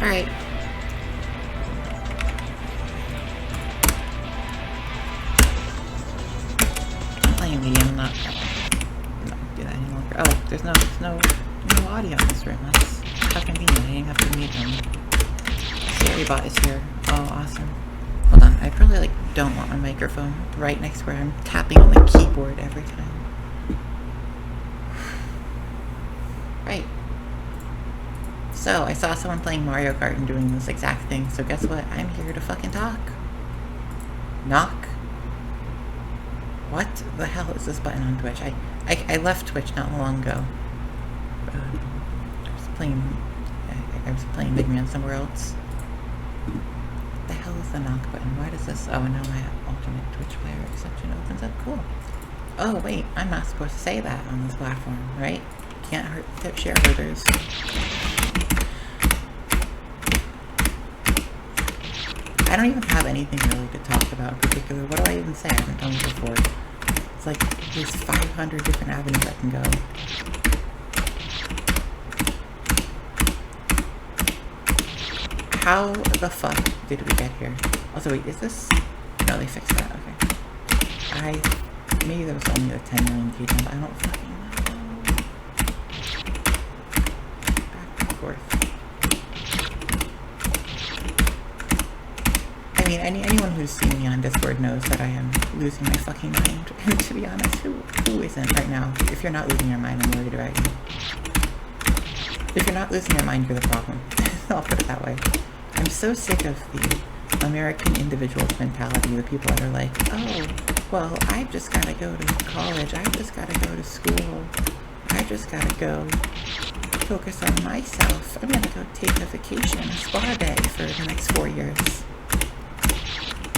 Alright. I'm playing medium, not do that any longer. Oh, there's no audio in this room. That's how convenient. I didn't have to mute him. Siri bot is here. Oh, awesome. Hold on, I probably don't want my microphone right next where I'm tapping on the keyboard every time. Right. So, I saw someone playing Mario Kart and doing this exact thing, so guess what? I'm here to fucking talk. Knock. What the hell is this button on Twitch? I left Twitch not long ago. I was playing Big Man somewhere else. What the hell is the knock button? Why does this... Oh, now my alternate Twitch player exception opens up. Cool. Oh, wait. I'm not supposed to say that on this platform, right? Can't hurt shareholders. I don't even have anything really to talk about in particular. What do I even say? I haven't done it before. It's like there's 500 different avenues I can go. How the fuck did we get here? Also, wait, is this... No, they fixed that. Okay. Maybe there was only a 10 million engagement, but I don't fucking know. Back and forth. I mean, anyone who's seen me on Discord knows that I am losing my fucking mind. And to be honest, who isn't right now? If you're not losing your mind, I'm worried about you. If you're not losing your mind, you're the problem. I'll put it that way. I'm so sick of the American individualist mentality, the people that are like, oh, well, I've just gotta go to college, I've just gotta go to school, I just gotta go focus on myself, I'm gonna go take a vacation, a spa day for the next 4 years.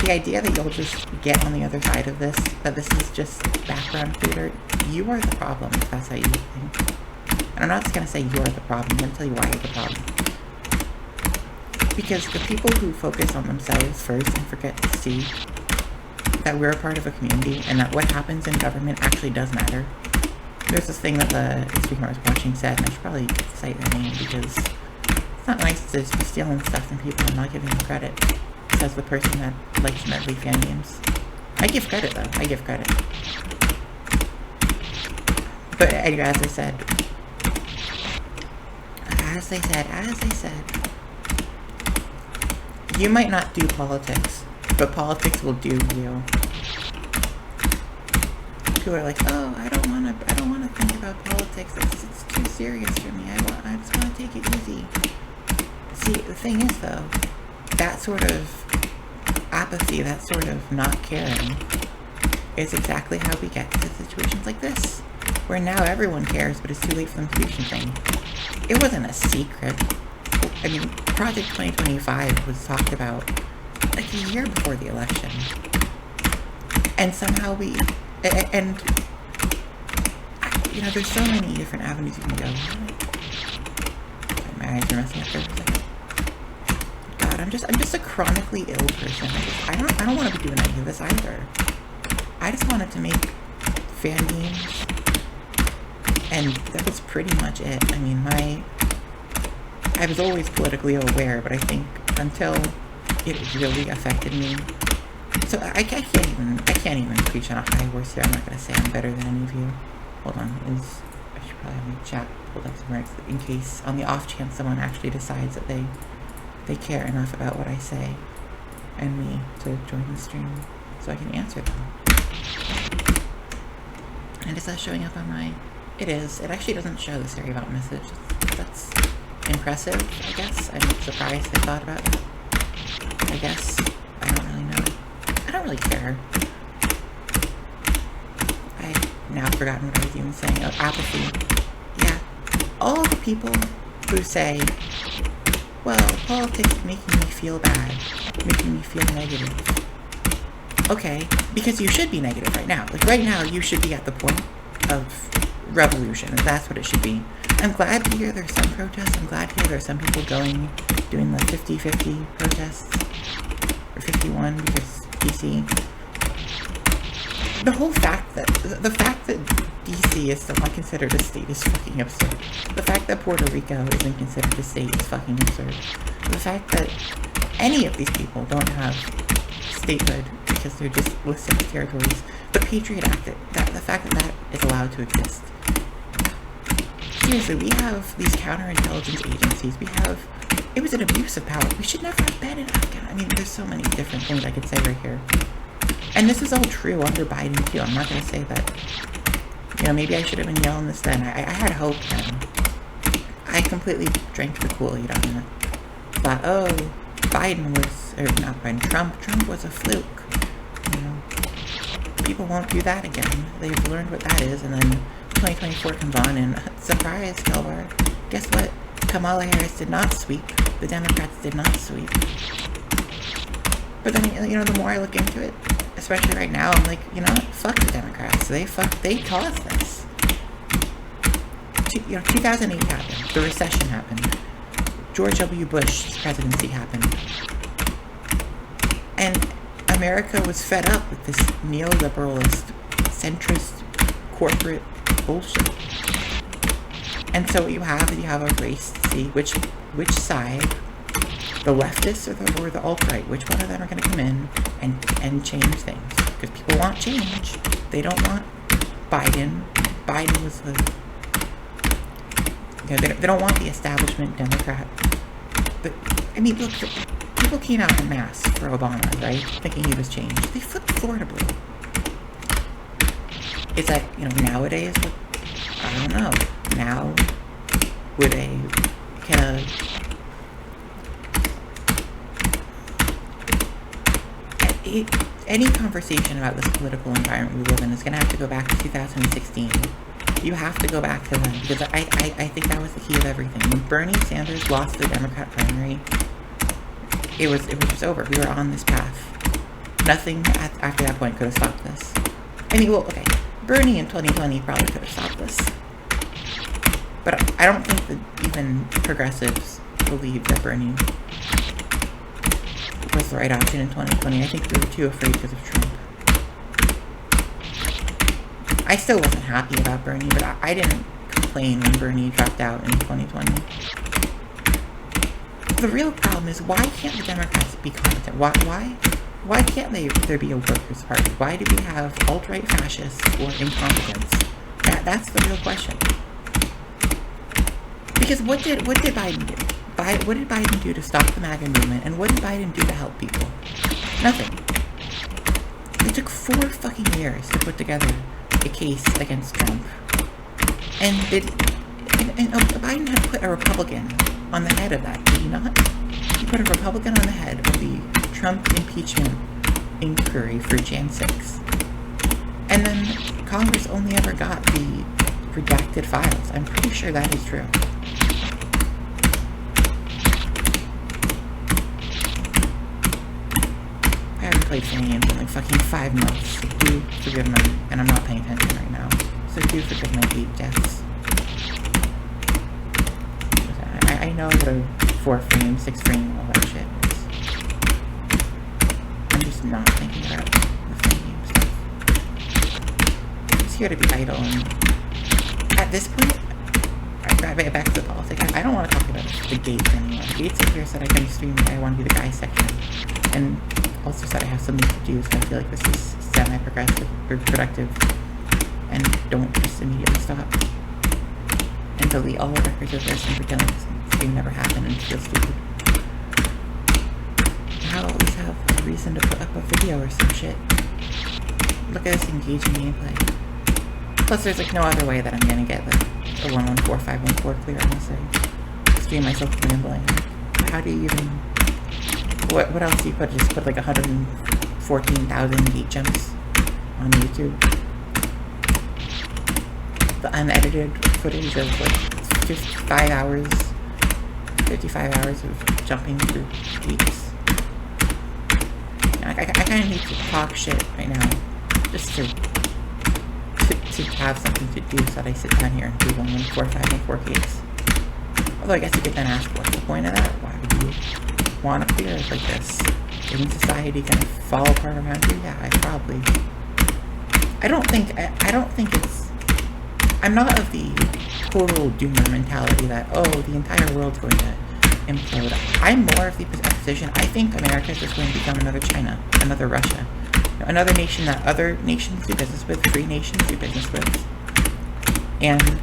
The idea that you'll just get on the other side of this, that this is just background theater, you are the problem if that's how you think. And I'm not just gonna say you are the problem, I'm gonna tell you why you're the problem. Because the people who focus on themselves first and forget to see that we're a part of a community and that what happens in government actually does matter. There's this thing that the streamer I was watching said, and I should probably cite their name because it's not nice to just be stealing stuff from people and not giving them credit. Says the person that likes medley fan games. I give credit though, I give credit. But anyway, as I said, you might not do politics, but politics will do you. People are like, oh, I don't want to think about politics. It's too serious for me. I just want to take it easy. See, the thing is though, that sort of apathy, that sort of not caring, is exactly how we get to situations like this, where now everyone cares, but it's too late for them to do something. It wasn't a secret. I mean, Project 2025 was talked about like a year before the election. And somehow you know, there's so many different avenues you can go. My eyes are messing up there for a second. God, I'm just a chronically ill person. I don't want to be doing any of this either. I just wanted to make fan games. And that was pretty much it. I mean, I was always politically aware, but I think until it really affected me. So I can't even preach on a high horse here. I'm not gonna say I'm better than any of you. Hold on, I should probably have my chat pulled up somewhere in case, on the off chance someone actually decides that they care enough about what I say and me to join the stream, so I can answer them. And is that showing up on my? It is. It actually doesn't show the Siri bot message. That's impressive, I guess. I'm surprised they thought about it. I guess. I don't really know. I don't really care. I've now forgotten what I was even saying. Oh, apathy. Yeah. All the people who say, well, politics is making me feel bad, making me feel negative. Okay, because you should be negative right now. Like, right now, you should be at the point of revolution, and that's what it should be. I'm glad to hear there's some protests. I'm glad to hear there's some people doing the 50-50 protests, or 51 because DC. The fact that DC is still not considered a state is fucking absurd. The fact that Puerto Rico isn't considered a state is fucking absurd. The fact that any of these people don't have statehood because they're just listed territories. The Patriot Act, the fact that that is allowed to exist. Seriously, we have these counterintelligence agencies. It was an abuse of power. We should never have been in Afghanistan. I mean, there's so many different things I could say right here. And this is all true under Biden, too. I'm not going to say that, maybe I should have been yelling this then. I had hope then. I completely drank the Kool-Aid on it. Thought, Biden was, or not Biden, Trump was a fluke. People won't do that again. They've learned what that is, and then 2024 comes on, and surprise, Kelbar, guess what? Kamala Harris did not sweep. The Democrats did not sweep. But then, the more I look into it, especially right now, I'm like, fuck the Democrats. They caused this. 2008 happened. The recession happened. George W. Bush's presidency happened. And America was fed up with this neoliberalist, centrist, corporate bullshit. And so what you have a race to see which side, the leftists or the alt-right, which one of them are going to come in and change things. Because people want change. They don't want Biden. Biden was the... they don't want the establishment Democrat. But, I mean, look, people came out en masse for Obama, right? Thinking he was changed. They flipped Florida blue. Is that, nowadays, I don't know. Now, would any conversation about this political environment we live in is going to have to go back to 2016. You have to go back to then, because I think that was the key of everything. When Bernie Sanders lost the Democrat primary, it was just over. We were on this path. Nothing after that point could have stopped this. I mean, well, okay, Bernie in 2020 probably could have stopped this. But I don't think that even progressives believe that Bernie was the right option in 2020. I think they were too afraid because of Trump. I still wasn't happy about Bernie, but I didn't complain when Bernie dropped out in 2020. The real problem is, why can't the Democrats be competent? Why can't there be a workers' party? Why do we have alt-right fascists or incompetence? That's the real question. Because what did Biden do? What did Biden do to stop the MAGA movement? And what did Biden do to help people? Nothing. It took 4 fucking years to put together a case against Trump. And Biden had put a Republican on the head of that, did he not? He put a Republican on the head of the Trump impeachment inquiry for Jan 6. And then Congress only ever got the redacted files. I'm pretty sure that is true. I haven't played Fanny games in like fucking 5 months. Do forgive my... and I'm not paying attention right now. So do forgive my 8 deaths. I know the 4 frame, 6 frame, all that shit is... I'm just not thinking about the Fanny game stuff. I'm just here to be idle, and at this point, back to the politics, I don't want to talk about the Gates anymore. Gates in here said I can stream, I want to be the guy section, and also said I have something to do, so I feel like this is semi-progressive or productive, and don't just immediately stop and delete all the records of this and pretend like this stream never happened and feel stupid. I'll always have a reason to put up a video or some shit. Look at this engaging gameplay. Plus, there's like no other way that I'm gonna get the 114514 clear unless I stream myself rambling. How do you even... What else do you put? Just put like 114,000 gate jumps on YouTube? The unedited footage of like 55 hours of jumping through gates. I kind of need to talk shit right now, just to have something to do, so that I sit down here and do 114514 gates. Although I guess you could then ask, what's the point of that? Why would you want to clear it like this? Isn't society gonna fall apart around you? Yeah, probably. I don't think it's... I'm not of the total doomer mentality that, oh, the entire world's going to implode. I'm more of the position, I think America is just going to become another China, another Russia, another nation that other nations do business with, free nations do business with, and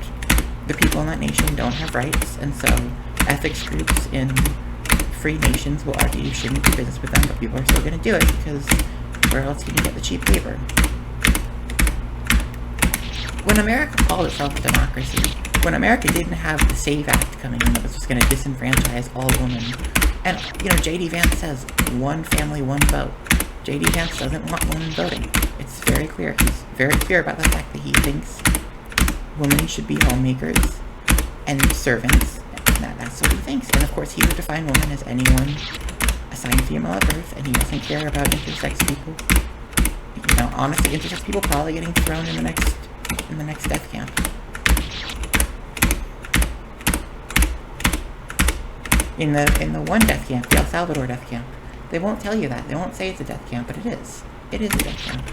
the people in that nation don't have rights, and so ethics groups in free nations will argue you shouldn't do business with them, but people are still going to do it because where else can you get the cheap labor? When America called itself a democracy, when America didn't have the SAVE Act coming in that was just going to disenfranchise all women, and, you know, J.D. Vance says, one family, one vote. J.D. Vance doesn't want women voting. It's very clear. He's very clear about the fact that he thinks women should be homemakers and servants. That's what he thinks. And of course, he would define women as anyone assigned female at birth, and he doesn't care about intersex people. You know, honestly, intersex people probably getting thrown in the next death camp. In the one death camp, the El Salvador death camp. They won't tell you that. They won't say it's a death camp, but it is. It is a death camp.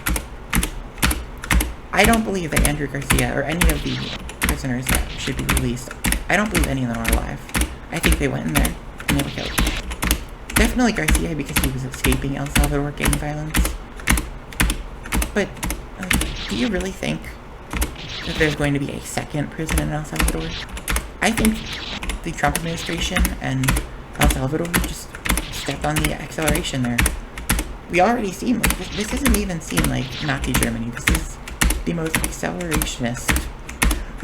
I don't believe that Andrew Garcia or any of the prisoners that should be released, I don't believe any of them are alive. I think they went in there and they were killed. Definitely Garcia because he was escaping El Salvador gang violence. But do you really think that there's going to be a second prison in El Salvador? I think the Trump administration and El Salvador just stepped on the acceleration there. We already seem like this doesn't even seem like Nazi Germany. This is the most accelerationist.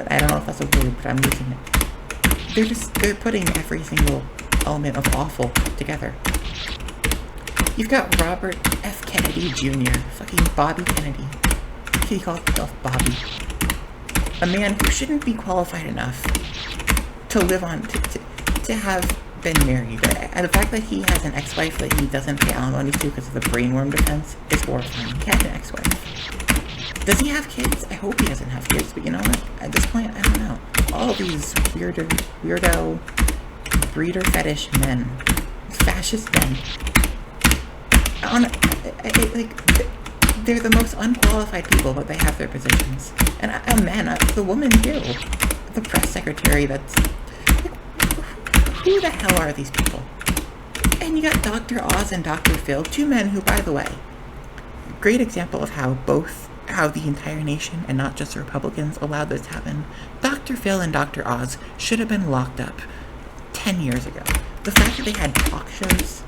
I don't know if that's a word, but I'm using it. They're putting every single element of awful together. You've got Robert F. Kennedy Jr., fucking Bobby Kennedy. He calls himself Bobby. A man who shouldn't be qualified enough to live on, to have been married. And the fact that he has an ex-wife that he doesn't pay alimony to because of the brainworm defense is horrifying. He had an ex-wife. Does he have kids? I hope he doesn't have kids, but you know what? At this point, I don't know. All these weirdo, breeder fetish men, fascist men, they're the most unqualified people, but they have their positions. And the woman too. The press secretary that's... Who the hell are these people? And you got Dr. Oz and Dr. Phil, two men who, by the way, great example of how the entire nation, and not just the Republicans, allowed this to happen. Dr. Phil and Dr. Oz should have been locked up 10 years ago. The fact that they had talk shows,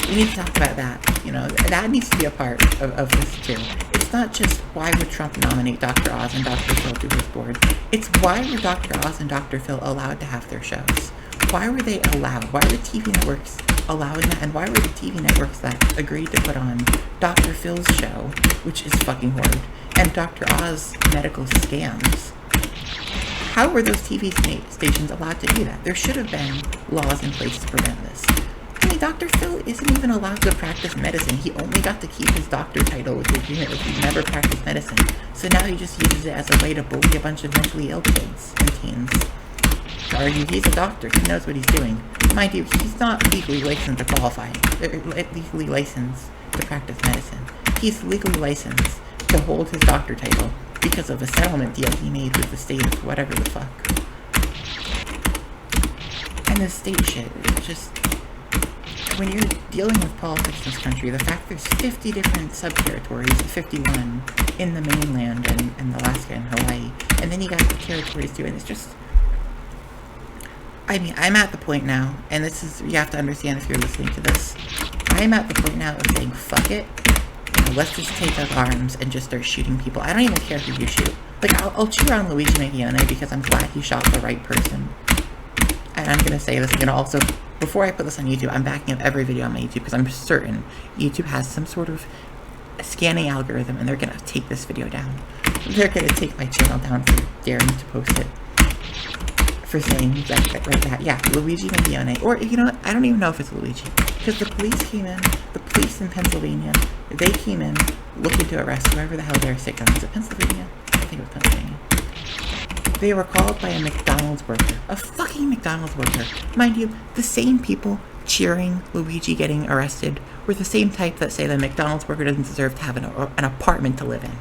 we need to talk about that. You know, that needs to be a part of this too. It's not just why would Trump nominate Dr. Oz and Dr. Phil to his board. It's why were Dr. Oz and Dr. Phil allowed to have their shows? Why were they allowed? Why were the TV networks allowing that? And why were the TV networks that agreed to put on Dr. Phil's show, which is fucking horrid, and Dr. Oz medical scams? How were those TV stations allowed to do that? There should have been laws in place to prevent this. I mean, Dr. Phil isn't even allowed to practice medicine. He only got to keep his doctor title with the agreement that he never practiced medicine. So now he just uses it as a way to bully a bunch of mentally ill kids and teens. To argue he's a doctor, he knows what he's doing. Mind you, he's not legally licensed to qualify, legally licensed to practice medicine. He's legally licensed to hold his doctor title because of a settlement deal he made with the state of whatever the fuck. And this state shit, it's just... When you're dealing with politics in this country, the fact there's 50 different sub-territories, 51 in the mainland and Alaska and Hawaii, and then you got the territories too, and it's just... I mean, I'm at the point now, and this is, you have to understand if you're listening to this, I'm at the point now of saying, fuck it, you know, let's just take up arms and just start shooting people. I don't even care who you shoot. Like, I'll cheer on Luigi Maglione because I'm glad he shot the right person. And I'm gonna say this, I'm gonna also... Before I put this on YouTube, I'm backing up every video on my YouTube because I'm certain YouTube has some sort of scanning algorithm and they're going to take this video down. They're going to take my channel down for daring to post it. For saying exactly like that. Yeah, Luigi Maglione. Or, you know what? I don't even know if it's Luigi. Because the police in Pennsylvania, they came in looking to arrest whoever the hell they're sick on. Is it Pennsylvania? I think it was Pennsylvania. They were called by a McDonald's worker. A fucking McDonald's worker. Mind you, the same people cheering Luigi getting arrested were the same type that say the McDonald's worker doesn't deserve to have an apartment to live in.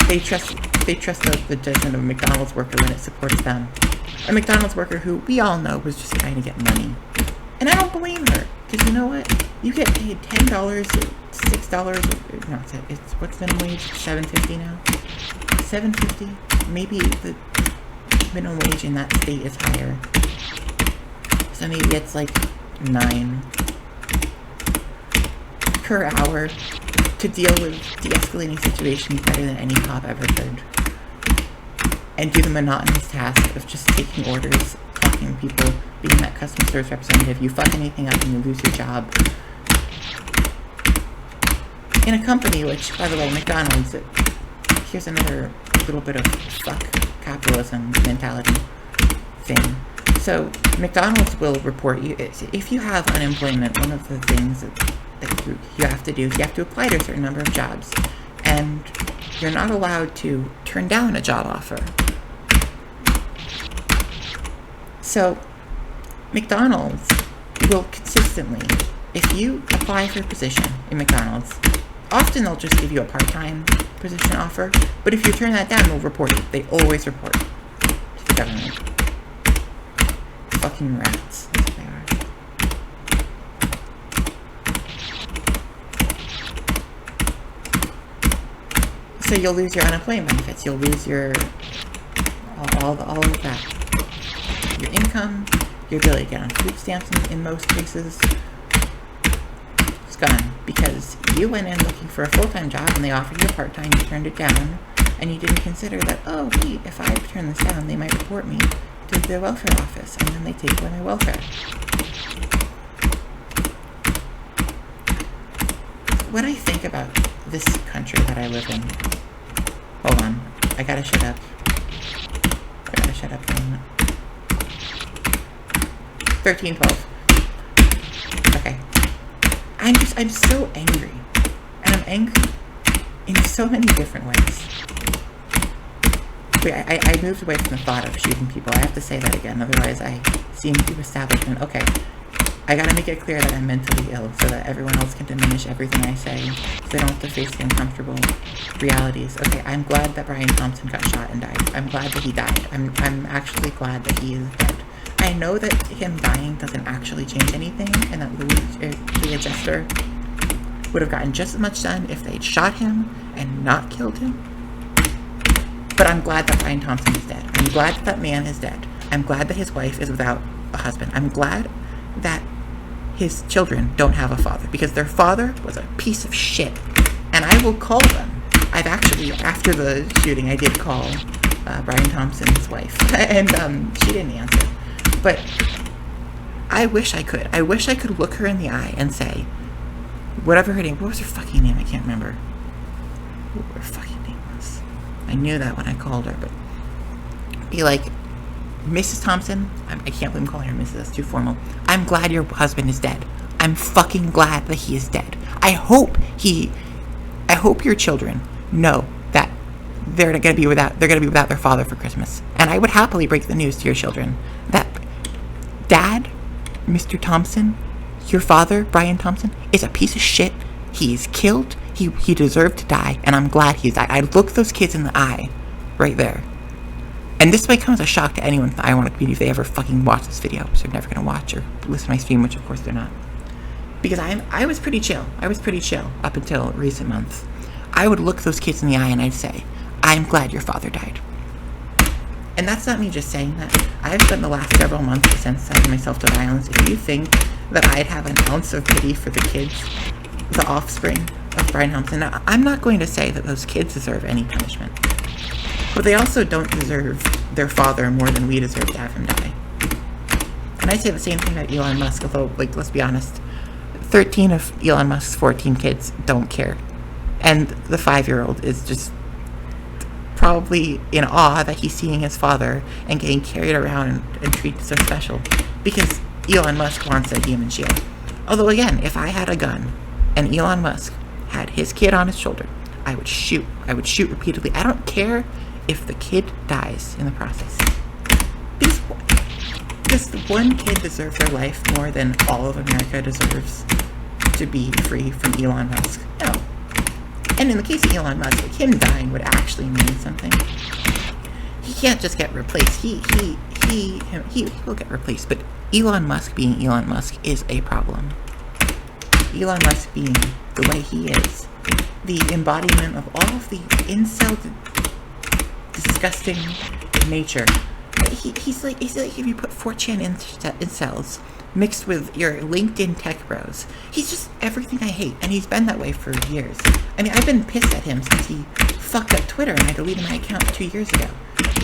They trust the judgment of a McDonald's worker when it supports them. a McDonald's worker who we all know was just trying to get money. And I don't blame her, because you know what? You get paid $10 or $6. No, it's what's minimum wage? $7.50 now. $7.50. Maybe the minimum wage in that state is higher. So maybe it's like $9 per hour to deal with de-escalating situations better than any cop ever could. And do the monotonous task of just taking orders, talking to people, being that customer service representative. You fuck anything up and you lose your job. In a company, which, by the way, McDonald's, here's another little bit of fuck capitalism mentality thing. So McDonald's will report you. If you have unemployment, one of the things that you have to do is you have to apply to a certain number of jobs. And you're not allowed to turn down a job offer. So McDonald's will consistently, if you apply for a position in McDonald's, often they'll just give you a part-time position offer, but if you turn that down, they'll report it. They always report it to the government. Fucking rats. That's what they are. So you'll lose your unemployment benefits. You'll lose your all of that. Your income, your ability to get on food stamps in most cases. It's gone because you went in looking for a full-time job and they offered you a part-time. You turned it down, and you didn't consider that. Oh, wait, if I turn this down, they might report me to the welfare office, and then they take away my welfare. When I think about this country that I live in, hold on, I gotta shut up. For a minute. 13:12. Okay. I'm so angry. And I'm angry in so many different ways. Wait, I moved away from the thought of shooting people. I have to say that again, otherwise I seem to establishment. Okay. I gotta make it clear that I'm mentally ill so that everyone else can diminish everything I say so they don't have to face the uncomfortable realities. Okay, I'm glad that Brian Thompson got shot and died. I'm glad that he died. I'm actually glad that he is dead. I know that him dying doesn't actually change anything, and that the adjuster would have gotten just as much done if they'd shot him and not killed him. But I'm glad that Brian Thompson is dead. I'm glad that man is dead. I'm glad that his wife is without a husband. I'm glad that his children don't have a father, because their father was a piece of shit. And I will call them. I've actually, after the shooting, I did call Brian Thompson's wife, and she didn't answer. But I wish I could. I wish I could look her in the eye and say, whatever her name, what was her fucking name? I can't remember what her fucking name was. I knew that when I called her, but be like, Mrs. Thompson, I can't believe I'm calling her Mrs. That's too formal. I'm glad your husband is dead. I'm fucking glad that he is dead. I hope your children know that they're gonna be without their father for Christmas. And I would happily break the news to your children that Dad, Mr. Thompson, your father, Brian Thompson, is a piece of shit. He's killed. He deserved to die, and I'm glad he's died. I look those kids in the eye right there. And this might come as a shock to anyone in the Ionic community if they ever fucking watch this video. So they're never going to watch or listen to my stream, which of course they're not. Because I was pretty chill. I was pretty chill up until recent months. I would look those kids in the eye and I'd say, I'm glad your father died. And that's not me just saying that. I've spent the last several months desensitizing myself to violence. If you think that I'd have an ounce of pity for the kids, the offspring of Brian Thompson, now, I'm not going to say that those kids deserve any punishment. But they also don't deserve their father more than we deserve to have him die. And I say the same thing about Elon Musk, although, like, let's be honest, 13 of Elon Musk's 14 kids don't care. And the 5-year-old is just probably in awe that he's seeing his father and getting carried around and treated so special. Because Elon Musk wants a human shield. Although, again, if I had a gun and Elon Musk had his kid on his shoulder, I would shoot. I would shoot repeatedly. I don't care if the kid dies in the process. Does one kid deserve their life more than all of America deserves to be free from Elon Musk? No. And in the case of Elon Musk, like, him dying would actually mean something. He can't just get replaced. He he will get replaced, but Elon Musk being Elon Musk is a problem. Elon Musk being the way he is, the embodiment of all of the incel disgusting nature. He's like if you put 4chan incels mixed with your LinkedIn tech bros. He's just everything I hate, and he's been that way for years. I mean, I've been pissed at him since he fucked up Twitter and I deleted my account 2 years ago.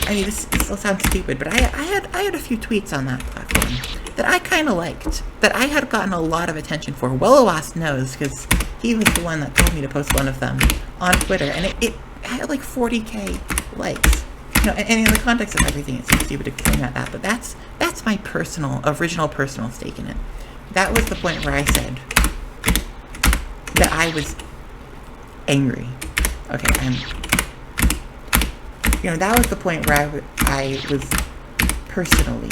I mean, this still sounds stupid, but I had a few tweets on that platform that I kind of liked, that I had gotten a lot of attention for. Willowas knows, because he was the one that told me to post one of them on Twitter, and it had like 40k likes. You know, and in the context of everything, it seems stupid to complain about that, but that's my original personal stake in it. That was the point where I said that I was angry. Okay, that was the point where I was personally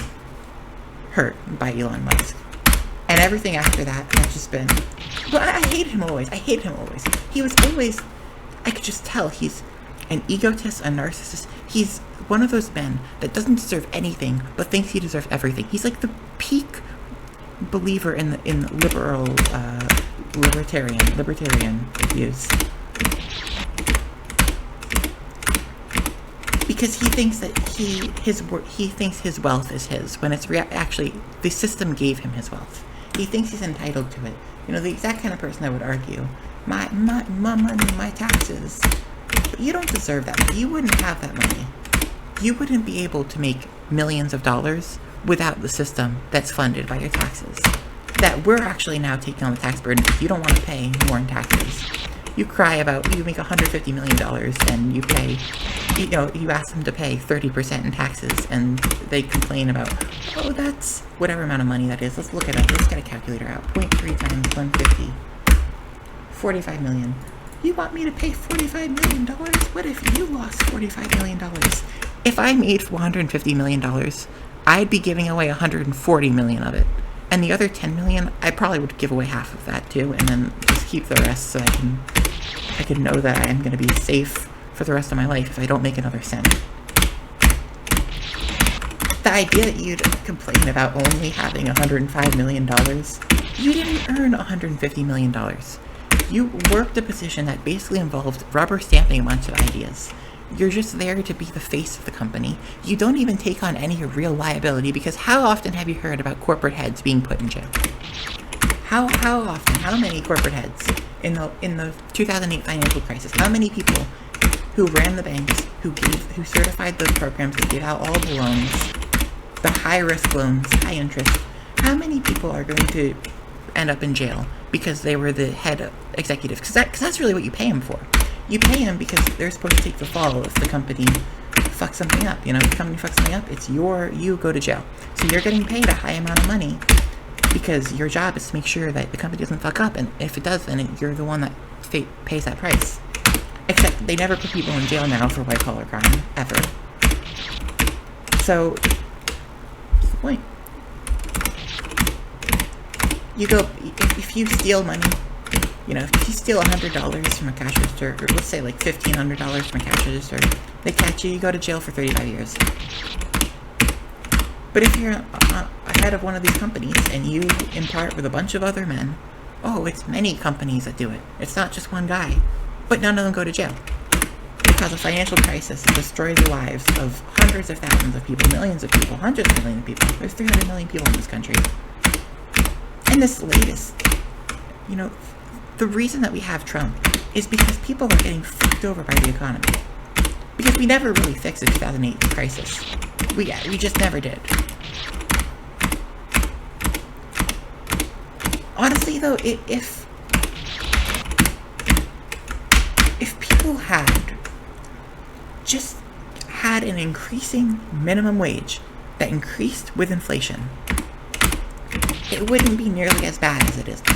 hurt by Elon Musk. And everything after that has just been, well, I hated him always. He was always, I could just tell he's an egotist, a narcissist. He's one of those men that doesn't deserve anything, but thinks he deserves everything. He's like the peak believer in libertarian views. Because he thinks that he thinks his wealth is his, when it's actually the system gave him his wealth. He thinks he's entitled to it. You know, the exact kind of person that would argue, my money, my taxes. But you don't deserve that money. You wouldn't have that money. You wouldn't be able to make millions of dollars without the system that's funded by your taxes. That we're actually now taking on the tax burden because you don't want to pay more in taxes. You cry about, you make $150 million and you pay, you ask them to pay 30% in taxes, and they complain about, oh, that's whatever amount of money that is. Let's look it up. Let's get a calculator out. 0.3 times 150. 45 million. You want me to pay $45 million? What if you lost $45 million? If I made $450 million, I'd be giving away $140 million of it. And the other $10 million, I probably would give away half of that too, and then just keep the rest so I can know that I am going to be safe for the rest of my life if I don't make another cent. The idea that you'd complain about only having $105 million, you didn't earn $150 million. You worked a position that basically involved rubber stamping a bunch of ideas. You're just there to be the face of the company. You don't even take on any real liability, because how often have you heard about corporate heads being put in jail? How often? How many corporate heads in the 2008 financial crisis? How many people who ran the banks, who certified the programs that gave out all the loans, the high risk loans, high interest? How many people are going to end up in jail because they were the head executive? Because that's really what you pay them for. You pay them because they're supposed to take the fall if the company fucks something up. You know, if the company fucks something up, it's you go to jail. So you're getting paid a high amount of money because your job is to make sure that the company doesn't fuck up, and if it does, then you're the one that pays that price. Except they never put people in jail now for white collar crime, ever. So, what's the point? You go, if you steal money, if you steal $100 from a cash register, or let's say like $1,500 from a cash register, they catch you, you go to jail for 35 years. But if you're ahead of one of these companies and you impart with a bunch of other men, it's many companies that do it. It's not just one guy. But none of them go to jail. Because a financial crisis destroys the lives of hundreds of thousands of people, millions of people, hundreds of millions of people. There's 300 million people in this country. And this latest, the reason that we have Trump is because people are getting fucked over by the economy. Because we never really fixed the 2008 crisis. We just never did. Honestly, though, if people had an increasing minimum wage that increased with inflation, it wouldn't be nearly as bad as it is now.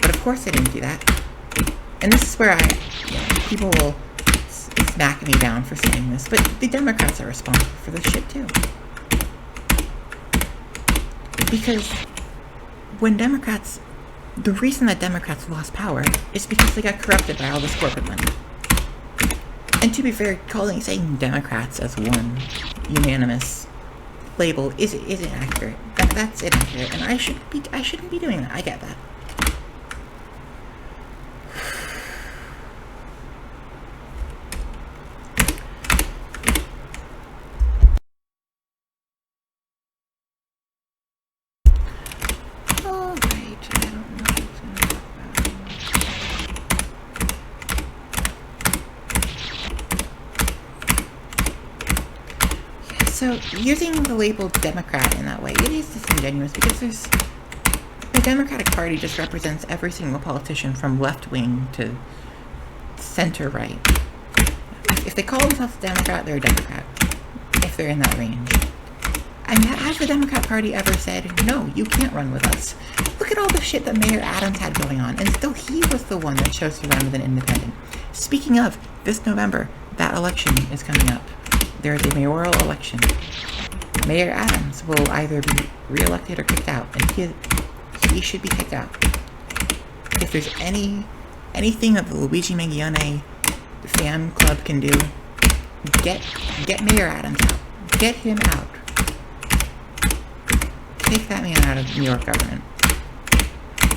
But of course they didn't do that. And this is where people will smack me down for saying this, but the Democrats are responsible for this shit too. Because the reason that Democrats lost power is because they got corrupted by all this corporate money. And to be fair, saying Democrats as one unanimous label isn't accurate. That's inaccurate, and I shouldn't be doing that. I get that. All right, I don't know what to talk about. Yeah, so using the label Democrat in that way, it is disingenuous because the Democratic Party just represents every single politician from left wing to center right. If they call themselves a Democrat, they're a Democrat. If they're in that range. And has the Democrat Party ever said, no, you can't run with us? Look at all the shit that Mayor Adams had going on, and still he was the one that chose to run with an independent. Speaking of, this November, that election is coming up. There is a mayoral election. Mayor Adams will either be re-elected or kicked out, and he should be kicked out. If there's anything that the Luigi Mangione fan club can do, get Mayor Adams out. Get him out. Take that man out of New York government.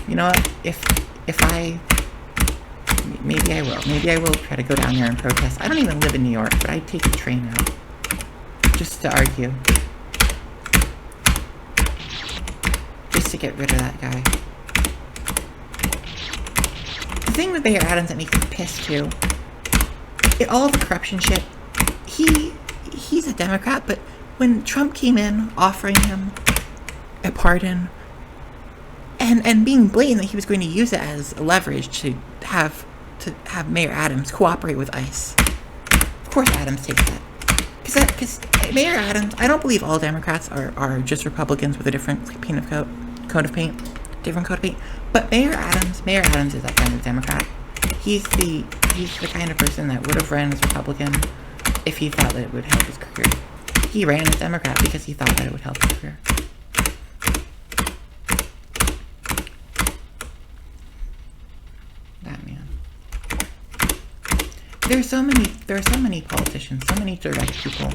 You know what? Maybe I will. Maybe I will try to go down there and protest. I don't even live in New York, but I'd take the train out. Just to argue. Just to get rid of that guy. The thing with Mayor Adams that makes me pissed too, all the corruption shit, he's a Democrat, but when Trump came in offering him a pardon and being blatant that he was going to use it as leverage to have Mayor Adams cooperate with ICE, of course Adams takes that. Because Mayor Adams, I don't believe all Democrats are just Republicans with a different coat of paint, but Mayor Adams is that kind of Democrat. He's the kind of person that would have ran as Republican if he thought that it would help his career. He ran as Democrat because he thought that it would help his career. That man. There are so many politicians, so many direct people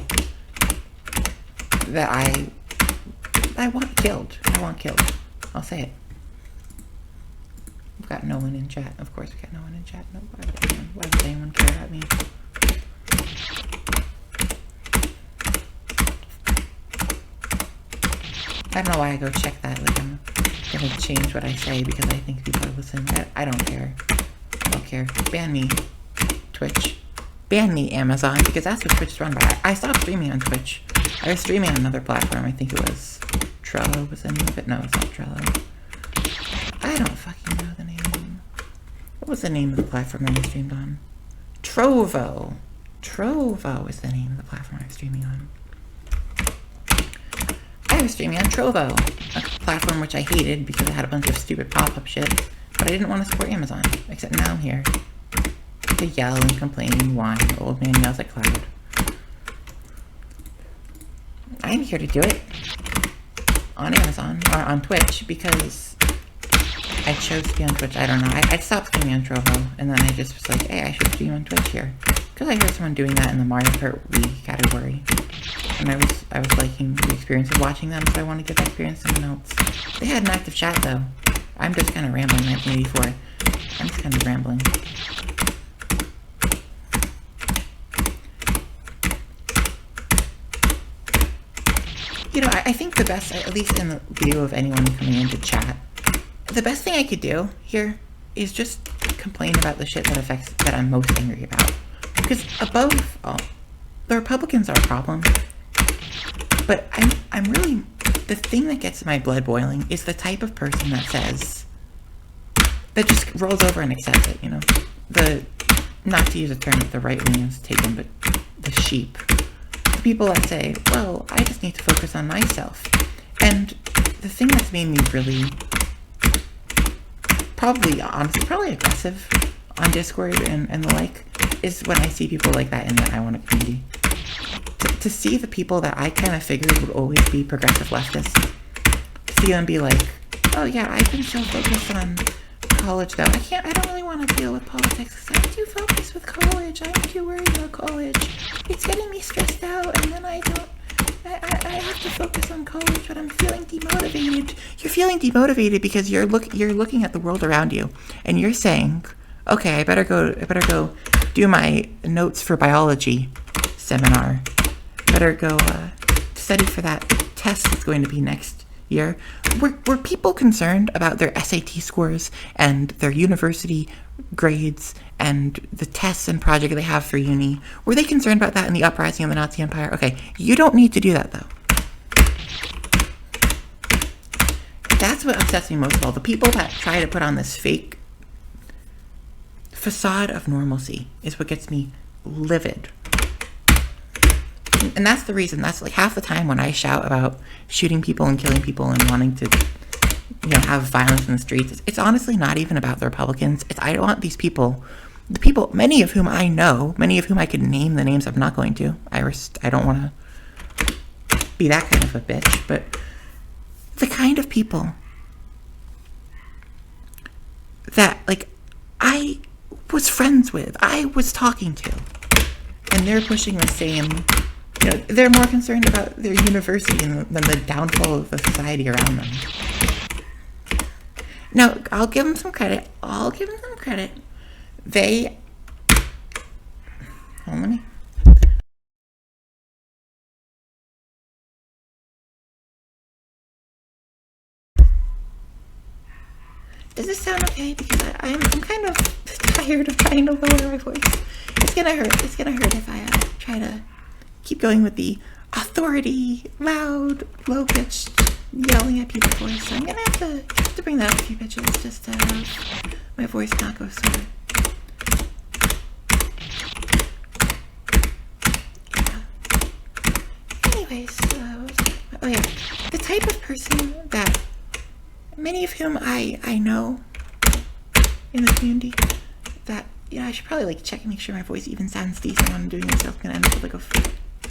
that I want killed. I'll say it. We've got no one in chat. Of course, we've got no one in chat. No, why would anyone care about me? I don't know why I go check that. Like, I'm gonna change what I say because I think people are listening. I don't care. I don't care. Ban me, Twitch. Ban me, Amazon, because that's what Twitch is run by. I stopped streaming on Twitch. I was streaming on another platform. I think it was Trello was the name of it. No, it's not Trello. I don't fucking know the name. What was the name of the platform that I streamed on? Trovo. Trovo is the name of the platform I was streaming on. I was streaming on Trovo, a platform which I hated because it had a bunch of stupid pop-up shit, but I didn't want to support Amazon, except now I'm here to yell and complain and whine. Old man yells at cloud. I'm here to do it on Amazon, or on Twitch, because I chose to be on Twitch. I don't know. I stopped streaming on Trovo, and then I just was like, hey, I should stream on Twitch here. Because I heard someone doing that in the Mario Kart Wii category. And I was liking the experience of watching them, so I want to give that experience to someone else. They had an active chat, though. I'm just kind of rambling, 1984. I'm just kind of rambling. You know, I think the best, at least in the view of anyone coming into chat, the best thing I could do here is just complain about the shit that I'm most angry about. Because above all, the Republicans are a problem. But I'm really, the thing that gets my blood boiling is the type of person that just rolls over and accepts it, you know? Not to use a term that the right wing has taken, but the sheep. The people that say, well, I just need to focus on myself. And the thing that's made me really, probably aggressive on Discord and the like, is when I see people like that in the I Want a community. To see the people that I kind of figured would always be progressive leftists, to see them be like, oh yeah, I've been so focused on college, though. I don't really want to deal with politics because I'm too focused with college. I'm too worried about college. It's getting me stressed out, and then I have to focus on college, but I'm feeling demotivated. You're feeling demotivated because you're looking at the world around you, and you're saying, okay, I better go do my notes for biology seminar. Better go study for that test that's going to be next year. Were people concerned about their SAT scores and their university grades and the tests and project they have for uni? Were they concerned about that in the uprising of the Nazi Empire? Okay, you don't need to do that, though. That's what upsets me most of all. The people that try to put on this fake facade of normalcy is what gets me livid. And that's the reason. That's like half the time when I shout about shooting people and killing people and wanting to, have violence in the streets. It's honestly not even about the Republicans. I don't want these people, many of whom I know, many of whom I could name the names. I'm not going to. I don't want to be that kind of a bitch. But the kind of people that, like, I was friends with, I was talking to, and they're pushing the same. They're more concerned about their university than the downfall of the society around them. Now, I'll give them some credit. They... Hold on, let me... Does this sound okay? Because I'm kind of tired of trying to lower my voice. It's gonna hurt if I try to keep going with the authority, loud, low-pitched, yelling at people voice. So I'm gonna have to bring that up a few pitches just to have my voice not go so. Yeah. Anyways, the type of person that many of whom I know in the community that I should probably check and make sure my voice even sounds decent when I'm doing this. It's gonna end up with a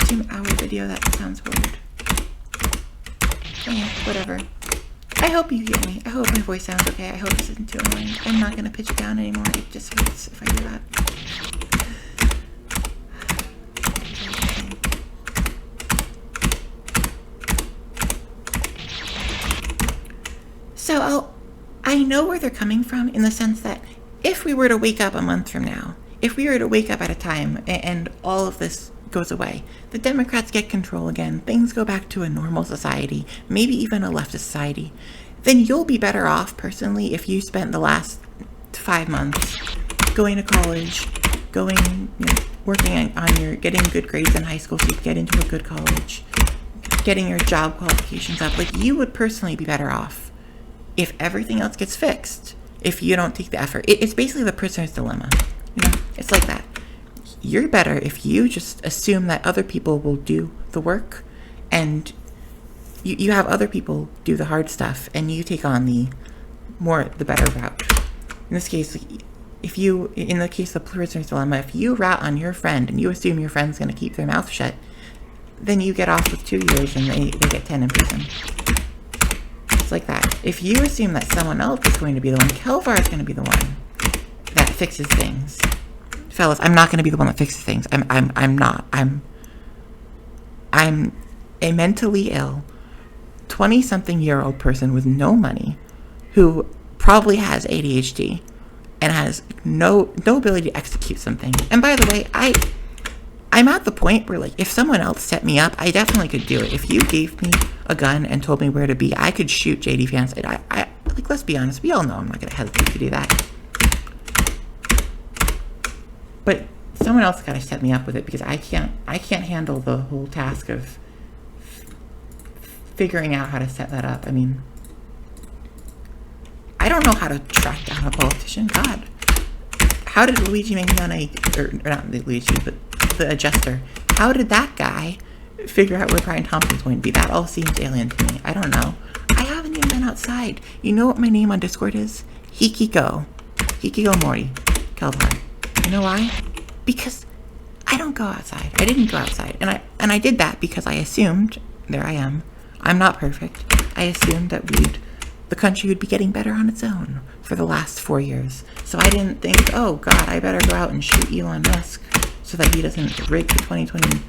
2-hour video that sounds weird. Yeah, whatever. I hope you get me. I hope my voice sounds okay. I hope this isn't too annoying. I'm not gonna pitch it down anymore. It just hurts if I do that. So I know where they're coming from in the sense that if we were to wake up a month from now, if we were to wake up at a time and all of this goes away, the Democrats get control again, things go back to a normal society, maybe even a leftist society, then you'll be better off personally if you spent the last 5 months going to college, working on your getting good grades in high school so you can get into a good college, getting your job qualifications up. You would personally be better off if everything else gets fixed, if you don't take the effort. It's basically the prisoner's dilemma. It's like that. You're better if you just assume that other people will do the work and you have other people do the hard stuff and you take on the better route. In this case, in the case of the prisoner's dilemma, if you rat on your friend and you assume your friend's going to keep their mouth shut, then you get off with 2 years and they get 10 in prison. It's like that. If you assume that someone else is going to be the one, Kelvar is going to be the one that fixes things. Fellas, I'm not going to be the one that fixes things. I'm not. I'm a mentally ill 20-something-year-old person with no money who probably has ADHD and has no ability to execute something. And by the way, I'm at the point where, if someone else set me up, I definitely could do it. If you gave me a gun and told me where to be, I could shoot JD Vance. Let's be honest, we all know I'm not going to hesitate to do that. But someone else got to set me up with it because I can't handle the whole task of figuring out how to set that up. I mean, I don't know how to track down a politician. God, how did Luigi Mangione, or not Luigi, but the adjuster, how did that guy figure out where Brian Thompson's going to be? That all seems alien to me. I don't know. I haven't even been outside. You know what my name on Discord is? Hikiko Mori Kelvar. You know why? Because I don't go outside. I didn't go outside. And I did that because I assumed, there I am, I'm not perfect. I assumed that we'd the country would be getting better on its own for the last 4 years. So I didn't think, oh God, I better go out and shoot Elon Musk so that he doesn't rig the 2020,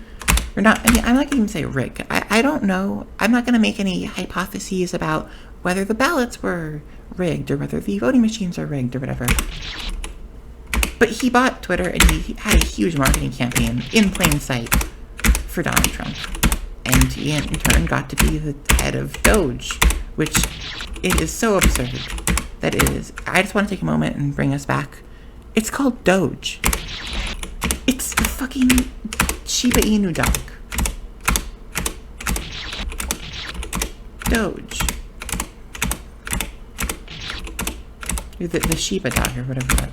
or not. I mean, I'm not going to even say rig. I don't know. I'm not going to make any hypotheses about whether the ballots were rigged or whether the voting machines are rigged or whatever. But he bought Twitter and he had a huge marketing campaign in plain sight for Donald Trump. And he in turn got to be the head of Doge, which it is so absurd that it is. I just want to take a moment and bring us back. It's called Doge. It's the fucking Shiba Inu dog. Doge. The Shiba dog or whatever that.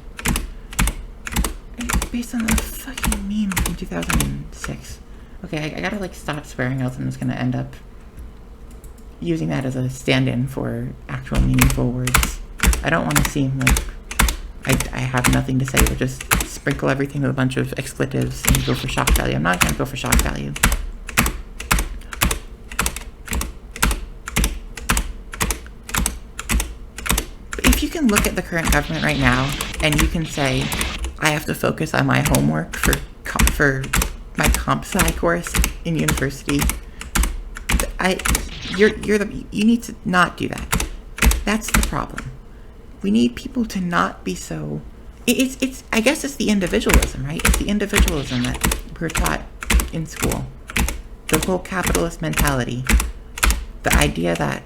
Based on the fucking meme from 2006. Okay, I gotta stop swearing else I'm just gonna end up using that as a stand-in for actual meaningful words. I don't want to seem like I have nothing to say or just sprinkle everything with a bunch of expletives and go for shock value. I'm not gonna go for shock value. But if you can look at the current government right now and you can say, I have to focus on my homework for my comp sci course in university, you need to not do that. That's the problem. We need people to not be so. I guess it's the individualism, right? It's the individualism that we're taught in school. The whole capitalist mentality. The idea that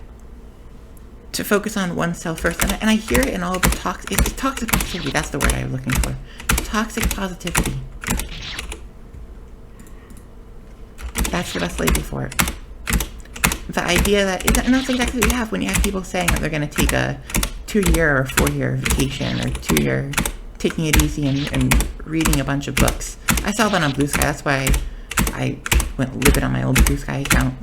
to focus on oneself first, and I hear it in all the talks. It's toxic positivity. That's the word I was looking for. Toxic positivity. That's the best label for it. The idea that, and that's exactly what you have when you have people saying that they're going to take a 2-year or 4-year vacation or 2-year taking it easy and reading a bunch of books. I saw that on Blue Sky. That's why I went livid on my old Blue Sky account.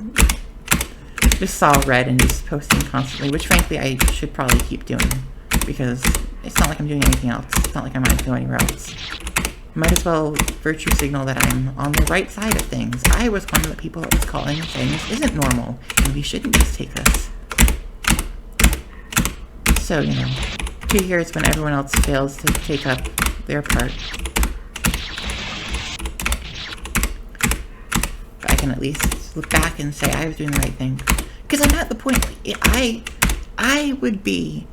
Just saw Red and just posting constantly, which frankly I should probably keep doing because it's not like I'm doing anything else. It's not like I'm going to go anywhere else. Might as well virtue signal that I'm on the right side of things. I was one of the people that was calling and saying this isn't normal and we shouldn't just take this. So, 2 years when everyone else fails to take up their part. I can at least look back and say I was doing the right thing. Because I'm at the point, I would be,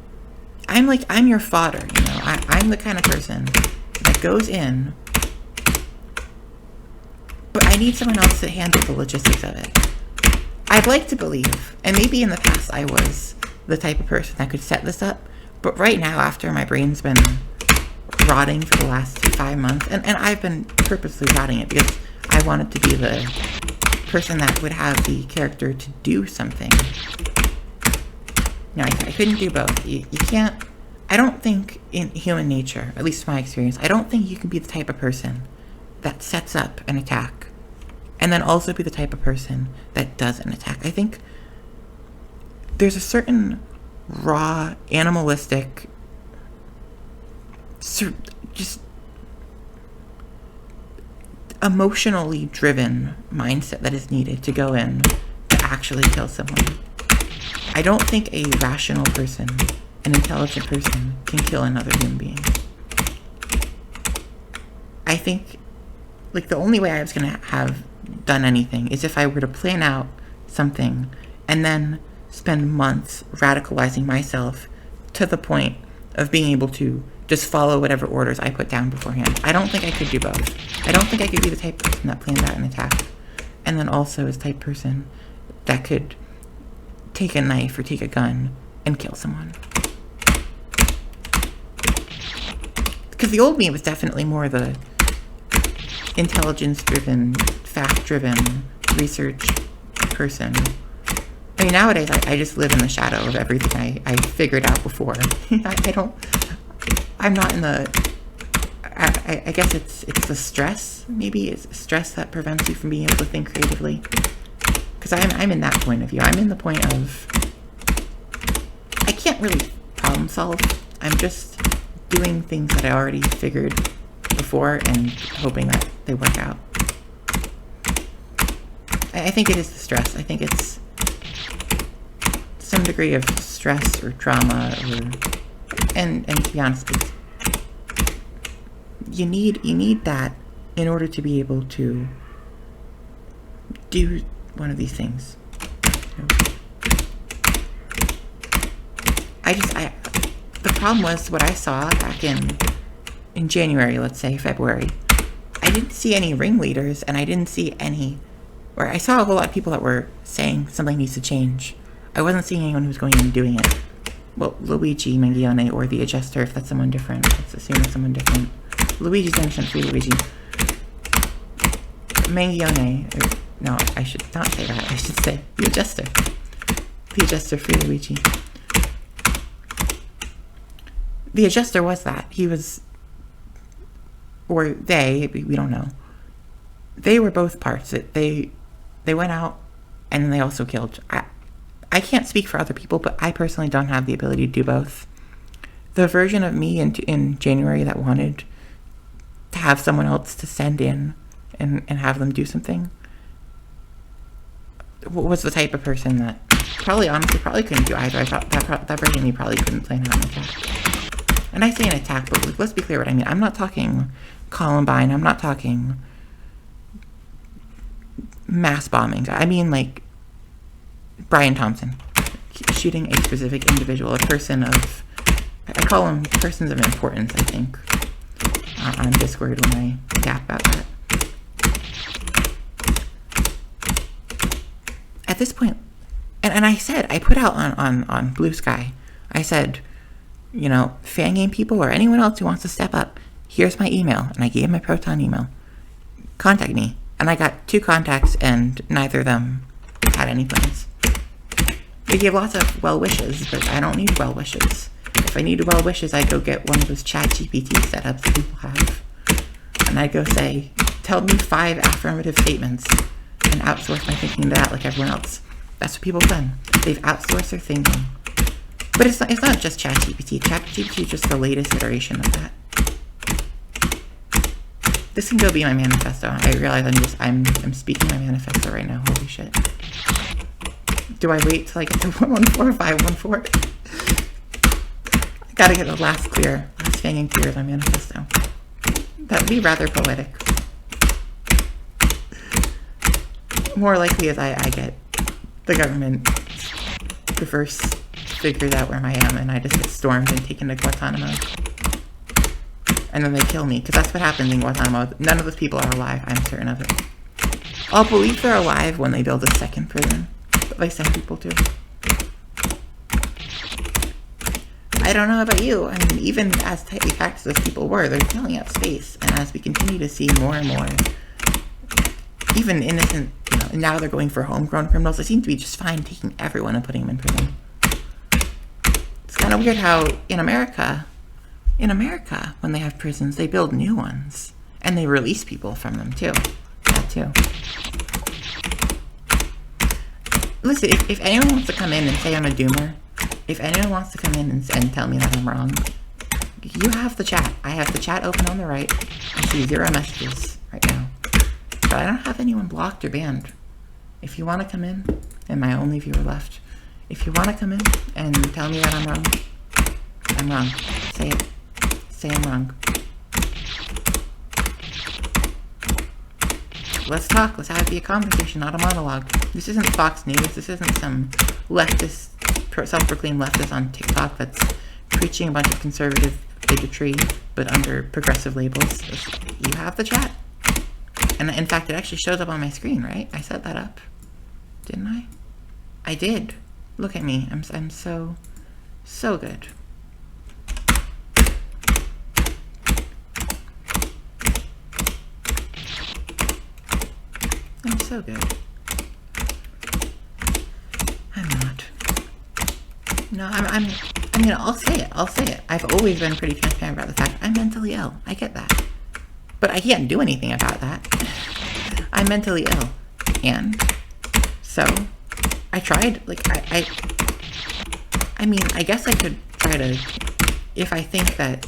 I'm your fodder, I'm the kind of person that goes in, but I need someone else to handle the logistics of it. I'd like to believe, and maybe in the past I was the type of person that could set this up, but right now, after my brain's been rotting for the last 5 months, and I've been purposely rotting it because I wanted to be the person that would have the character to do something. I couldn't do both. You can't. I don't think in human nature, at least my experience, I don't think you can be the type of person that sets up an attack and then also be the type of person that does an attack. I think there's a certain raw, animalistic, just emotionally driven mindset that is needed to go in to actually kill someone. I don't think a rational person, an intelligent person, can kill another human being. I think, the only way I was going to have done anything is if I were to plan out something and then spend months radicalizing myself to the point of being able to just follow whatever orders I put down beforehand. I don't think I could do both. I don't think I could be the type of person that planned out an attack and then also is the type of person that could take a knife or take a gun and kill someone. Because the old me was definitely more the intelligence-driven, fact-driven, research person. I mean, nowadays, I just live in the shadow of everything I figured out before. I'm not in the, I guess it's the stress, maybe it's stress that prevents you from being able to think creatively. Because I'm in that point of view. I'm in the point of, I can't really problem solve. I'm just doing things that I already figured before and hoping that they work out. I think it is the stress. I think it's so some degree of stress or trauma, and to be honest, you need that in order to be able to do one of these things. The problem was what I saw back in January, let's say February. I didn't see any ringleaders, and I didn't see any, or I saw a whole lot of people that were saying something needs to change. I wasn't seeing anyone who was going in and doing it. Well, Luigi Mangione, or the adjuster, if that's someone different. Let's assume it's someone different. Luigi's innocent, free Luigi. Mangione, no, I should not say that. I should say the adjuster. The adjuster, free Luigi. The adjuster was that. He was, or they, we don't know. They were both parts. They went out, and then they also killed. I can't speak for other people, but I personally don't have the ability to do both. The version of me in January that wanted to have someone else to send in and have them do something was the type of person that honestly couldn't do either. I thought that version of me probably couldn't plan out an attack. And I say an attack, but let's be clear what I mean. I'm not talking Columbine. I'm not talking mass bombings. I mean, like, Brian Thompson shooting a specific individual, a person of, I call them persons of importance, I think, on Discord when I gap about that. At this point, and I said, I put out on Blue Sky, I said, you know, fan game people or anyone else who wants to step up, here's my email, and I gave my Proton email. Contact me. And I got 2 contacts, and neither of them had any plans. They gave lots of well wishes, but I don't need well wishes. If I needed well wishes, I'd go get one of those ChatGPT setups that people have. And I'd go say, tell me 5 affirmative statements, and outsource my thinking to that like everyone else. That's what people have done. They've outsourced their thinking. But it's not just ChatGPT. ChatGPT is just the latest iteration of that. This can go be my manifesto. I realize I'm speaking my manifesto right now. Holy shit. Do I wait till I get to 114 or 514? I gotta get the last hanging clear of my manifesto. That would be rather poetic. More likely as I get the government reverse figures out where I am, and I just get stormed and taken to Guantanamo. And then they kill me, because that's what happens in Guantanamo. None of those people are alive, I'm certain of it. I'll believe they're alive when they build a second prison that they send people to. I don't know about you. I mean, even as tightly packed as people were, they're filling up space. And as we continue to see more and more, even innocent, now they're going for homegrown criminals. They seem to be just fine taking everyone and putting them in prison. It's kind of weird how in America, when they have prisons, they build new ones. And they release people from them, too. That, too. Listen, if anyone wants to come in and say I'm a doomer, if anyone wants to come in and tell me that I'm wrong, you have the chat. I have the chat open on the right. I see 0 messages right now. But I don't have anyone blocked or banned. If you want to come in, and my only viewer left, if you want to come in and tell me that I'm wrong, I'm wrong. Say it. Say I'm wrong. Let's talk. Let's have it be a conversation, not a monologue. This isn't Fox News. This isn't some leftist, self-proclaimed leftist on TikTok that's preaching a bunch of conservative bigotry, but under progressive labels. You have the chat. And in fact, it actually shows up on my screen, right? I set that up. Didn't I? I did. Look at me. I'm so good. I'm so good. I'm not. No, I mean, I'll say it. I've always been pretty transparent about the fact I'm mentally ill. I get that. But I can't do anything about that. I'm mentally ill. And so I tried, I mean, I guess I could try to, if I think that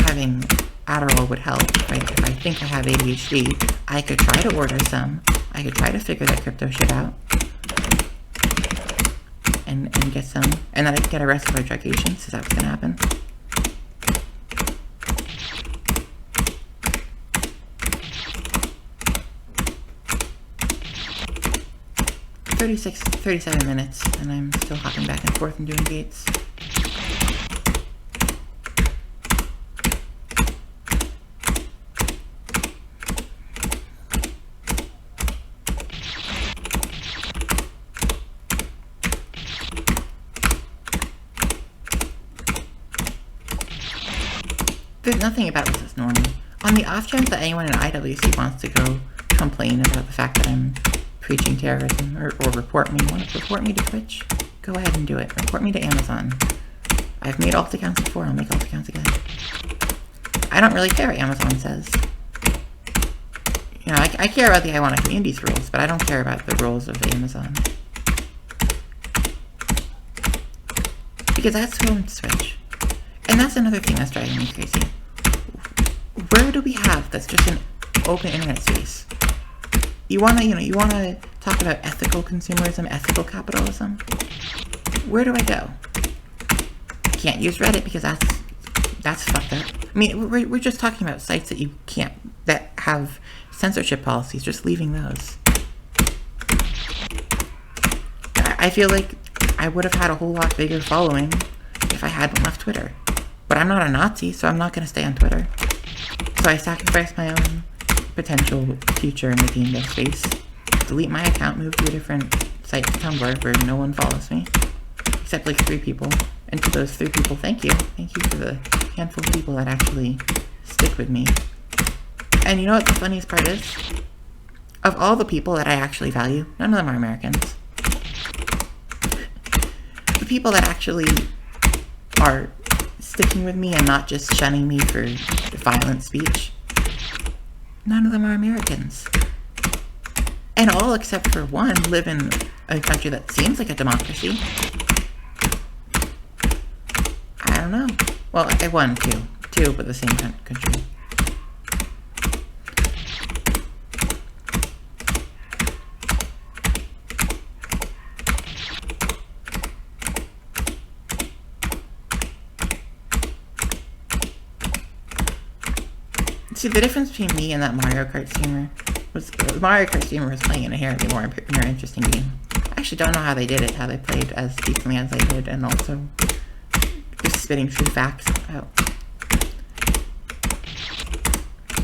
having Adderall would help, if I think I have ADHD, I could try to order some. I could try to figure that crypto shit out. and get some, and then I can get arrested for drug use. Is that what's gonna happen? 37 minutes, and I'm still hopping back and forth and doing gates. There's nothing about this is normal. On the off chance that anyone in IWC wants to go complain about the fact that I'm preaching terrorism or report me, want to report me to Twitch? Go ahead and do it. Report me to Amazon. I've made alt accounts before, I'll make alt accounts again. I don't really care what Amazon says. You know, I care about the I Want Communities rules, but I don't care about the rules of Amazon. Because that's home switch. And that's another thing that's driving me crazy. Where do we have that's just an open internet space? You wanna talk about ethical consumerism, ethical capitalism? Where do I go? Can't use Reddit because that's fucked up. I mean, we're just talking about sites that you can't, that have censorship policies, just leaving those. I feel like I would have had a whole lot bigger following if I hadn't left Twitter. But I'm not a Nazi, so I'm not going to stay on Twitter. So I sacrificed my own potential future in the game dev space, delete my account, move to a different site, Tumblr, where no one follows me, except like 3 people. And to those 3 people, thank you. Thank you for the handful of people that actually stick with me. And you know what the funniest part is? Of all the people that I actually value, none of them are Americans. The people that actually are sticking with me and not just shunning me for violent speech, none of them are Americans. And all except for one live in a country that seems like a democracy. I don't know. Well, I won two, but the same country. See, the difference between me and that Mario Kart streamer was the Mario Kart streamer was playing an inherently more interesting game. I actually don't know how they did it, how they played as decently as they did, and also just spitting true facts out.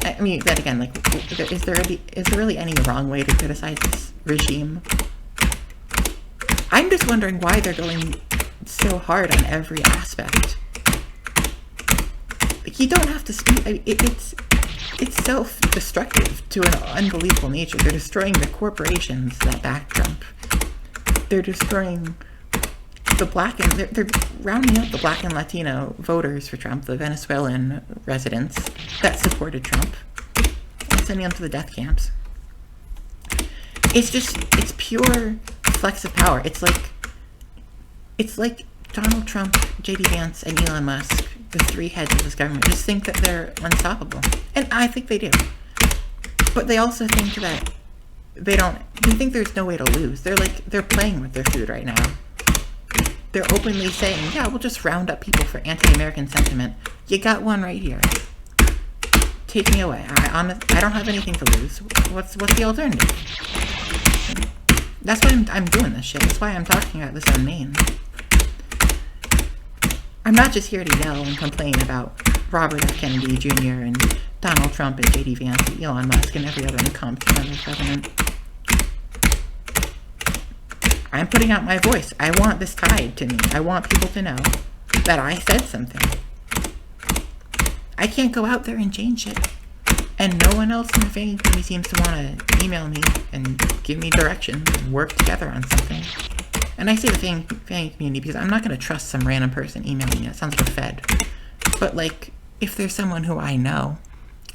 I mean, then again, like, is there really any wrong way to criticize this regime? I'm just wondering why they're going so hard on every aspect. Like, you don't have to speak. I mean, it's self-destructive to an unbelievable nature. They're destroying the corporations that back Trump. They're destroying the black and they're rounding up the black and Latino voters for Trump, the Venezuelan residents that supported Trump, and sending them to the death camps. It's pure flex of power. It's like Donald Trump, J.D. Vance, and Elon Musk, the 3 heads of this government, just think that they're unstoppable. And I think they do. But they also think that they think there's no way to lose. They're playing with their food right now. They're openly saying, yeah, we'll just round up people for anti-American sentiment. You got one right here. Take me away. I don't have anything to lose. What's the alternative? That's why I'm doing this shit. That's why I'm talking about this on main. I'm not just here to yell and complain about Robert F. Kennedy Jr. and Donald Trump and J.D. Vance and Elon Musk and every other incompetent member of government. I'm putting out my voice. I want this tied to me. I want people to know that I said something. I can't go out there and change shit. And no one else in the fan community seems to want to email me and give me directions and work together on something. And I say the fan community because I'm not going to trust some random person emailing me. That sounds like a fed. But, like, if there's someone who I know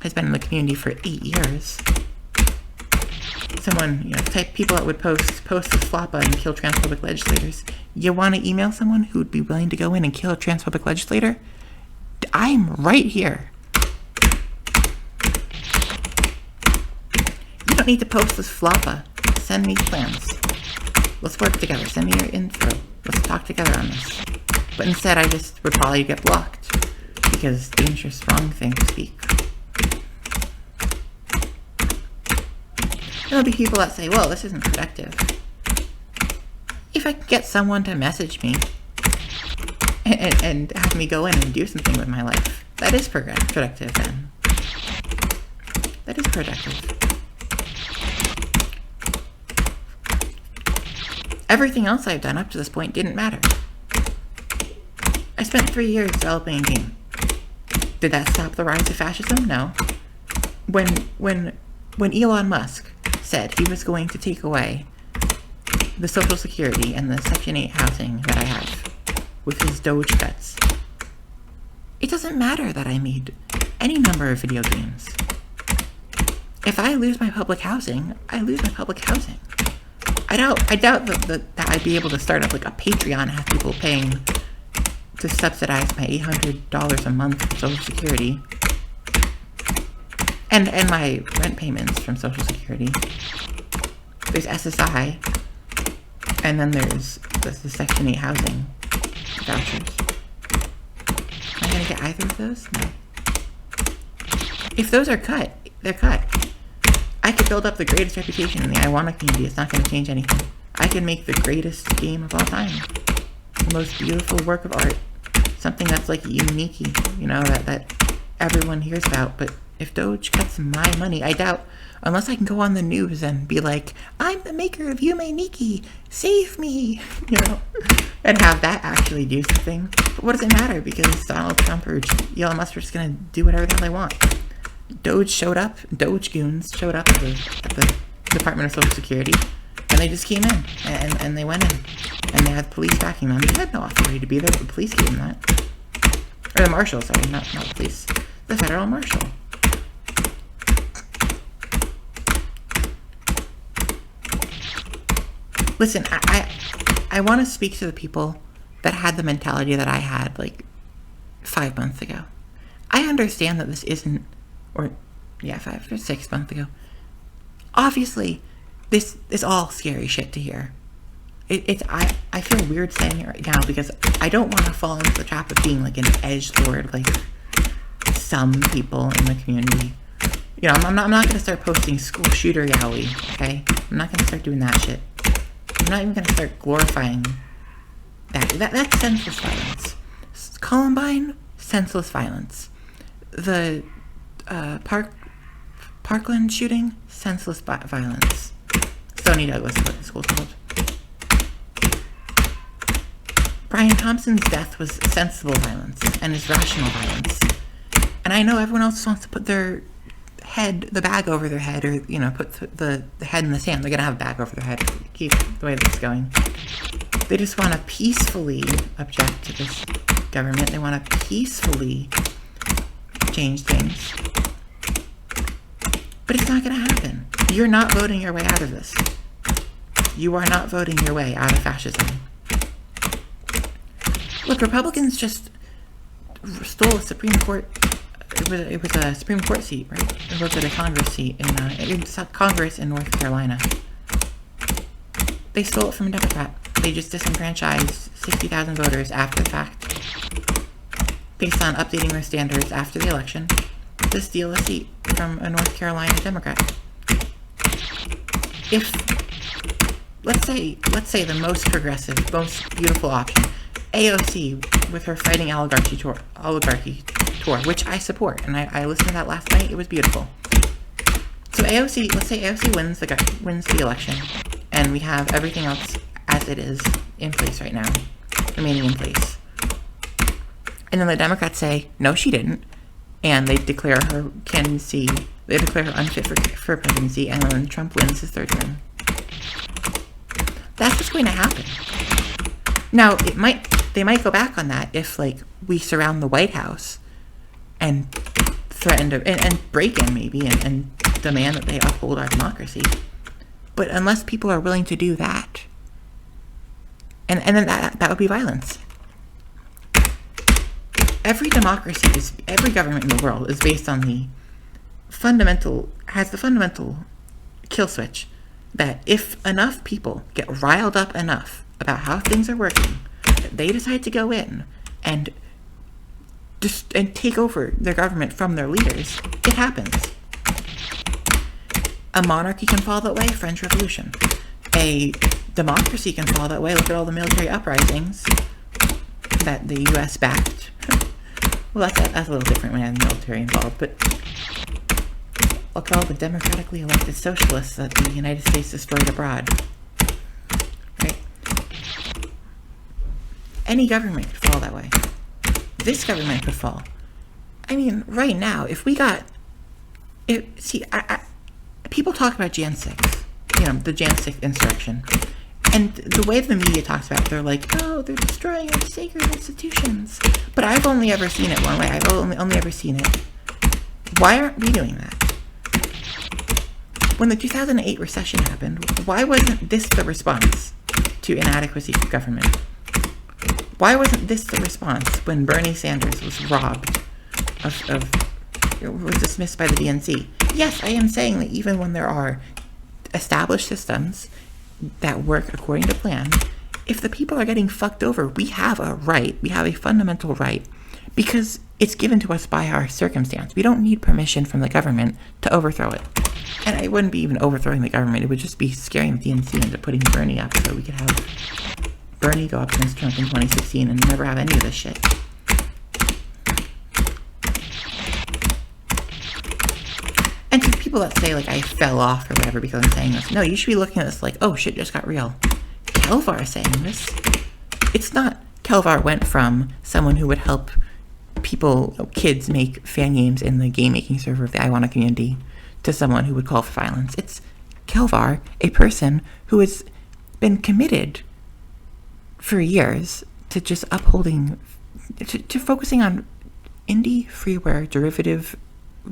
has been in the community for 8 years, someone, you know, type people that would post this floppa and kill transphobic legislators, you want to email someone who would be willing to go in and kill a transphobic legislator? I'm right here. You don't need to post this floppa. Send me plans. Let's work together. Send me your info. Let's talk together on this. But instead, I just would probably get blocked because dangerous, wrong thing to speak. There'll be people that say, well, this isn't productive. If I can get someone to message me and have me go in and do something with my life, that is productive then. That is productive. Everything else I've done up to this point didn't matter. I spent 3 years developing a game. Did that stop the rise of fascism? No. When Elon Musk said he was going to take away the Social Security and the Section 8 housing that I have with his Doge cuts, it doesn't matter that I made any number of video games. If I lose my public housing, I lose my public housing. I doubt that I'd be able to start up like a Patreon and have people paying to subsidize my $800 a month from Social Security and my rent payments from Social Security. There's SSI, and then there's the Section 8 housing vouchers. Am I gonna get either of those? No. If those are cut, they're cut. I could build up the greatest reputation in the Iwana community. It's not going to change anything. I can make the greatest game of all time. The most beautiful work of art. Something that's like unique, you know, that everyone hears about. But if Doge cuts my money, I doubt, unless I can go on the news and be like, I'm the maker of Yume Nikki, save me, you know, and have that actually do something. But what does it matter? Because Donald Trump or Elon Musk are just going to do whatever the hell they want. Doge goons showed up at the Department of Social Security, and they just came in, and they went in, and they had police backing them. They had no authority to be there, but the police gave them that. Or the marshal, sorry, not the police. The federal marshal. Listen, I want to speak to the people that had the mentality that I had, like, 5 months ago. I understand that this isn't, 5 or 6 months ago. Obviously, this is all scary shit to hear. I feel weird saying it right now because I don't want to fall into the trap of being like an edgelord, like some people in the community. You know, I'm not going to start posting school shooter yaoi, okay? I'm not going to start doing that shit. I'm not even going to start glorifying that's senseless violence. Columbine, senseless violence. The Parkland shooting, senseless violence. Stony Douglas is what the school's called. Brian Thompson's death was sensible violence and is rational violence. And I know everyone else wants to put the bag over their head, or, you know, put the head in the sand. They're going to have a bag over their head. Keep the way this is going. They just want to peacefully object to this government. They want to peacefully change things. But it's not going to happen. You're not voting your way out of this. You are not voting your way out of fascism. Look, Republicans just stole a Supreme Court. It was a Supreme Court seat, right? It was a Congress seat in Congress in North Carolina. They stole it from a Democrat. They just disenfranchised 60,000 voters after the fact, based on updating their standards after the election, to steal a seat from a North Carolina Democrat. If let's say the most progressive, most beautiful option, AOC with her fighting oligarchy tour, which I support, and I listened to that last night. It was beautiful. So AOC, let's say AOC wins the election, and we have everything else as it is in place right now, remaining in place. And then the Democrats say, no, she didn't, and they declare her candidacy. They declare her unfit for presidency, and then Trump wins his third term. That's what's going to happen. Now, they might go back on that if, like, we surround the White House and threaten to and break in maybe and demand that they uphold our democracy. But unless people are willing to do that, and then that would be violence. Every government in the world is based on the fundamental kill switch that if enough people get riled up enough about how things are working, they decide to go in and take over their government from their leaders, it happens. A monarchy can fall that way, French Revolution. A democracy can fall that way. Look at all the military uprisings that the U.S. backed. Well, that's a little different when you have the military involved, but look at all the democratically elected socialists that the United States destroyed abroad. Right? Any government could fall that way. This government could fall. I mean, right now, if we got... people talk about Jan 6, the Jan 6 insurrection. And the way the media talks about it, they're like, oh, they're destroying our sacred institutions. But I've only ever seen it one way. I've only ever seen it. Why aren't we doing that? When the 2008 recession happened, why wasn't this the response to inadequacy of government? Why wasn't this the response when Bernie Sanders was robbed was dismissed by the DNC? Yes, I am saying that even when there are established systems that work according to plan, if the people are getting fucked over, we have a right, we have a fundamental right, because it's given to us by our circumstance. We don't need permission from the government to overthrow it. And I wouldn't be even overthrowing the government, it would just be scaring the DNC into putting Bernie up so we could have Bernie go up against Trump in 2016 and never have any of this shit. And to people that say, like, I fell off or whatever because I'm saying this, no, you should be looking at this like, oh, shit just got real. Kelvar is saying this. It's not... Kelvar went from someone who would help kids make fan games in the game-making server of the Iwana community to someone who would call for violence. It's Kelvar, a person who has been committed for years to just upholding... to focusing on indie, freeware, derivative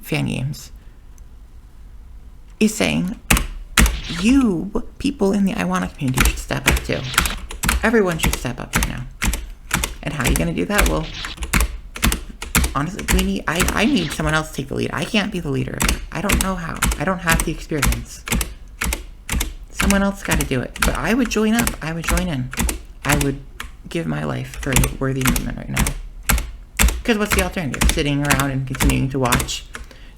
fan games, is saying, you people in the Iwana community should step up too. Everyone should step up right now. And how are you going to do that? Well, honestly, I need someone else to take the lead. I can't be the leader of it. I don't know how. I don't have the experience. Someone else got to do it. But I would join up. I would join in. I would give my life for a worthy movement right now. Because what's the alternative? Sitting around and continuing to watch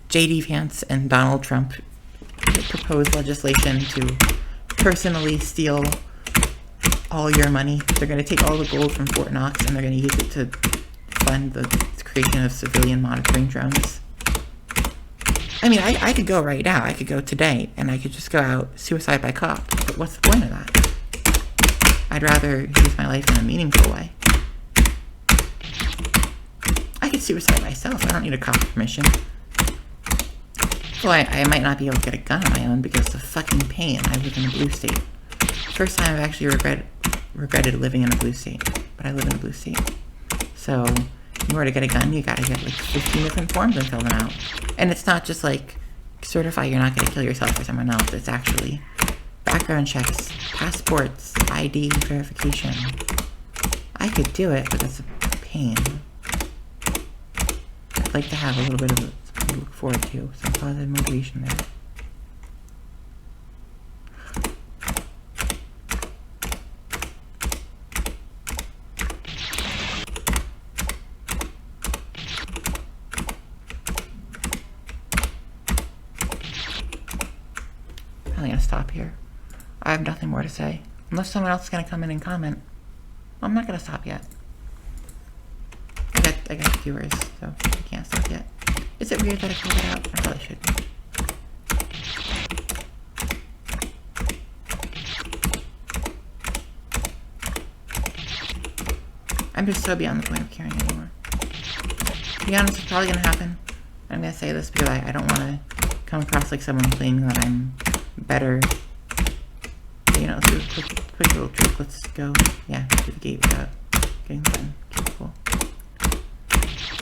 J.D. Vance and Donald Trump propose legislation to personally steal all your money. They're going to take all the gold from Fort Knox and they're going to use it to fund the creation of civilian monitoring drones. I mean, I could go right now. I could go today and I could just go out suicide by cop. But what's the point of that? I'd rather use my life in a meaningful way. I could suicide myself. I don't need a cop permission. Well, I might not be able to get a gun on my own because of the fucking pain. I live in a blue state. First time I've actually regretted living in a blue state. But I live in a blue state. So, in order to get a gun, you gotta get like 15 different forms and fill them out. And it's not just like, certify you're not gonna kill yourself or someone else. It's actually background checks, passports, ID verification. I could do it, but that's a pain. I'd like to have a little bit of something to look forward to, some positive motivation there. I'm gonna stop here. I have nothing more to say. Unless someone else is gonna come in and comment. I'm not gonna stop yet. I got viewers, so I can't stop yet. Is it weird that I called it out? I probably shouldn't. I'm just so beyond the point of caring anymore. To be honest, it's probably gonna happen. I'm gonna say this because I don't want to come across like someone claiming that I'm better. You know, let's do a quick little trick. Let's go, yeah, to the gate without getting done. Okay, cool.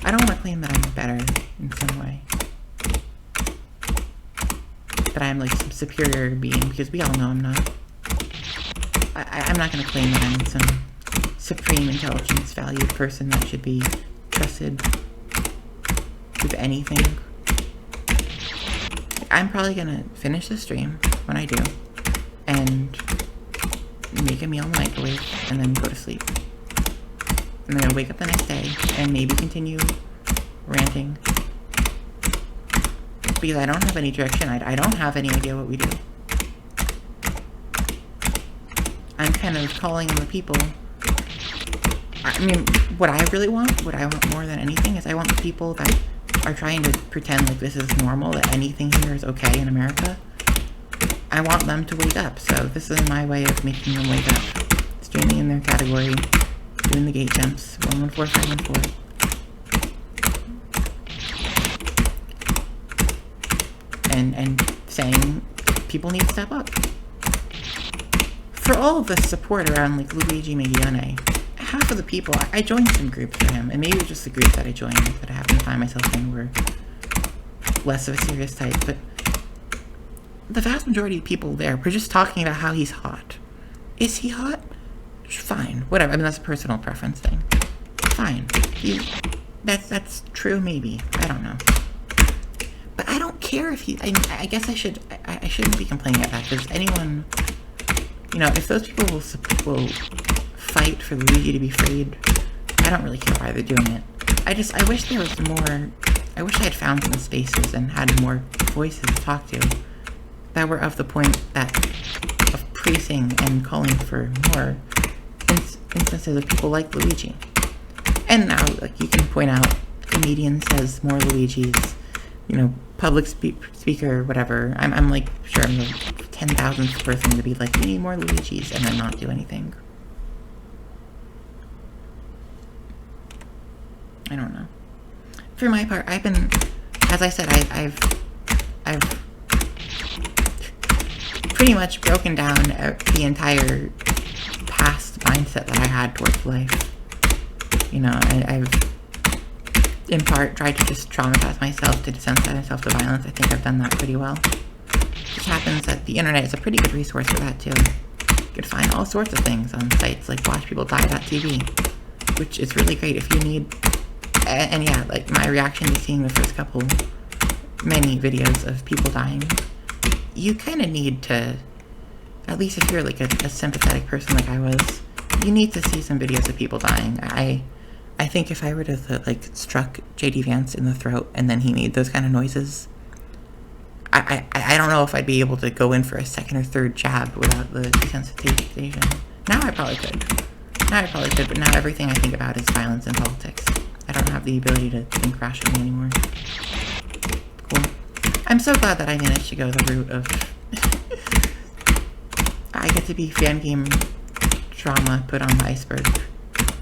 I don't want to claim that I'm better in some way. That I'm like some superior being, because we all know I'm not. I'm not going to claim that I'm some supreme intelligence valued person that should be trusted with anything. I'm probably going to finish the stream when I do and make a meal in the microwave, and then go to sleep. And then I wake up the next day and maybe continue ranting. Because I don't have any direction. I don't have any idea what we do. I'm kind of calling on the people. I mean, what I really want, what I want more than anything, is I want the people that are trying to pretend like this is normal, that anything here is okay in America. I want them to wake up, so this is my way of making them wake up. Streaming in their category, doing the gate jumps, 114514. And saying people need to step up. For all of the support around like Luigi Meggione, half of the people, I joined some groups for him, and maybe just the groups that I joined that I happened to find myself in were less of a serious type, but the vast majority of people there were just talking about how he's hot. Is he hot? Fine, whatever. I mean, that's a personal preference thing. Fine. That's true, maybe. I don't know. But I don't care if he... I guess I shouldn't be complaining about that, because anyone... You know, if those people will fight for Luigi to be freed, I don't really care why they're doing it. I wish there was more... I wish I had found some spaces and had more voices to talk to that were of the point of praising and calling for more instances of people like Luigi. And now, like, you can point out comedian says more Luigis, you know, public speaker, whatever. I'm like, sure, I'm the 10,000th person to be like, we need more Luigis, and then not do anything. I don't know. For my part, I've been, as I said, I've pretty much broken down the entire past mindset that I had towards life. You know, I've in part tried to just traumatize myself, to desensitize myself to violence. I think I've done that pretty well. It just happens that the internet is a pretty good resource for that too. You can find all sorts of things on sites like watchpeopledie.tv, which is really great if you need. And yeah, like my reaction to seeing the first many videos of people dying, you kind of need to, at least if you're like a sympathetic person like I was, you need to see some videos of people dying. I think if I were to like struck J.D. Vance in the throat and then he made those kind of noises, I don't know if I'd be able to go in for a second or third jab without the desensitization. Now I probably could, but now everything I think about is violence and politics. I don't have the ability to think rationally anymore. Cool. I'm so glad that I managed to go the route of I get to be fan game drama put on the iceberg.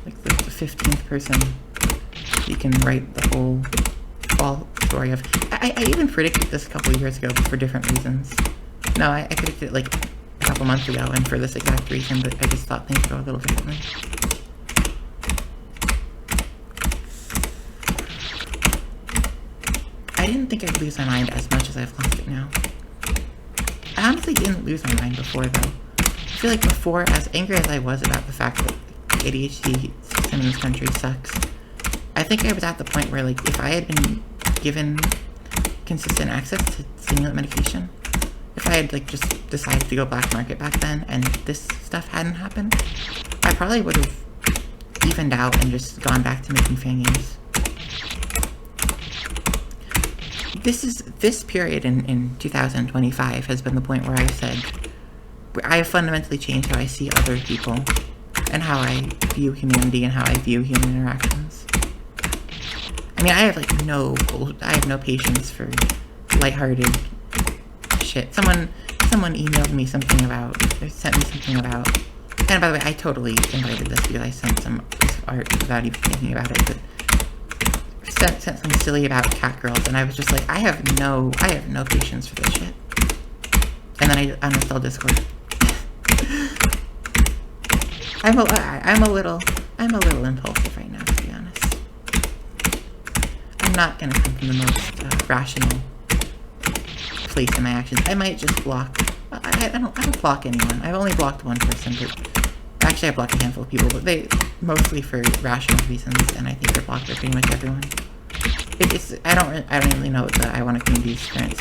Like the 15th person. You can write the whole story of. I even predicted this a couple of years ago, but for different reasons. No, I predicted it like a couple months ago, and for this exact reason, but I just thought things would go a little differently. I didn't think I'd lose my mind as much as I've lost it now. I honestly didn't lose my mind before, though. I feel like before, as angry as I was about the fact that the ADHD system in this country sucks, I think I was at the point where, like, if I had been given consistent access to stimulant medication, if I had, like, just decided to go black market back then, and this stuff hadn't happened, I probably would have evened out and just gone back to making fan games. This period in 2025 has been the point where I've said, I have fundamentally changed how I see other people and how I view humanity and how I view human interactions. I mean, I have no patience for lighthearted shit. Someone emailed me something about, or sent me something about, and by the way, I totally invited this because I sent some piece of art without even thinking about it, but sent something silly about cat girls, and I was just like, I have no patience for this shit. And then I uninstalled Discord. I'm a little impulsive right now, to be honest. I'm not gonna come from the most rational place in my actions. I might just block. I don't block anyone. I've only blocked one person, but actually I blocked a handful of people, but they mostly for rational reasons, and I think they're blocked by pretty much everyone. I don't really know what the I Want a Community's current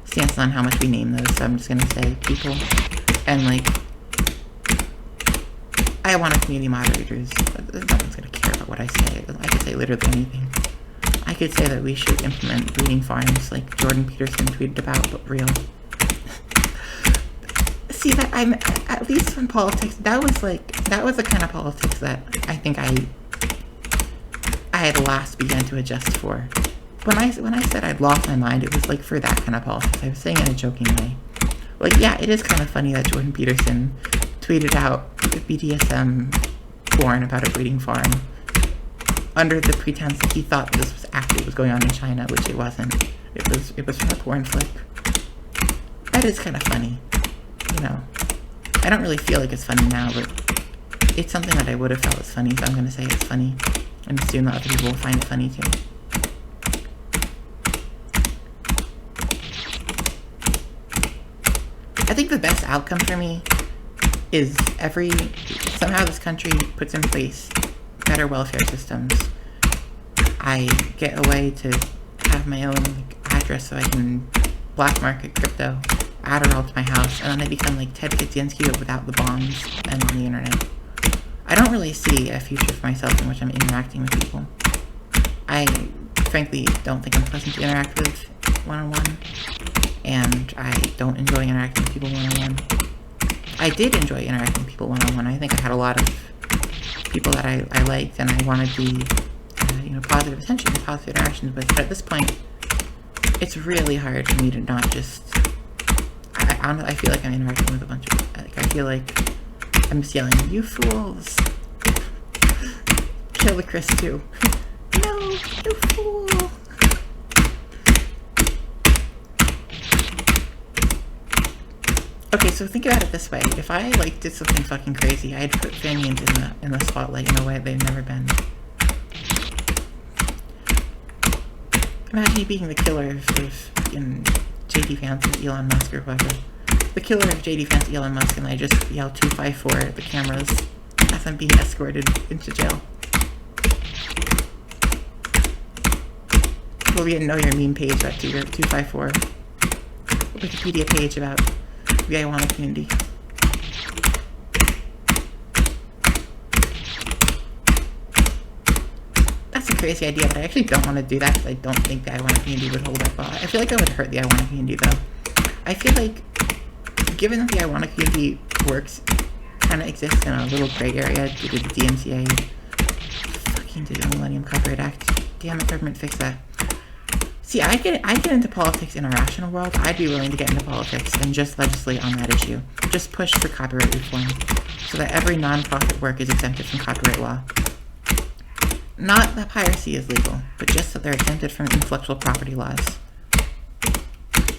stance on how much we name those, so I'm just gonna say people, and like I want a community moderators. No one's gonna care about what I say. I could say literally anything. I could say that we should implement breeding farms like Jordan Peterson tweeted about, but real. See, that I'm at least in politics. That was the kind of politics that I think I had last began to adjust for. When I said I'd lost my mind, it was like for that kind of politics. I was saying in a joking way. Like, yeah, it is kind of funny that Jordan Peterson tweeted out the BDSM porn about a breeding farm under the pretense that he thought this was actually was going on in China, which it wasn't. It was from a porn flick. That is kind of funny. You know, I don't really feel like it's funny now, but it's something that I would have felt was funny, so I'm going to say it's funny and assume that other people will find it funny too. I think the best outcome for me is somehow this country puts in place better welfare systems. I get a way to have my own address so I can black market crypto, Adderall to my house, and then I become like Ted Kaczynski but without the bonds and on the internet. I don't really see a future for myself in which I'm interacting with people. I frankly don't think I'm pleasant to interact with one-on-one, and I don't enjoy interacting with people one-on-one. I did enjoy interacting with people one-on-one. I think I had a lot of people that I liked and I wanted the positive attention and positive interactions with, but at this point it's really hard for me to not just I feel like I'm interacting with a bunch of like I feel like I'm just yelling, "You fools! Kill the Chris too." No, you fool! Okay, so think about it this way. If I did something fucking crazy, I'd put Fanians in the spotlight in a way they've never been. Imagine you being the killer of JD Vance or Elon Musk or whoever. The killer of JD Vance, Elon Musk, and I just yell 254 at the cameras as I'm being escorted into jail. We'll be a Know Your Meme page at 254. Wikipedia page about the Iwana community. That's a crazy idea, but I actually don't want to do that because I don't think the Iwana community would hold up well. I feel like that would hurt the Iwana community though. I feel like, given that the Iwana community kind of exists in a little gray area due to the DMCA, fucking Digital Millennium Copyright Act, damn it, government, fix that. See, I get into politics in a rational world. I'd be willing to get into politics and just legislate on that issue. Just push for copyright reform so that every non-profit work is exempted from copyright law. Not that piracy is legal, but just that they're exempted from intellectual property laws.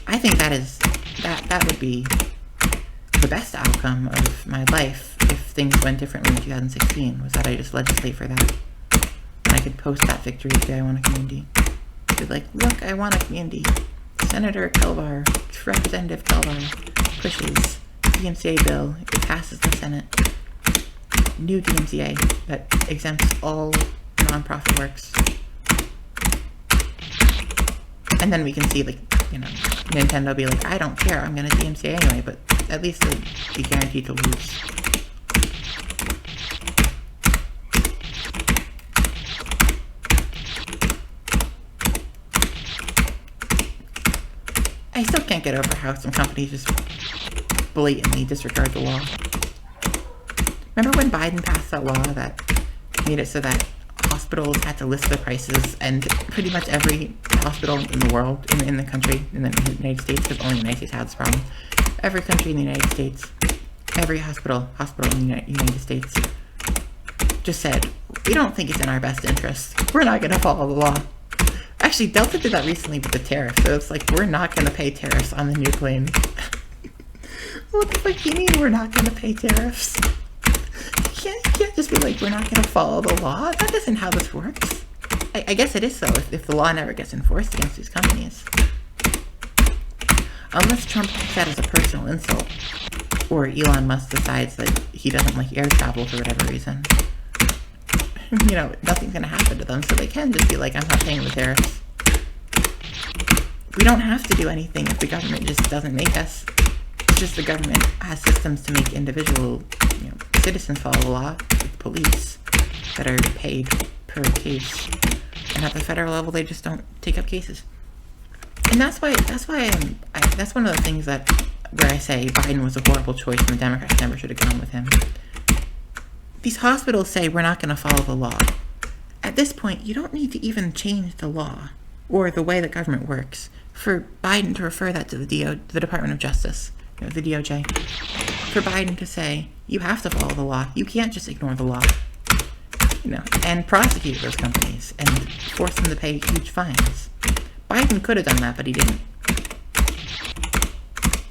I think that would be the best outcome of my life if things went differently in 2016, was that I just legislate for that. And I could post that victory to the Iwana community. Be like, look, Iwana community. Senator Kelvar, Representative Kelvar pushes DMCA bill. It passes the Senate. New DMCA that exempts all non-profit works. And then we can see, Nintendo be like, I don't care, I'm gonna DMCA anyway, but at least they'd be guaranteed to lose. I still can't get over how some companies just blatantly disregard the law. Remember when Biden passed that law that made it so that hospitals had to list their prices, and pretty much every hospital in the world, in the country, in the United States, because only the United States had this problem, every country in the United States, every hospital in the United States just said, we don't think it's in our best interest. We're not going to follow the law. Actually, Delta did that recently with the tariffs, so it's like, we're not going to pay tariffs on the new plane. What the fuck do you mean we're not going to pay tariffs? You can't just be like, we're not going to follow the law. That isn't how this works. I guess it is so if the law never gets enforced against these companies. Unless Trump takes that as a personal insult, or Elon Musk decides that he doesn't like air travel for whatever reason. Nothing's going to happen to them, so they can just be like, I'm not paying the tariffs. We don't have to do anything if the government just doesn't make us. It's just the government has systems to make individual, citizens follow the law, with police that are paid per case. And at the federal level, they just don't take up cases. And that's one of the things where I say Biden was a horrible choice and the Democrats never should have gone with him. These hospitals say we're not going to follow the law. At this point, you don't need to even change the law or the way that government works for Biden to refer that to the Department of Justice, the DOJ, for Biden to say, you have to follow the law. You can't just ignore the law, and prosecute those companies and force them to pay huge fines. Biden could have done that, but he didn't.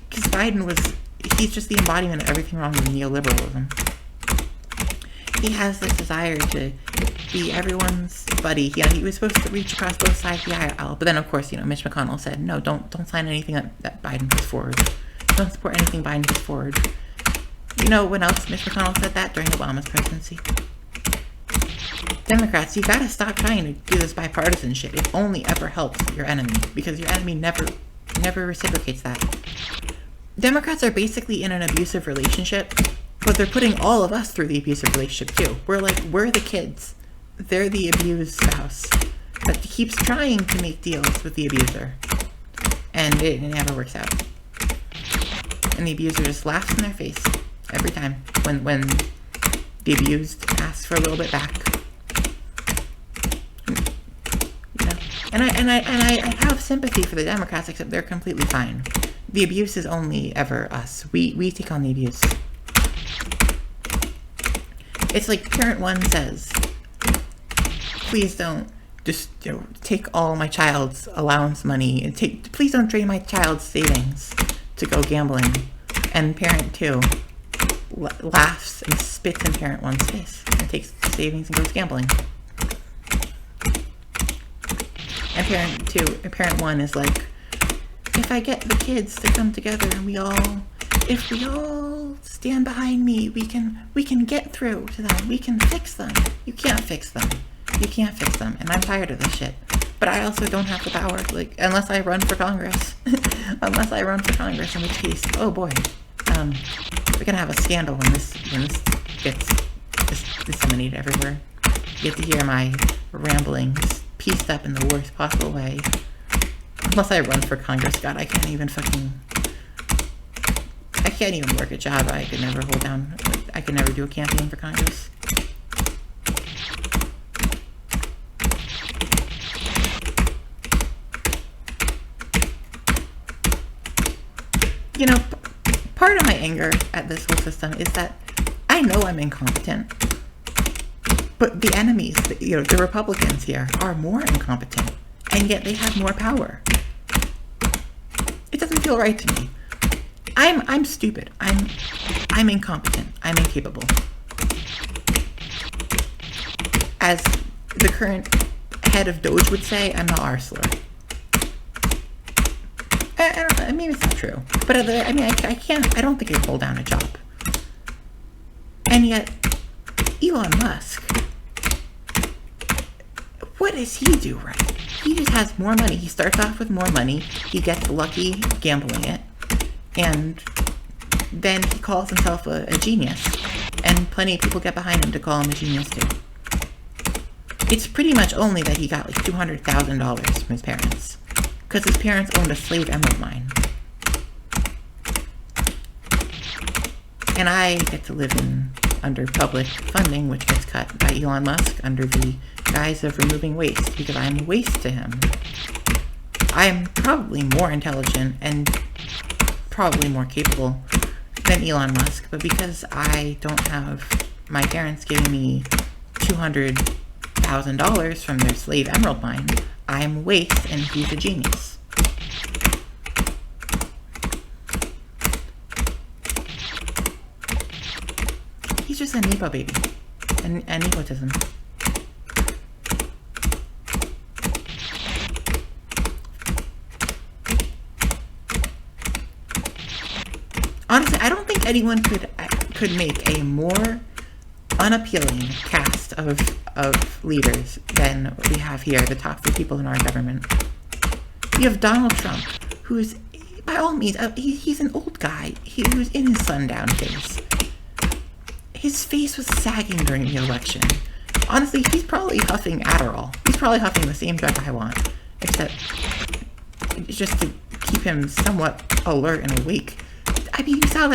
Because he's just the embodiment of everything wrong with neoliberalism. He has this desire to be everyone's buddy. He was supposed to reach across both sides of the aisle, but then of course, Mitch McConnell said, no, don't sign anything that Biden puts forward. Don't support anything Biden puts forward. You know when else Mitch McConnell said that? During Obama's presidency. Democrats, you gotta stop trying to do this bipartisan shit. It only ever helps your enemy, because your enemy never reciprocates that. Democrats are basically in an abusive relationship, but they're putting all of us through the abusive relationship too. We're the kids. They're the abused spouse that keeps trying to make deals with the abuser. And it never works out. And the abuser just laughs in their face every time when the abused asks for a little bit back. And I have sympathy for the Democrats, except they're completely fine. The abuse is only ever us. We take on the abuse. It's like parent one says, please don't just take all my child's allowance money and please don't drain my child's savings to go gambling. And parent two laughs and spits in parent one's face and takes the savings and goes gambling. And parent one is like, if I get the kids to come together and if we all stand behind me, we can get through to them. We can fix them. You can't fix them. You can't fix them. And I'm tired of this shit. But I also don't have the power, unless I run for Congress. Unless I run for Congress, in which case, oh boy, we're gonna have a scandal when this gets disseminated everywhere. You get to hear my ramblings pieced up in the worst possible way. Unless I run for Congress, God, I can't even work a job. I could never do a campaign for Congress. Part of my anger at this whole system is that I know I'm incompetent, but the enemies, the Republicans here, are more incompetent, and yet they have more power. It doesn't feel right to me. I'm stupid. I'm incompetent. I'm incapable. As the current head of Doge would say, I'm the R-slur. I don't know, maybe it's not true. But I don't think I can hold down a job. And yet, Elon Musk, what does he do right? He just has more money. He starts off with more money. He gets lucky gambling it. And then he calls himself a genius. And plenty of people get behind him to call him a genius too. It's pretty much only that he got $200,000 from his parents. Because his parents owned a slave emerald mine. And I get to live under public funding, which gets cut by Elon Musk under the guise of removing waste, because I'm a waste to him. I am probably more intelligent and probably more capable than Elon Musk, but because I don't have my parents giving me $200,000 from their slave emerald mine, I'm a waste and he's a genius. He's just a Nepo baby. And nepotism. Honestly, I don't think anyone could make a more unappealing cast of leaders than we have here, the top 3 people in our government. You have Donald Trump, who's, by all means, he's an old guy who's in his sundown phase. his face was sagging during the election. Honestly, he's probably huffing Adderall. He's probably huffing the same drug I want, except just to keep him somewhat alert and awake. I mean, you saw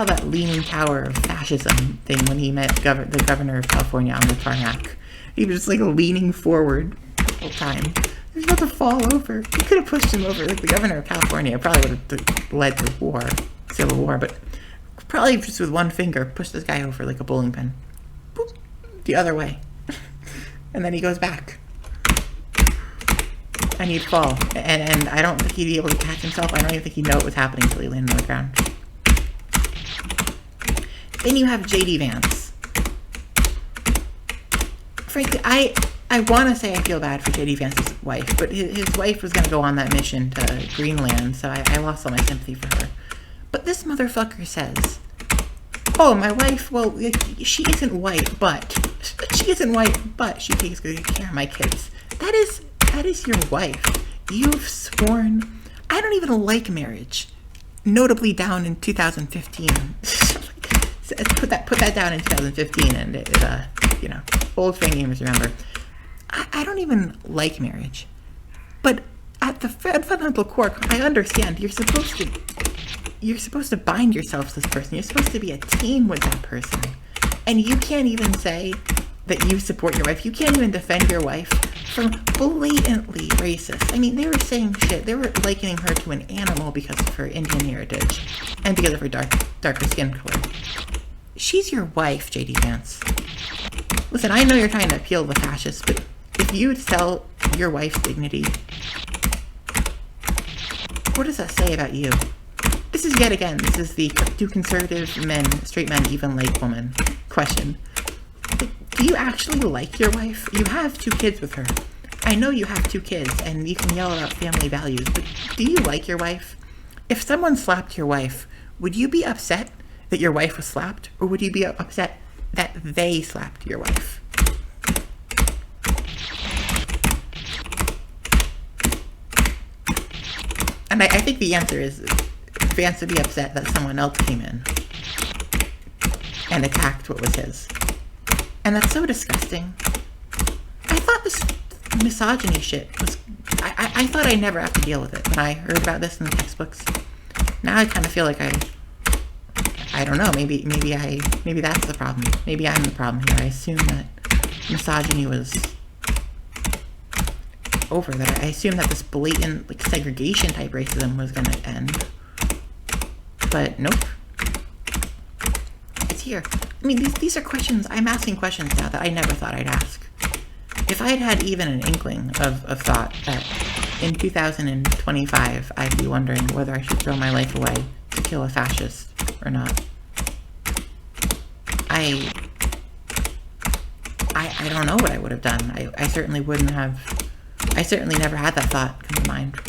that leaning tower of fascism thing when he met the governor of California on the tarmac. He was just like leaning forward the whole time. He was about to fall over. He could have pushed him over. Like the governor of California probably would have led to civil war, but probably just with one finger pushed this guy over like a bowling pin. Boop, the other way. And then he goes back. And he'd fall. And I don't think he'd be able to catch himself. I don't even think he'd know what was happening until he landed on the ground. Then you have J.D. Vance. Frankly, I want to say I feel bad for J.D. Vance's wife, but his wife was going to go on that mission to Greenland, so I lost all my sympathy for her. But this motherfucker says, oh, my wife, well, she isn't white, but she takes good care of my kids. That is your wife. You've sworn. I don't even like marriage. Notably down in 2015. Put that down in 2015, and old fan gamers remember. I don't even like marriage, but at the fundamental core, I understand you're supposed to bind yourself to this person. You're supposed to be a team with that person, and you can't even say that you support your wife. You can't even defend your wife from blatantly racist. I mean, they were saying shit. They were likening her to an animal because of her Indian heritage and because of her darker skin color. She's your wife, J.D. Vance. Listen, I know you're trying to appeal to the fascists, but if you sell your wife's dignity, what does that say about you? This is the do conservative men, straight men even like women question. Do you actually like your wife? You have 2 kids with her. I know you have 2 kids, and you can yell about family values, but do you like your wife? If someone slapped your wife, would you be upset that your wife was slapped, or would you be upset that they slapped your wife? And I think the answer is Vance would be upset that someone else came in and attacked what was his. And that's so disgusting. I thought this misogyny shit was... I thought I'd never have to deal with it when I heard about this in the textbooks. Now I kind of feel like I don't know, maybe that's the problem. Maybe I'm the problem here. I assume that misogyny was over, that I assumed that this blatant segregation type racism was going to end. But nope. It's here. I mean, these are questions, I'm asking questions now that I never thought I'd ask. If I had had even an inkling of thought that in 2025 I'd be wondering whether I should throw my life away to kill a fascist or not, I don't know what I would have done. I certainly wouldn't have. I certainly never had that thought come to mind.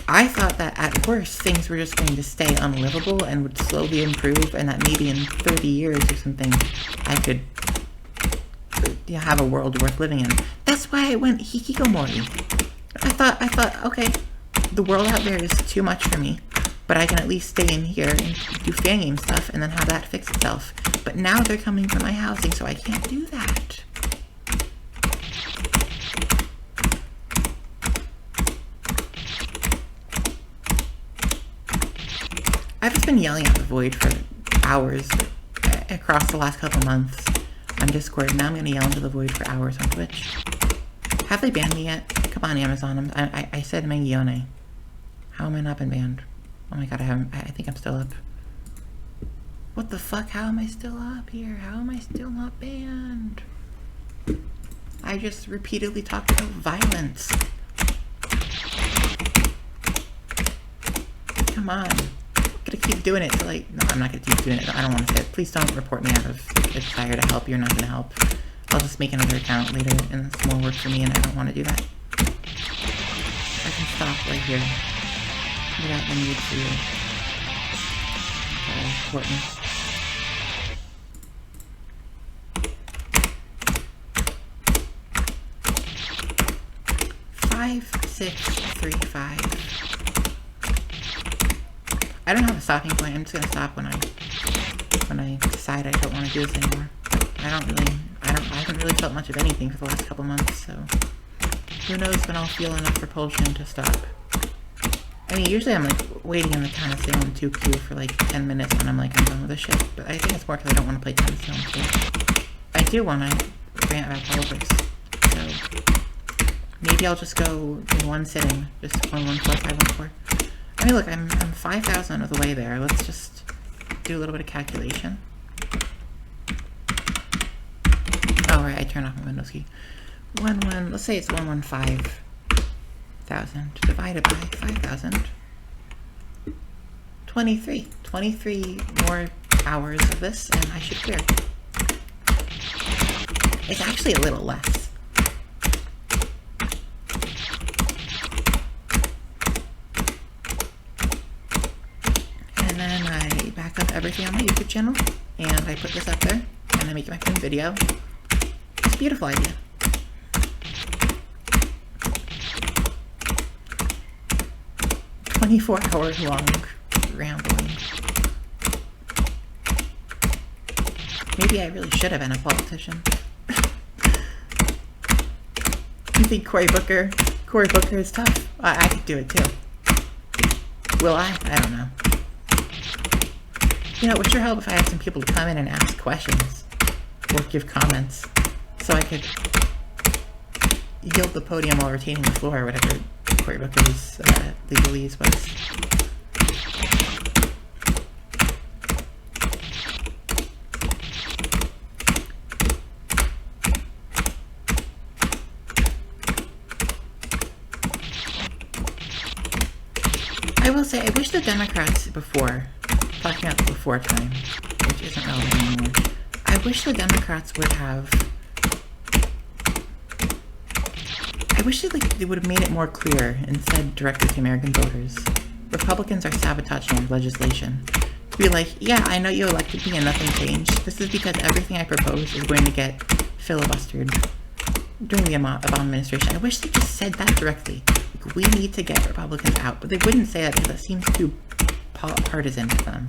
I thought that at worst things were just going to stay unlivable and would slowly improve, and that maybe in 30 years or something I could have a world worth living in. That's why I went hikikomori. I thought, okay, the world out there is too much for me, but I can at least stay in here and do fan game stuff and then have that fix itself. But now they're coming for my housing, so I can't do that. I've just been yelling at the void for hours across the last couple months on Discord. Now I'm going to yell into the void for hours on Twitch. Have they banned me yet? Come on, Amazon. I said Mangione. How am I not been banned? Oh my god, I think I'm still up. What the fuck? How am I still up here? How am I still not banned? I just repeatedly talked about violence. Come on. I'm gonna keep doing it till no, I'm not gonna keep doing it. I don't want to say it. Please don't report me out of a desire to help. You're not gonna help. I'll just make another account later, and it's more work for me, and I don't want to do that. I can stop right here without the need to report me. Five, 6, 3, 5. I don't have a stopping point. I'm just gonna stop when I when I decide I don't want to do this anymore. I haven't really felt much of anything for the last couple months, so who knows when I'll feel enough repulsion to stop. I mean, usually I'm like waiting in the tennis on 2Q for like 10 minutes when I'm like, I'm done with this shit, but I think it's more because I don't want to play tennis on 2. I do want to rant about politics, so maybe I'll just go in one sitting, just 114, 514. I mean, look, I'm 5,000 of the way there. Let's just do a little bit of calculation. Oh, right, I turned off my Windows key. Let's say it's 115,000 divided by 5,000. 23. 23 more hours of this, and I should clear. It's actually a little less. And then I back up everything on my YouTube channel, and I put this up there, and I make my own video. It's a beautiful idea. "24-hour long rambling." Maybe I really should have been a politician. You think Cory Booker is tough? I could do it too. Will I? I don't know. You know, it would sure help if I had some people to come in and ask questions or give comments so I could yield the podium while retaining the floor, or whatever Cory Booker's legalese was. I will say, I wish the Democrats talking about the before time, which isn't relevant anymore, I wish the Democrats would have, I wish they would have made it more clear and said directly to American voters, Republicans are sabotaging our legislation. To be like, yeah, I know you elected me and nothing changed. This is because everything I propose is going to get filibustered during the Obama administration. I wish they just said that directly. Like, we need to get Republicans out, but they wouldn't say that because that seems too partisan to them.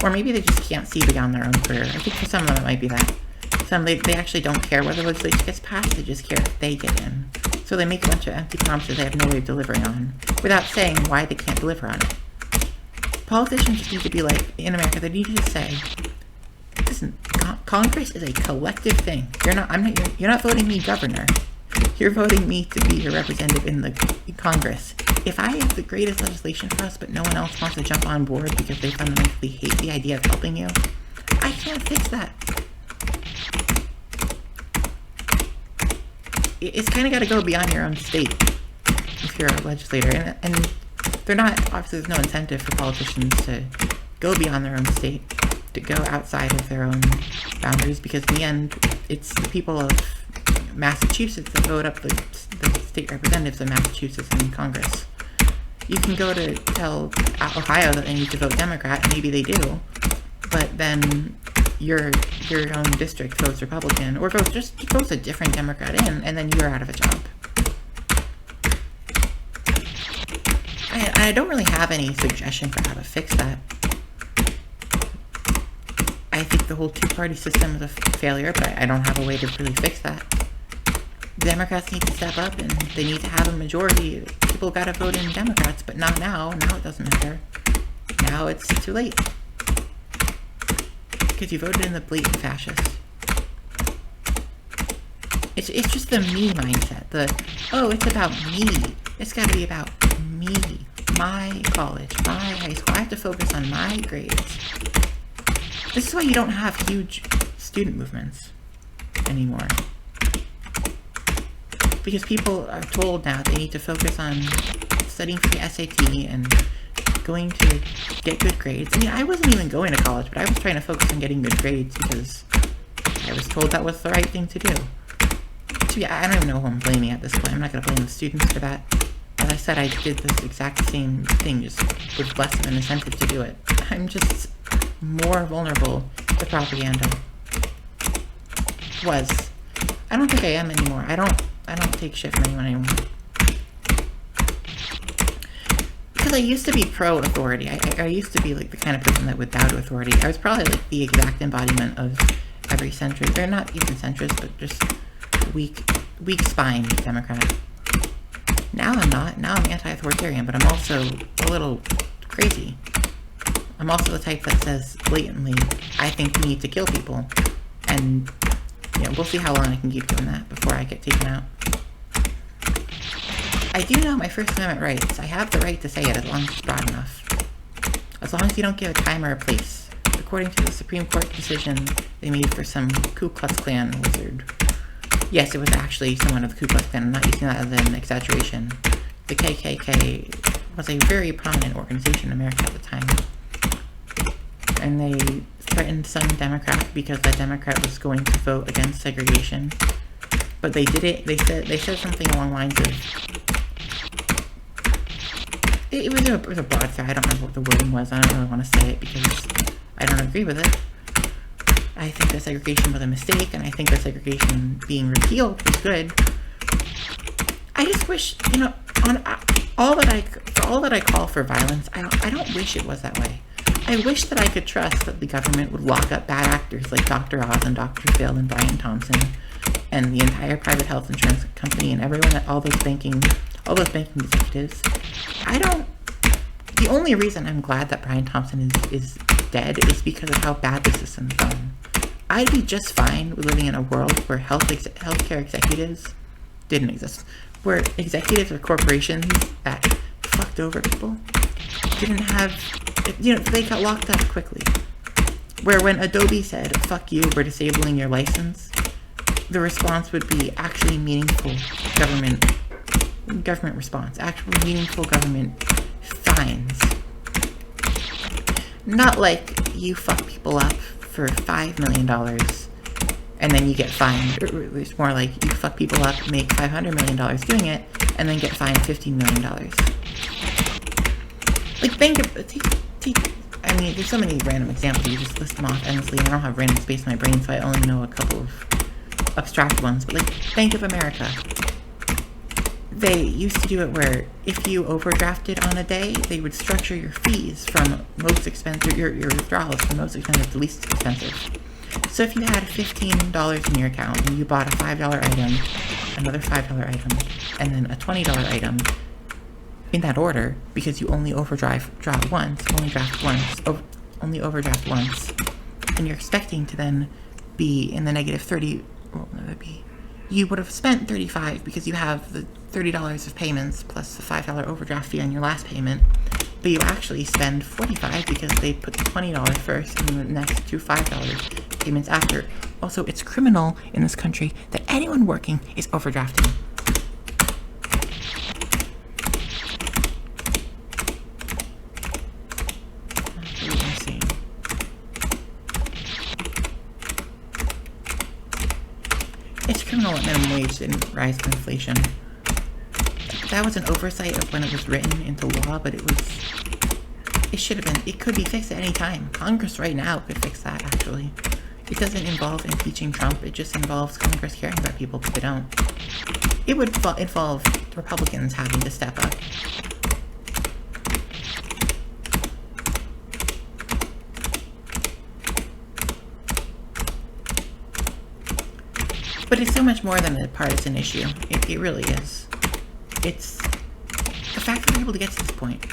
Or maybe they just can't see beyond their own career. I think for some of them it might be that. Some they actually don't care whether legislation gets passed, they just care if they get in. So they make a bunch of empty promises they have no way of delivering on, without saying why they can't deliver on it. Politicians just need to be like, in America, they need to just say, listen, Congress is a collective thing. You're not voting me governor. You're voting me to be your representative in the Congress. If I have the greatest legislation for us, but no one else wants to jump on board because they fundamentally hate the idea of helping you, I can't fix that. It's kind of got to go beyond your own state if you're a legislator. And they're not, obviously there's no incentive for politicians to go beyond their own state, to go outside of their own boundaries, because in the end, it's the people of Massachusetts that vote up the state representatives of Massachusetts in Congress. You can go to tell Ohio that they need to vote Democrat, and maybe they do, but then your own district votes Republican, or votes a different Democrat in, and then you're out of a job. I don't really have any suggestion for how to fix that. I think the whole two-party system is a failure, but I don't have a way to really fix that. Democrats need to step up, and they need to have a majority. People gotta vote in Democrats, but not now. Now it doesn't matter. Now it's too late. Because you voted in the blatant fascists. It's just the me mindset. It's about me. It's gotta be about me. My college, my high school. I have to focus on my grades. This is why you don't have huge student movements anymore. Because people are told now they need to focus on studying for the SAT and going to get good grades. I mean, I wasn't even going to college, but I was trying to focus on getting good grades because I was told that was the right thing to do. I don't even know who I'm blaming at this point. I'm not going to blame the students for that. As I said, I did this exact same thing, just with less of an incentive to do it. I'm just more vulnerable to propaganda. Was. I don't think I am anymore. I don't take shit from anyone anymore. because I used to be pro-authority. I used to be like the kind of person that would bow to authority. I was probably like the exact embodiment of every centrist, or not even centrist, but just weak-spined Democrat. Now I'm not. Now I'm anti-authoritarian, but I'm also a little crazy. I'm also the type that says blatantly, I think we need to kill people. And, you know, we'll see how long I can keep doing that before I get taken out. I do know my First Amendment rights. I have the right to say it as long as it's broad enough. As long as you don't give a time or a place. According to the Supreme Court decision they made for some Ku Klux Klan wizard. Yes, it was actually someone of the Ku Klux Klan. I'm not using that as an exaggeration. The KKK was a very prominent organization in America at the time. And they threatened some Democrat because that Democrat was going to vote against segregation. But they did it. They said something along the lines of... It was a broad threat. I don't remember what the wording was. I don't really want to say it because I don't agree with it. I think that segregation was a mistake, and I think that segregation being repealed was good. I just wish, you know, for all that I call for violence, I don't wish it was that way. I wish that I could trust that the government would lock up bad actors like Dr. Oz and Dr. Phil and Brian Thompson and the entire private health insurance company and everyone, all those banking executives. The only reason I'm glad that Brian Thompson is dead is because of how bad the system's gone. I'd be just fine with living in a world where healthcare executives didn't exist, where executives or corporations that fucked over people didn't have, you know, they got locked up quickly. Where when Adobe said, fuck you, we're disabling your license, the response would be actually meaningful government response, actual meaningful government fines. Not like you fuck people up for $5 million and then you get fined. It's more like you fuck people up, make $500 million doing it, and then get fined $15 million. Like, I mean, there's so many random examples, you just list them off endlessly, and I don't have random space in my brain, so I only know a couple of abstract ones, but like, Bank of America. They used to do it where if you overdrafted on a day, they would structure your fees from most expensive, your withdrawals from most expensive to least expensive. So if you had $15 in your account and you bought a $5 item, another $5 item, and then a $20 item, in that order, because you only overdraft once, and you're expecting to then be in the negative 30, you would have spent $35 because you have the $30 of payments plus the $5 overdraft fee on your last payment, but you actually spend $45 because they put the $20 first and the next two $5 payments after. Also, it's criminal in this country that anyone working is overdrafting. It's criminal that minimum wage didn't rise to inflation. That was an oversight of when it was written into law, but it could be fixed at any time. Congress right now could fix that, actually. It doesn't involve impeaching Trump, it just involves Congress caring about people, but they don't. It would involve Republicans having to step up. But it's so much more than a partisan issue. It really is. It's the fact that we're able to get to this point.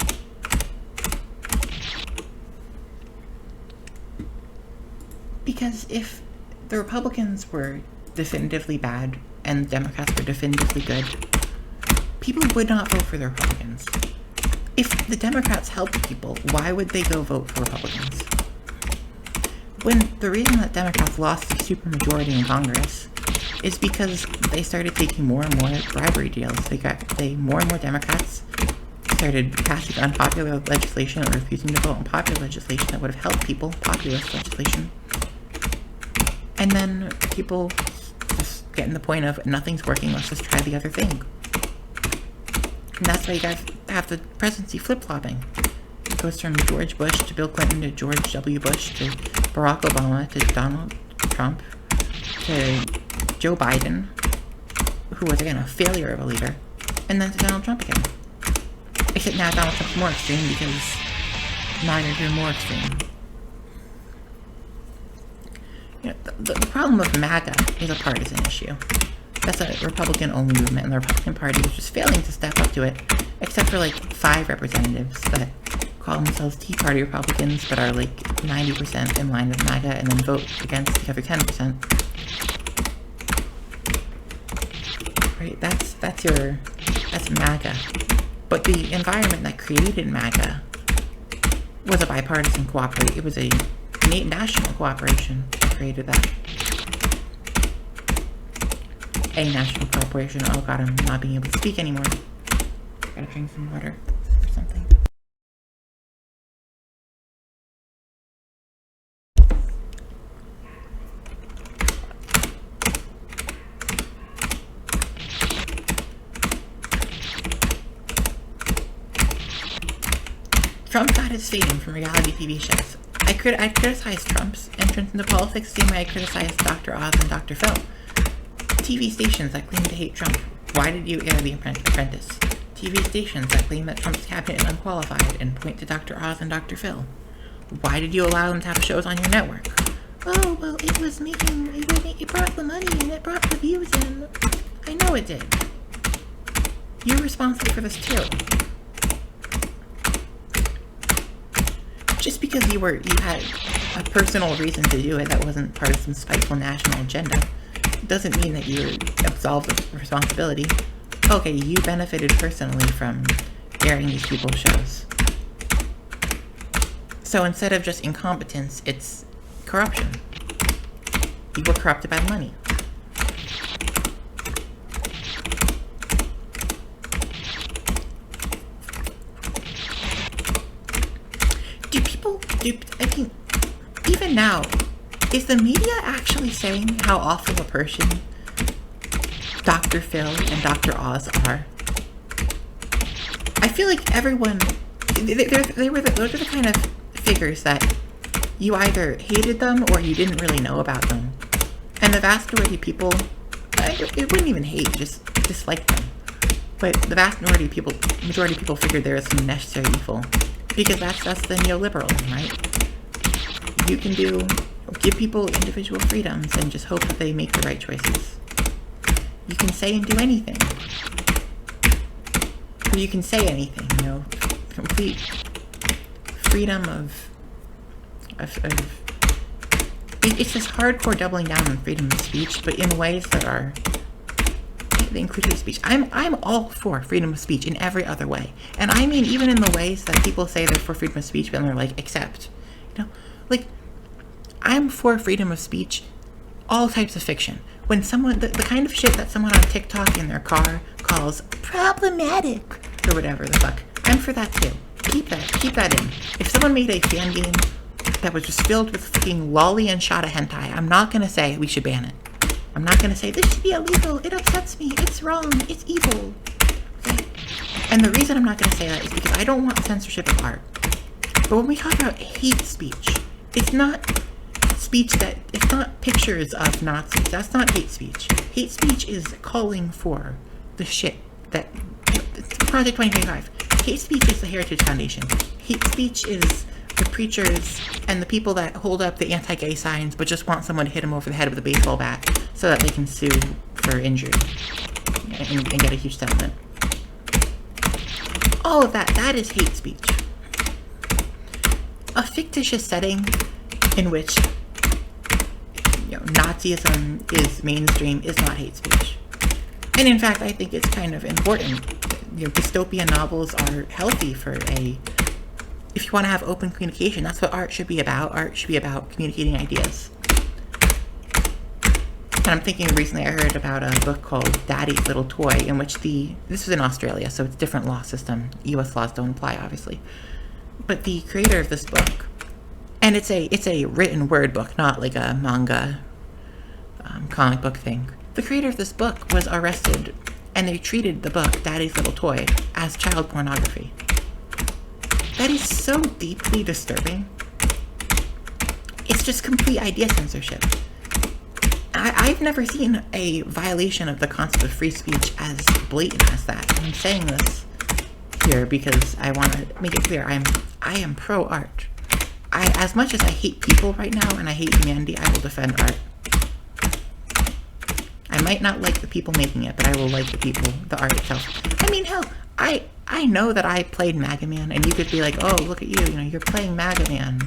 Because if the Republicans were definitively bad and the Democrats were definitively good, people would not vote for the Republicans. If the Democrats helped people, why would they go vote for Republicans? When the reason that Democrats lost the supermajority in Congress is because they started taking more and more bribery deals. More and more Democrats started passing unpopular legislation or refusing to vote on popular legislation that would have helped people, populist legislation. And then people just getting the point of nothing's working, let's just try the other thing. And that's why you guys have the presidency flip-flopping. It goes from George Bush to Bill Clinton to George W. Bush to Barack Obama to Donald Trump to Joe Biden, who was again a failure of a leader, and then to Donald Trump again. Except now Donald Trump's more extreme because minors are more extreme. You know, the problem with MAGA is a partisan issue. That's a Republican-only movement, and the Republican Party is just failing to step up to it, except for like 5 representatives that call themselves Tea Party Republicans, but are like 90% in line with MAGA, and then vote against the other 10%. Right? That's MAGA. But the environment that created MAGA was a bipartisan cooperation. It was a national cooperation that created that. A national cooperation. Oh god, I'm not being able to speak anymore. Gotta drink some water or something. Trump got his fame from reality TV shows. I criticized Trump's entrance into politics the same way I criticized Dr. Oz and Dr. Phil. TV stations that claim to hate Trump. Why did you air The Apprentice? TV stations that claim that Trump's cabinet is unqualified and point to Dr. Oz and Dr. Phil. Why did you allow them to have shows on your network? Oh, well, it brought the money and it brought the views in. I know it did. You're responsible for this too. Just because you had a personal reason to do it that wasn't part of some spiteful national agenda doesn't mean that you're absolved of responsibility. Okay, you benefited personally from airing these people's shows. So instead of just incompetence, it's corruption. You were corrupted by money. I mean, even now, is the media actually saying how awful a person Dr. Phil and Dr. Oz are? I feel like everyone, those are the kind of figures that you either hated them or you didn't really know about them. And the vast majority of people, it wouldn't even hate, just dislike them. But the vast majority of people figured there was some necessary evil. Because that's the neoliberalism, right? You can give people individual freedoms and just hope that they make the right choices. You can say and do anything. Or you can say anything, you know, complete freedom of it's this hardcore doubling down on freedom of speech, but in ways that are they include hate speech. I'm all for freedom of speech in every other way. And I mean even in the ways that people say they're for freedom of speech, but they're like, except. You know? Like, I'm for freedom of speech, all types of fiction. When someone, the kind of shit that someone on TikTok in their car calls problematic, or whatever the fuck, I'm for that too. Keep that in. If someone made a fan game that was just filled with fucking lolly and shada hentai, I'm not gonna say we should ban it. I'm not going to say, this should be illegal, it upsets me, it's wrong, it's evil. Okay? And the reason I'm not going to say that is because I don't want censorship of art. But when we talk about hate speech, it's not pictures of Nazis. That's not hate speech. Hate speech is calling for the shit that, Project 2025. Hate speech is the Heritage Foundation. Hate speech is the preachers and the people that hold up the anti-gay signs but just want someone to hit them over the head with a baseball bat so that they can sue for injury and get a huge settlement. All of that is hate speech. A fictitious setting in which Nazism is mainstream is not hate speech. And in fact, I think it's kind of important. Dystopian novels are healthy for if you want to have open communication. That's what art should be about. Art should be about communicating ideas. And I'm thinking recently I heard about a book called Daddy's Little Toy, in which this was in Australia, so it's a different law system. US laws don't apply, obviously. But the creator of this book, and it's a written word book, not like a manga comic book thing. The creator of this book was arrested, and they treated the book, Daddy's Little Toy, as child pornography. That is so deeply disturbing. It's just complete idea censorship. I've never seen a violation of the concept of free speech as blatant as that. And I'm saying this here because I want to make it clear I am pro art. As much as I hate people right now and I hate humanity, I will defend art. I might not like the people making it, but I will like the art itself. I mean, hell, I know that I played Mega Man, and you could be like, oh, look at you, you're playing Mega Man.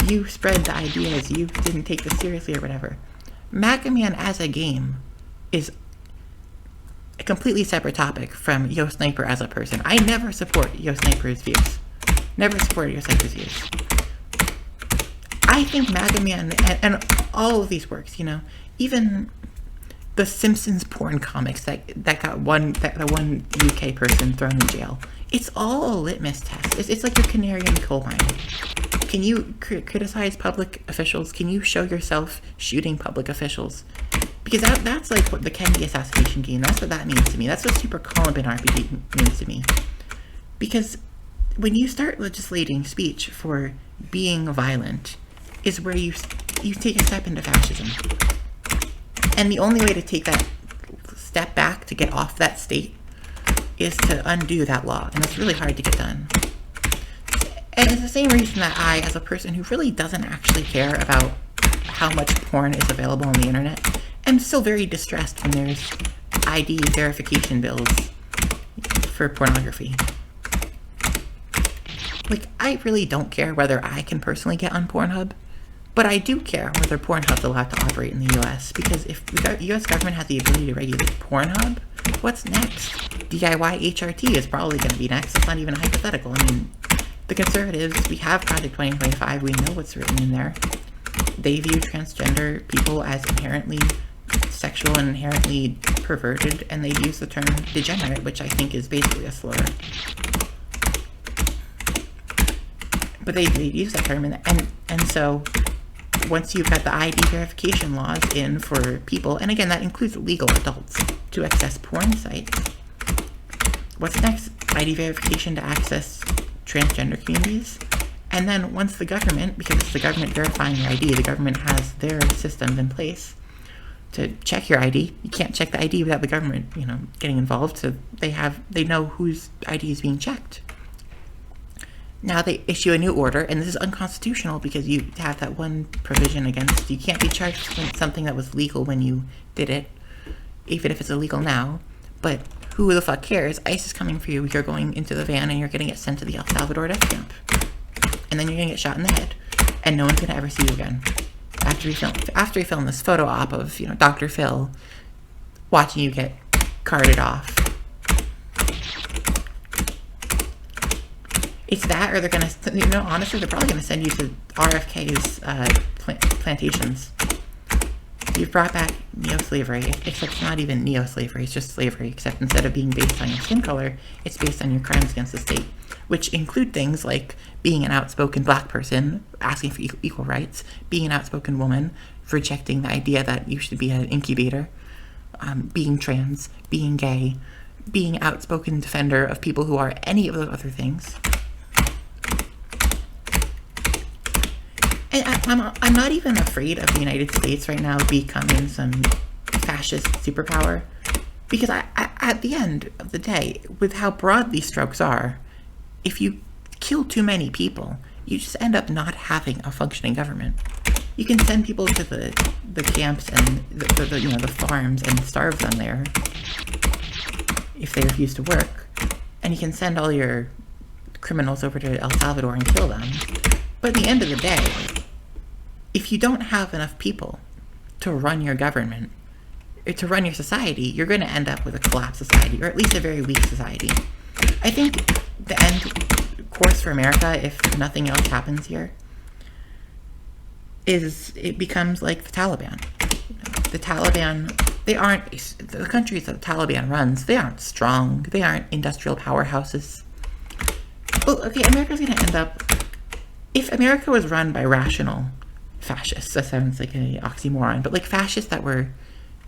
You spread the ideas, you didn't take this seriously or whatever. Mega Man as a game is a completely separate topic from Yo Sniper as a person. I never support Yo Sniper's views. Never supported Yo Sniper's views. I think Mega Man and all of these works, even the Simpsons porn comics that got the one UK person thrown in jail. It's all a litmus test. It's like your canary in the coal mine. Can you criticize public officials? Can you show yourself shooting public officials? Because that's like what the Kennedy assassination game, that's what that means to me. That's what Super Columban RPG means to me. Because when you start legislating speech for being violent is where you take a step into fascism. And the only way to take that step back to get off that state is to undo that law. And it's really hard to get done. And it's the same reason that I, as a person who really doesn't actually care about how much porn is available on the internet, am still very distressed when there's ID verification bills for pornography. Like, I really don't care whether I can personally get on Pornhub, but I do care whether Pornhub's allowed to operate in the US, because if the US government has the ability to regulate Pornhub, what's next? DIY HRT is probably going to be next. It's not even a hypothetical. I mean, the conservatives, we have Project 2025, we know what's written in there. They view transgender people as inherently sexual and inherently perverted, and they use the term degenerate, which I think is basically a slur. But they use that term, and so once you've got the ID verification laws in for people, and again, that includes legal adults, to access porn sites, what's next? ID verification to access transgender communities. And then once the government, because it's the government verifying your ID, the government has their systems in place to check your ID. You can't check the ID without the government, getting involved. So they know whose ID is being checked. Now they issue a new order, and this is unconstitutional because you have that one provision against, you can't be charged with something that was legal when you did it, even if it's illegal now. But who the fuck cares? ICE is coming for you. You're going into the van and you're going to get sent to the El Salvador death camp. And then you're going to get shot in the head. And no one's going to ever see you again. After you film this photo op of, Dr. Phil watching you get carted off. It's that, or they're going to, honestly, they're probably going to send you to RFK's plantations. You've brought back neo-slavery, except it's not even neo-slavery, it's just slavery, except instead of being based on your skin color, it's based on your crimes against the state, which include things like being an outspoken black person, asking for equal rights, being an outspoken woman, rejecting the idea that you should be an incubator, being trans, being gay, being outspoken defender of people who are any of those other things. And I'm not even afraid of the United States right now becoming some fascist superpower, because at the end of the day, with how broad these strokes are, if you kill too many people, you just end up not having a functioning government. You can send people to the camps and the farms and starve them there if they refuse to work, and you can send all your criminals over to El Salvador and kill them. But at the end of the day, if you don't have enough people to run your government, or to run your society, you're going to end up with a collapsed society, or at least a very weak society. I think the end course for America, if nothing else happens here, is it becomes like the Taliban. The Taliban, the countries that the Taliban runs, they aren't strong, they aren't industrial powerhouses. Well, okay, America's going to end up, if America was run by rational fascists, that sounds like an oxymoron, but like fascists that were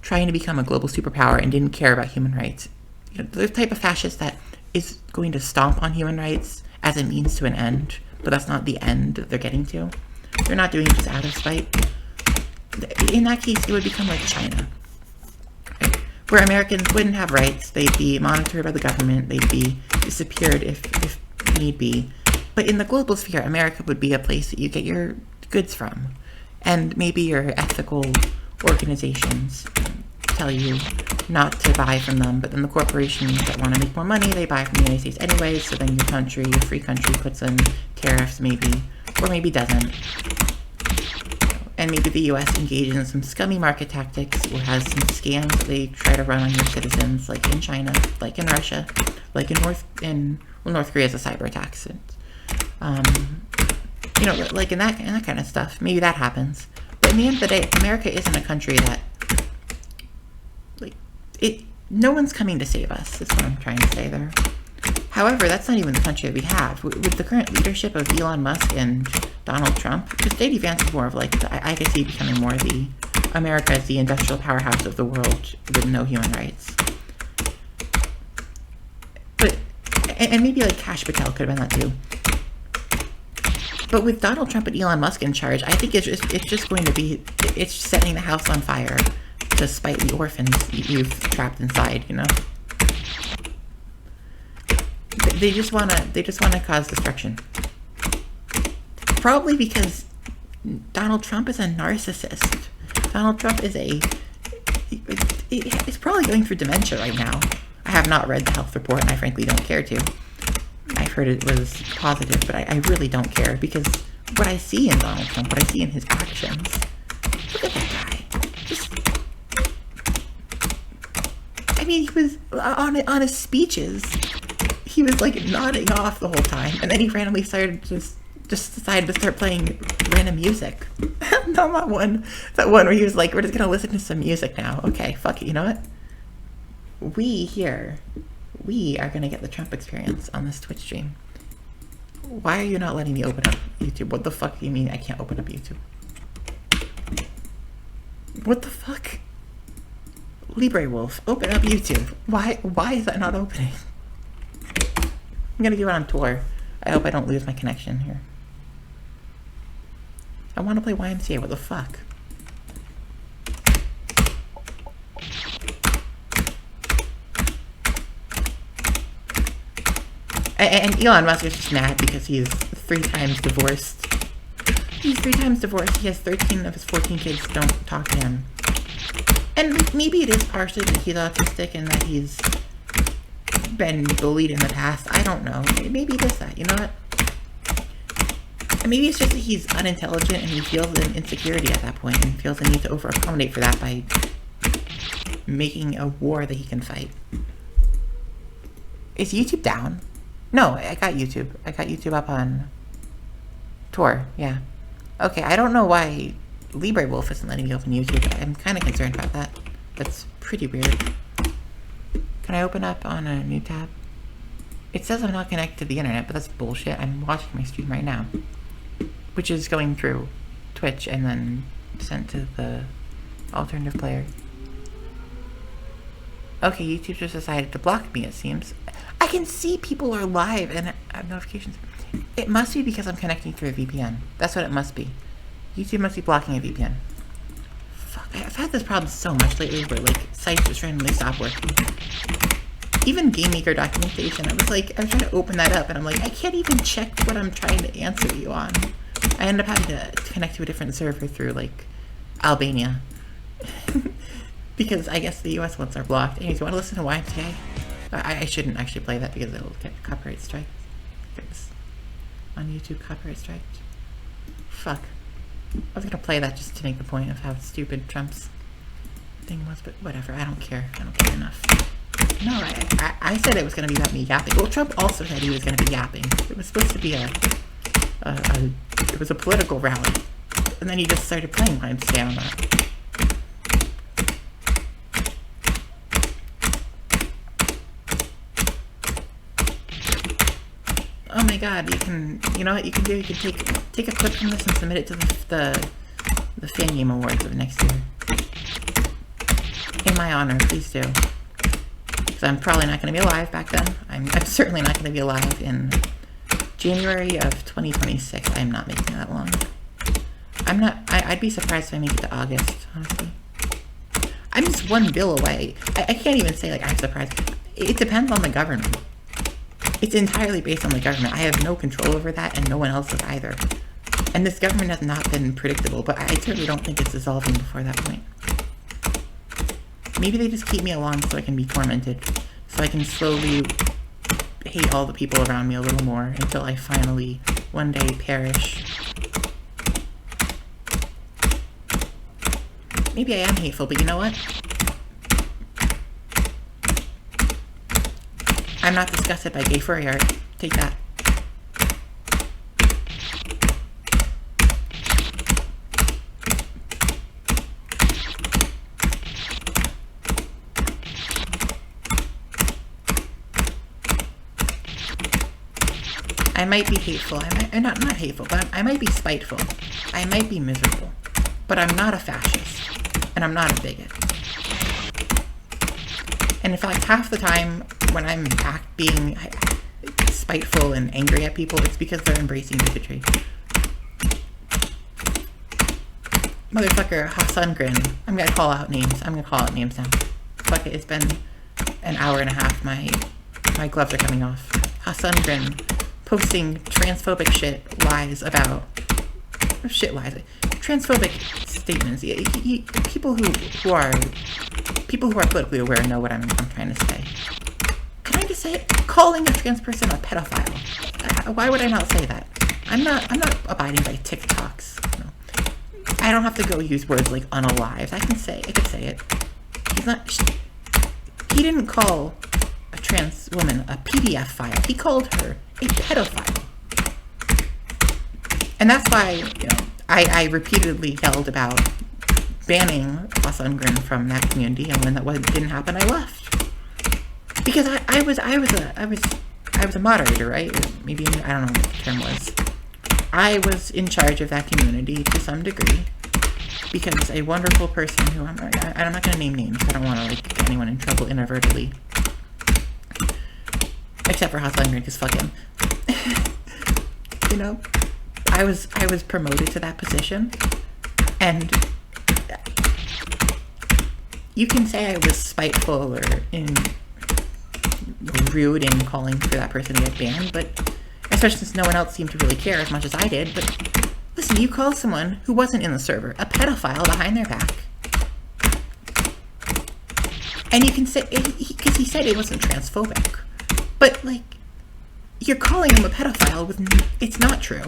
trying to become a global superpower and didn't care about human rights. The type of fascist that is going to stomp on human rights as a means to an end, but that's not the end that they're getting to. They're not doing it just out of spite. In that case, it would become like China, right? where Americans wouldn't have rights. They'd be monitored by the government. They'd be disappeared if need be. But in the global sphere, America would be a place that you get your goods from. And maybe your ethical organizations tell you not to buy from them, but then the corporations that want to make more money, they buy from the United States anyway, so then your country, your free country, puts in tariffs maybe, or maybe doesn't. And maybe the US engages in some scummy market tactics or has some scams that they try to run on your citizens, like in China, like in Russia, like in North Korea is a cyber attack. You know, like in that kind of stuff. Maybe that happens. But in the end of the day, America isn't a country that, like, no one's coming to save us, is what I'm trying to say there. However, that's not even the country that we have. With the current leadership of Elon Musk and Donald Trump, because J.D. Vance is more of like, I could see becoming more the America as the industrial powerhouse of the world with no human rights. But, and maybe like Kash Patel could have been that too. But with Donald Trump and Elon Musk in charge, I think it's just going to be, it's setting the house on fire to spite the orphans you've trapped inside, you know? They just wanna cause destruction. Probably because Donald Trump is a narcissist. Donald Trump is he's probably going through dementia right now. I have not read the health report, and I frankly don't care to. I've heard it was positive, but I really don't care, because what I see in Donald Trump, what I see in his actions, look at that guy. I mean, he was on his speeches. He was like nodding off the whole time, and then he randomly started just decided to start playing random music. Not that one where he was like, "We're just gonna listen to some music now." Okay, fuck it. You know what? We are gonna get the Trump experience on this Twitch stream. Why are you not letting me open up YouTube? What the fuck do you mean I can't open up YouTube? What the fuck? Libre Wolf, open up YouTube. Why is that not opening? I'm gonna do it on tour. I hope I don't lose my connection here. I want to play YMCA. What the fuck? And Elon Musk is just mad because he's 3 times divorced. He's 3 times divorced. He has 13 of his 14 kids don't talk to him. And maybe it is partially that he's autistic and that he's been bullied in the past. I don't know. Maybe it is that. You know what? And maybe it's just that he's unintelligent and he feels an insecurity at that point and feels the need to over-accommodate for that by making a war that he can fight. Is YouTube down? No, I got YouTube. I got YouTube up on Tor, yeah. Okay, I don't know why Libre Wolf isn't letting me open YouTube. I'm kind of concerned about that. That's pretty weird. Can I open up on a new tab? It says I'm not connected to the internet, but that's bullshit. I'm watching my stream right now, which is going through Twitch and then sent to the alternative player. Okay, YouTube just decided to block me, it seems. I can see people are live and I have notifications. It must be because I'm connecting through a VPN. That's what it must be. YouTube must be blocking a VPN. Fuck, I've had this problem so much lately where, like, sites just randomly stop working. Even Game Maker documentation, I was trying to open that up and I'm like, I can't even check what I'm trying to answer you on. I end up having to connect to a different server through, like, Albania. Because I guess the US ones are blocked. Anyways, you want to listen to YMCA? I shouldn't actually play that because it'll get copyright strike. It's on YouTube copyright strike. Fuck. I was gonna play that just to make the point of how stupid Trump's thing was, but whatever, I don't care. I don't care enough. No, I said it was gonna be about me yapping. Well, Trump also said he was gonna be yapping. It was supposed to be it was a political rally. And then he just started playing YMCA on that. Oh my god, you know what you can do? You can take a clip from this and submit it to the Fan Game Awards of next year. In my honor, please do. Because I'm probably not going to be alive back then. I'm certainly not going to be alive in January of 2026. I'm not making that long. I'd be surprised if I make it to August, honestly. I'm just one bill away. I can't even say, like, I'm surprised. It depends on the government. It's entirely based on the government. I have no control over that, and no one else has either. And this government has not been predictable, but I certainly don't think it's dissolving before that point. Maybe they just keep me along so I can be tormented, so I can slowly hate all the people around me a little more until I finally, one day, perish. Maybe I am hateful, but you know what? I'm not disgusted by gay furry art. Take that. I might be hateful. Not hateful, but I might be spiteful. I might be miserable. But I'm not a fascist. And I'm not a bigot. And in fact, half the time when I'm being spiteful and angry at people, it's because they're embracing bigotry. Motherfucker, Hassan Grin. I'm gonna call out names. I'm gonna call out names now. Fuck it, it's been an hour and a half. My gloves are coming off. Hassan Grin posting transphobic lies about transphobic statements. People who are politically aware know what I'm trying to say. Can I just say it? Calling a trans person a pedophile. Why would I not say that? I'm not abiding by TikToks. No. I don't have to go use words like unalive. I could say it. He didn't call a trans woman a PDF file. He called her a pedophile. And that's why, I repeatedly yelled about banning Hassan Grin from that community, and when that didn't happen, I left. Because I was a moderator, right? Maybe, I don't know what the term was. I was in charge of that community to some degree, because a wonderful person who I'm not going to name names. I don't want to get anyone in trouble inadvertently, except for Hassan Grin, because fuck him. I was promoted to that position, and you can say I was spiteful or rude in calling for that person to get banned, but especially since no one else seemed to really care as much as I did. But listen, you call someone who wasn't in the server a pedophile behind their back, and you can say, because he said it wasn't transphobic, but like, you're calling him a pedophile it's not true.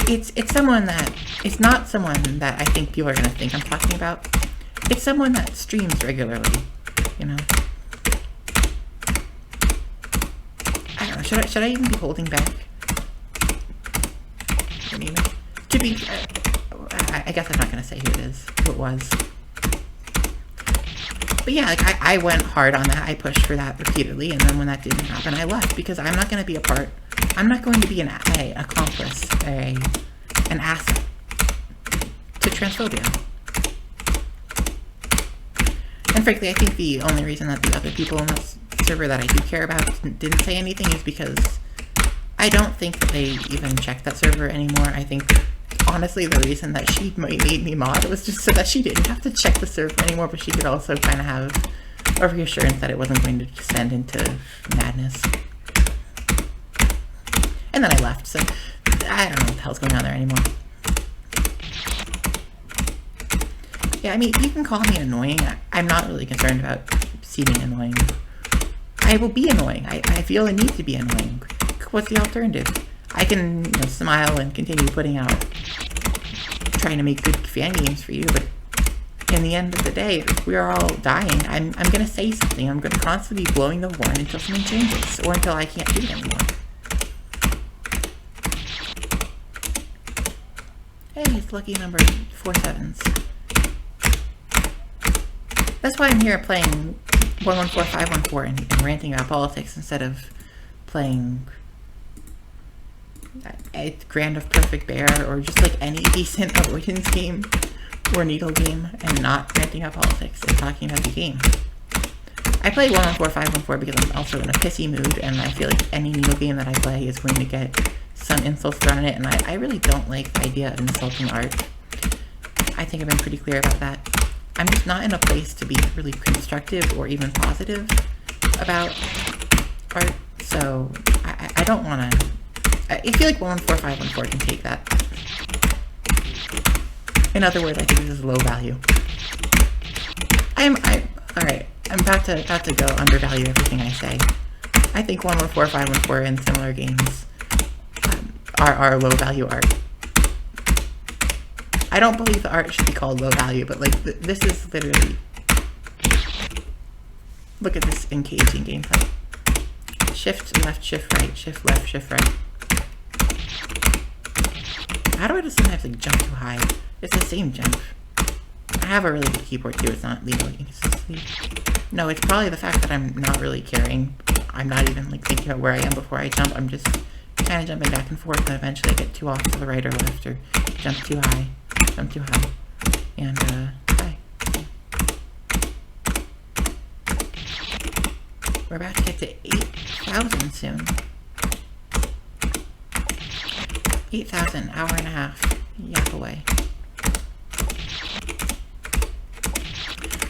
It's someone that, it's not someone that I think people are going to think I'm talking about. It's someone that streams regularly, I don't know, should I even be holding back? I mean, to be, I guess I'm not going to say who it was. But yeah, like, I went hard on that. I pushed for that repeatedly, and then when that didn't happen, I left, because I'm not going to be I'm not going to be an accomplice, an asset to transphobia. And frankly, I think the only reason that the other people in this server that I do care about didn't say anything is because I don't think that they even checked that server anymore. I think, honestly, the reason that she made me mod was just so that she didn't have to check the server anymore, but she could also kind of have a reassurance that it wasn't going to descend into madness. And then I left, so I don't know what the hell's going on there anymore. Yeah, I mean, you can call me annoying. I'm not really concerned about seeming annoying. I will be annoying. I feel a need to be annoying. What's the alternative? I can smile and continue trying to make good fan games for you, but in the end of the day, if we are all dying, I'm going to say something. I'm going to constantly be blowing the horn until something changes, or until I can't do it anymore. Hey, it's lucky number 4 sevens. That's why I'm here playing 114514 and ranting about politics instead of playing a Grand of Perfect Bear or just like any decent avoidance game or needle game, and not ranting about politics and talking about the game. I play 114514 because I'm also in a pissy mood, and I feel like any needle game that I play is going to get some insults thrown in it, and I really don't like the idea of insulting art. I think I've been pretty clear about that. I'm just not in a place to be really constructive or even positive about art, so I don't want to. I feel like 114,514 can take that. In other words, I think this is low value. Alright, I'm about to go undervalue everything I say. I think 114,514 and similar games are low value art. I don't believe the art should be called low value, but like this is literally. Look at this engaging gameplay. Shift left, shift right, shift left, shift right. How do I just sometimes like jump too high? It's the same jump. I have a really good keyboard too. It's not legally inconsistent. No, it's probably the fact that I'm not really caring. I'm not even like thinking about where I am before I jump. I'm just kind of jumping back and forth, and eventually I get too off to the right or left, or jump too high, and hi. We're about to get to 8,000 soon. 8,000, hour and a half. Yap away.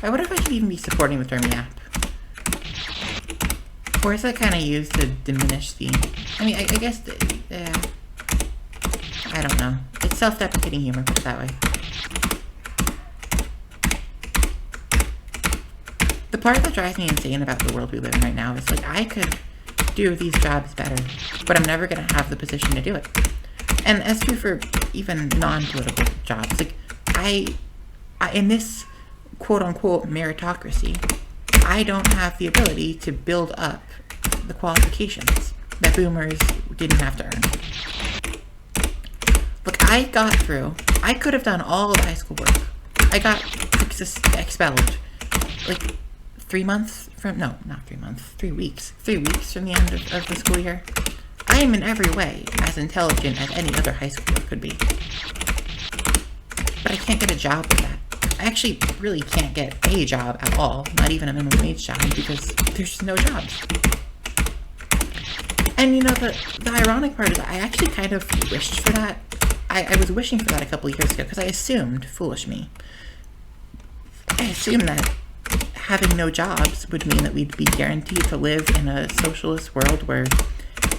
I wonder if I should even be supporting the term yap. Or is that kind of used to diminish the... I mean, I guess... I don't know. It's self-deprecating humor, put it that way. The part that drives me insane about the world we live in right now is, like, I could do these jobs better, but I'm never going to have the position to do it. And that's true for even non-political jobs. Like, I in this quote-unquote meritocracy, I don't have the ability to build up the qualifications that boomers didn't have to earn. Look, I got through. I could have done all of high school work. I got expelled like 3 months from, no, not 3 months, 3 weeks. 3 weeks from the end of the school year. I am in every way as intelligent as any other high schooler could be. But I can't get a job with that. I actually really can't get a job at all, not even a minimum wage job, because there's just no jobs. And you know, the ironic part is I actually kind of wished for that. I was wishing for that a couple of years ago, because I assumed, foolish me, I assumed that having no jobs would mean that we'd be guaranteed to live in a socialist world where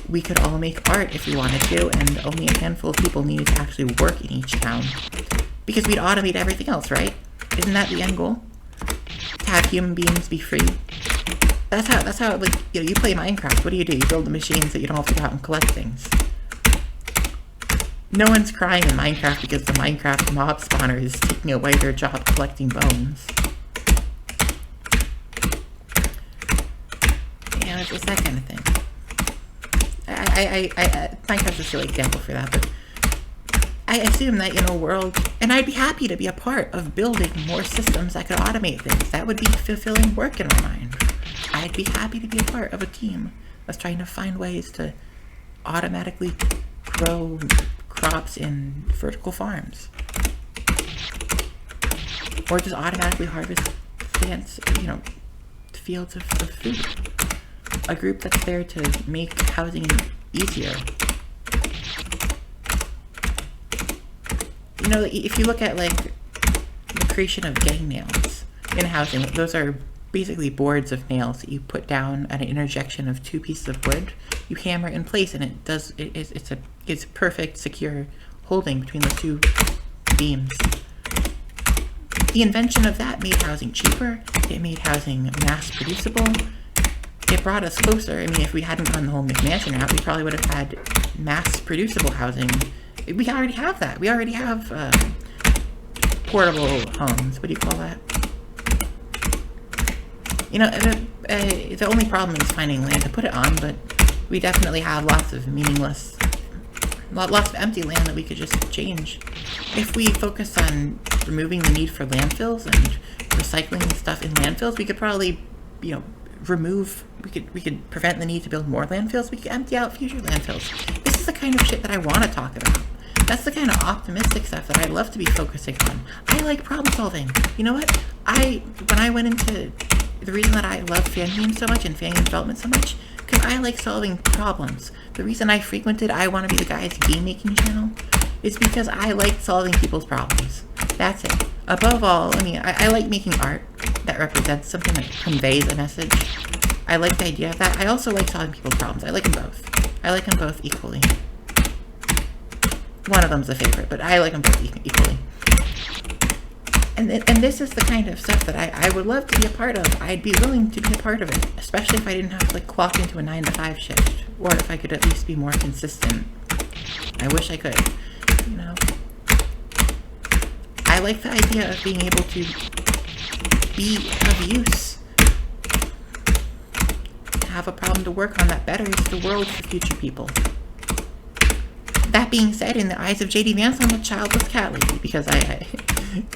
we could all make art if we wanted to, and only a handful of people needed to actually work in each town. Because we'd automate everything else, right? Isn't that the end goal? To have human beings be free? That's how, like, you know, you play Minecraft, what do? You build the machines that you don't have to go out and collect things. No one's crying in Minecraft because the Minecraft mob spawner is taking away their job collecting bones. Yeah, it's that kind of thing. Minecraft's a silly example for that, but I assume that in a world, and I'd be happy to be a part of building more systems that could automate things. That would be fulfilling work in my mind. I'd be happy to be a part of a team that's trying to find ways to automatically grow crops in vertical farms. Or just automatically harvest plants, you know, fields of food. A group that's there to make housing easier. You know, if you look at, like, the creation of gang nails in housing, those are basically boards of nails that you put down at an intersection of 2 pieces of wood. You hammer it in place, and it's perfect, secure holding between the 2 beams. The invention of that made housing cheaper. It made housing mass producible. It brought us closer. I mean, if we hadn't gone the whole McMansion route, we probably would have had mass producible housing. We already have that. We already have portable homes. What do you call that? You know, the only problem is finding land to put it on, but we definitely have lots of meaningless, lots of empty land that we could just change. If we focus on removing the need for landfills and recycling stuff in landfills, we could probably, you know, we could prevent the need to build more landfills. We could empty out future landfills. This is the kind of shit that I want to talk about. That's the kind of optimistic stuff that I love to be focusing on. I like problem solving. You know what? When I went into the reason that I love fan games so much and fan game development so much, because I like solving problems. The reason I frequented I Want to Be the Guy's game making channel is because I like solving people's problems. That's it. Above all, I mean, I like making art that represents something that conveys a message. I like the idea of that. I also like solving people's problems. I like them both. I like them both equally. One of them's a favorite, but I like them both equally. And this is the kind of stuff that I would love to be a part of. I'd be willing to be a part of it, especially if I didn't have to like clock into a 9-to-5 shift, or if I could at least be more consistent. I wish I could, you know. I like the idea of being able to be of use, have a problem to work on that betters the world for future people. That being said, in the eyes of J.D. Vance, I'm a childless cat lady because I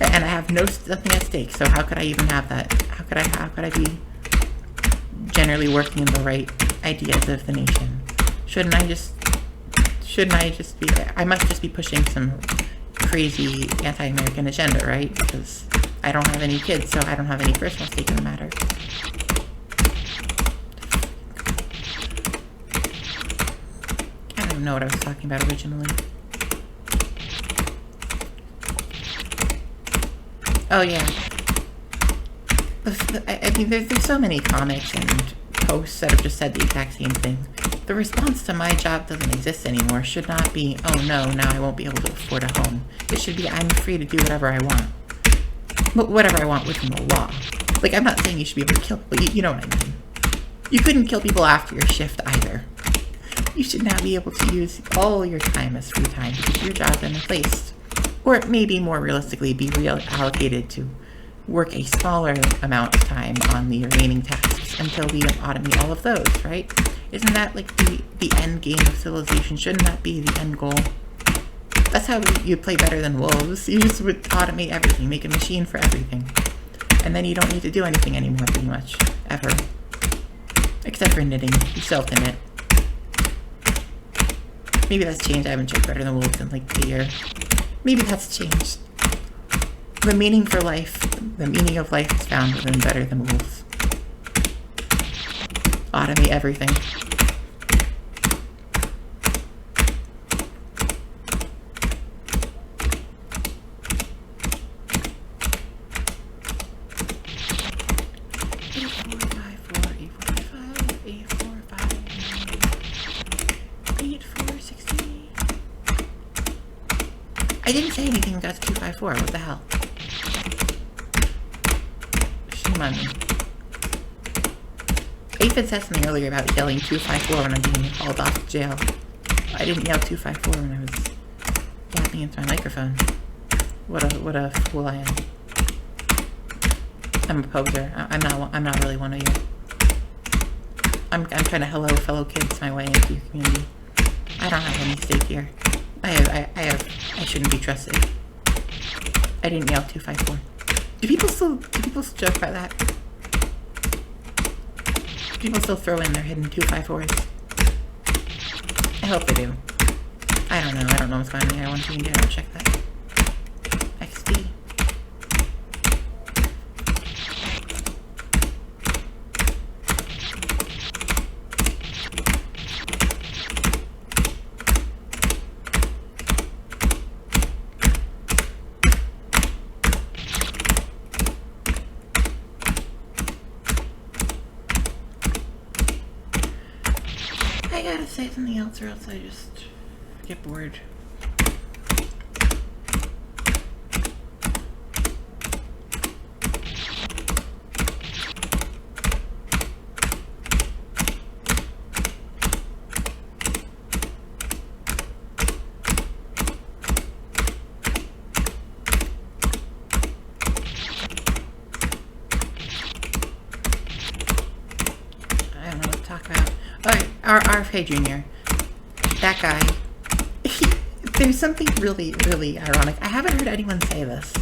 have nothing at stake. So how could I even have that? How could I be generally working in the right ideas of the nation? Shouldn't I just be? I must just be pushing some crazy anti-American agenda, right? Because I don't have any kids, so I don't have any personal stake in the matter. I don't know what I was talking about originally. Oh yeah. I mean, there's so many comics and posts that have just said the exact same thing. The response to my job doesn't exist anymore should not be, oh no, now I won't be able to afford a home. It should be, I'm free to do whatever I want. But whatever I want within the law. Like, I'm not saying you should be able to kill people, you know what I mean. You couldn't kill people after your shift either. You should now be able to use all your time as free time to get your job then replaced. Or maybe more realistically, be reallocated to work a smaller amount of time on the remaining tasks until we automate all of those, right? Isn't that like the end game of civilization? Shouldn't that be the end goal? That's how you'd play better than wolves. You just would automate everything, make a machine for everything. And then you don't need to do anything anymore, pretty much. Ever. Except for knitting. You still have to knit. Maybe that's changed. I haven't checked Better Than Wolves in like a year. Maybe that's changed. The meaning of life is found within Better Than Wolves. Automate everything. I didn't say anything got to 254. What the hell? Shame on me. Aphid said something earlier about yelling 254 when I'm being hauled off to jail. I didn't yell 254 when I was yapping into my microphone. What a fool I am. I'm a poser. I'm not really one of you. I'm trying to hello fellow kids my way into your community. I don't have any stake here. I shouldn't be trusted. I didn't yell 254. Do people still joke about that? Do people still throw in their hidden 254s? I hope they do. I don't know what's going on here. I want to do it. Check that. XD. I gotta say something else or else I just get bored. I don't know what to talk about. Alright, RFK Jr. That guy. There's something really, really ironic. I haven't heard anyone say this.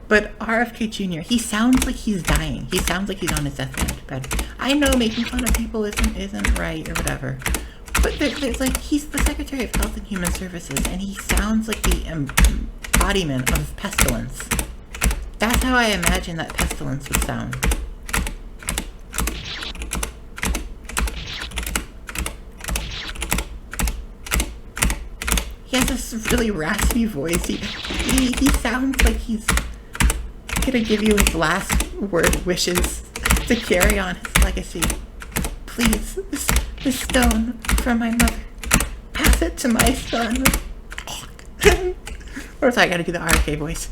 But RFK Jr., he sounds like he's dying. He sounds like he's on his deathbed. I know making fun of people isn't right or whatever. But there's like, he's the Secretary of Health and Human Services, and he sounds like the embodiment of pestilence. That's how I imagine that pestilence would sound. he has this really raspy voice. He sounds like he's gonna give you his last wishes to carry on his legacy. Please, this stone from my mother, pass it to my son. Or if I gotta do the RK voice.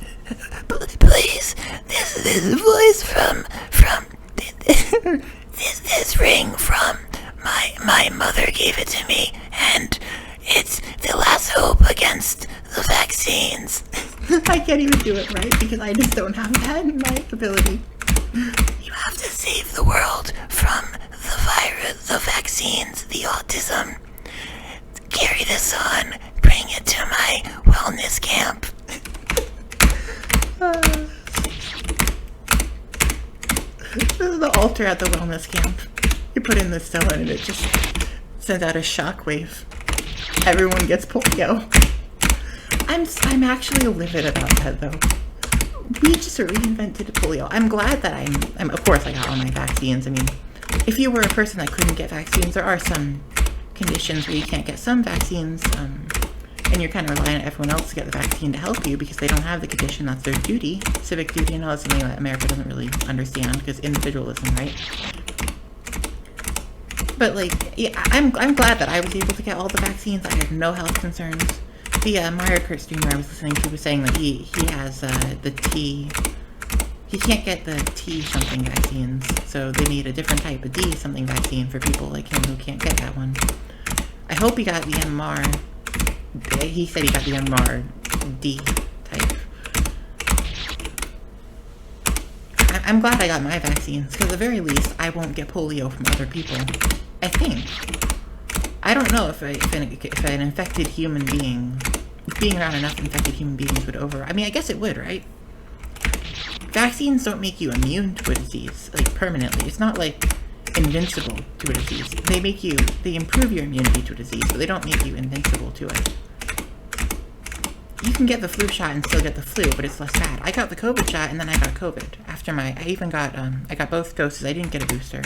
Please, this voice from this ring from my mother gave it to me, and it's the last hope against the vaccines. I can't even do it right because I just don't have that in my ability. You have to save the world from the virus, the vaccines, the autism. Carry this on. Bring it to my wellness camp. This is the altar at the wellness camp. You put in the stone and it just sends out a shockwave. Everyone gets polio. I'm actually livid about that though. We just reinvented polio. I'm glad that I'm of course I got all my vaccines. I mean, if you were a person that couldn't get vaccines, there are some conditions where you can't get some vaccines, and you're kind of relying on everyone else to get the vaccine to help you because they don't have the condition. That's their duty, civic duty. I know that's something that America doesn't really understand because individualism, right? But like, yeah, I'm glad that I was able to get all the vaccines. I had no health concerns. The Mario Kart streamer I was listening to was saying that he has the T. He can't get the T something vaccines, so they made a different type of D something vaccine for people like him who can't get that one. I hope he got the MR. He said he got the MR D type. I'm glad I got my vaccines, because at the very least, I won't get polio from other people. I think. I don't know if an infected human being, being around enough infected human beings would I mean, I guess it would, right? Vaccines don't make you immune to a disease, like, permanently. It's not, like, invincible to a disease. They improve your immunity to a disease, but they don't make you invincible to it. You can get the flu shot and still get the flu, but it's less bad. I got the COVID shot, and then I got COVID. I even got, I got both doses. I didn't get a booster.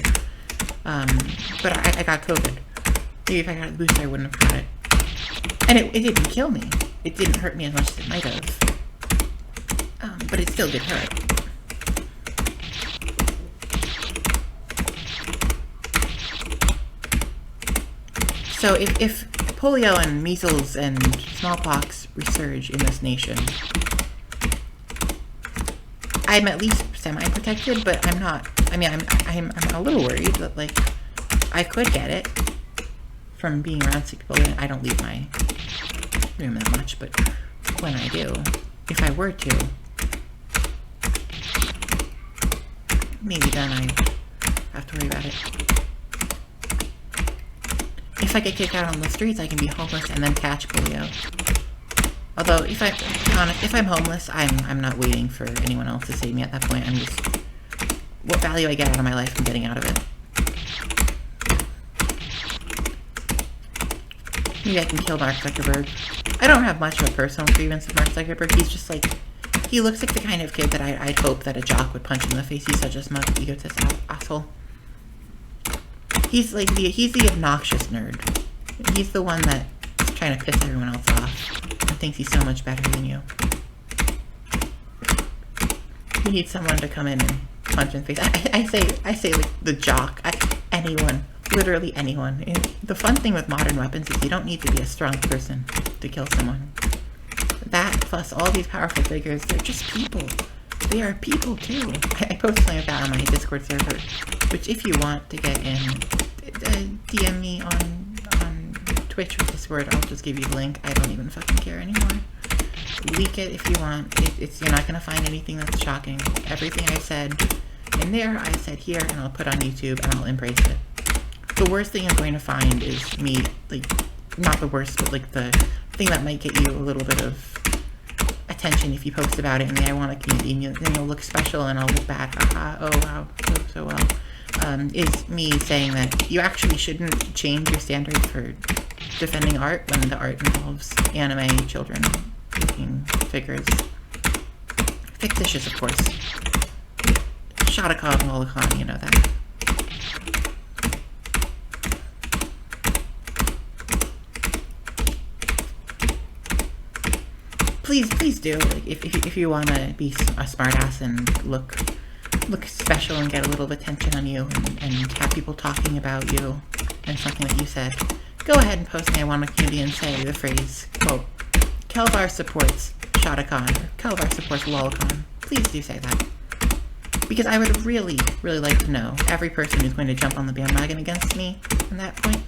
But I got COVID. Maybe if I got a booster, I wouldn't have got it. And it didn't kill me. It didn't hurt me as much as it might have. But it still did hurt. So if polio and measles and smallpox resurge in this nation, I'm at least semi-protected, but I'm not. I mean, I'm a little worried that, like, I could get it from being around sick people. I don't leave my room that much, but when I do, if I were to, maybe then I have to worry about it. If I get kicked out on the streets, I can be homeless and then catch polio. Although, if I'm homeless, I'm not waiting for anyone else to save me at that point. I'm just, what value I get out of my life, I'm getting out of it. Maybe I can kill Mark Zuckerberg. I don't have much of a personal grievance with Mark Zuckerberg. He's just like, he looks like the kind of kid that I'd hope that a jock would punch him in the face. He's such a smug, egotist asshole. He's like he's the obnoxious nerd. He's the one that's trying to piss everyone else off and thinks he's so much better than you. You need someone to come in and punch in the face. I say like the jock. Anyone. Literally anyone. And the fun thing with modern weapons is you don't need to be a strong person to kill someone. That plus all these powerful figures, they're just people. They are people too. I post something like that on my Discord server, which if you want to get in, DM me on Twitch with this word. I'll just give you the link. I don't even fucking care anymore. Leak it if you want. You're not gonna find anything that's shocking. Everything I said in there, I said here, and I'll put on YouTube, and I'll embrace it. The worst thing I'm going to find is me, like, not the worst, but like the thing that might get you a little bit of attention if you post about it, and then I want a community, and then you'll look special and I'll look bad. Haha, oh wow, so well. Is me saying that you actually shouldn't change your standards for defending art when the art involves anime children looking figures. Fictitious, of course. Shotacov and Lolicon, you know that. please do. Like, if you want to be a smartass and look special and get a little attention on you and have people talking about you and something that you said, go ahead and post me. I want a community and say the phrase, quote, Kelvar supports Shotacon, or Kelvar supports Lolcon. Please do say that. Because I would really, really like to know every person who's going to jump on the bandwagon against me from that point,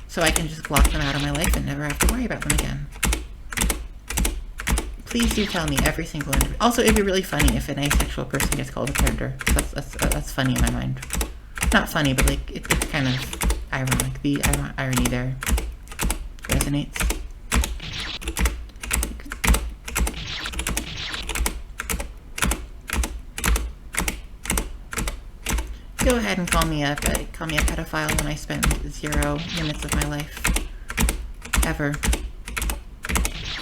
so I can just block them out of my life and never have to worry about them again. Please do tell me every single individual. Also, it'd be really funny if an asexual person gets called a predator. That's funny in my mind. Not funny, but like it's kind of ironic. The irony there resonates. Go ahead and call me a pedophile when I spend 0 minutes of my life ever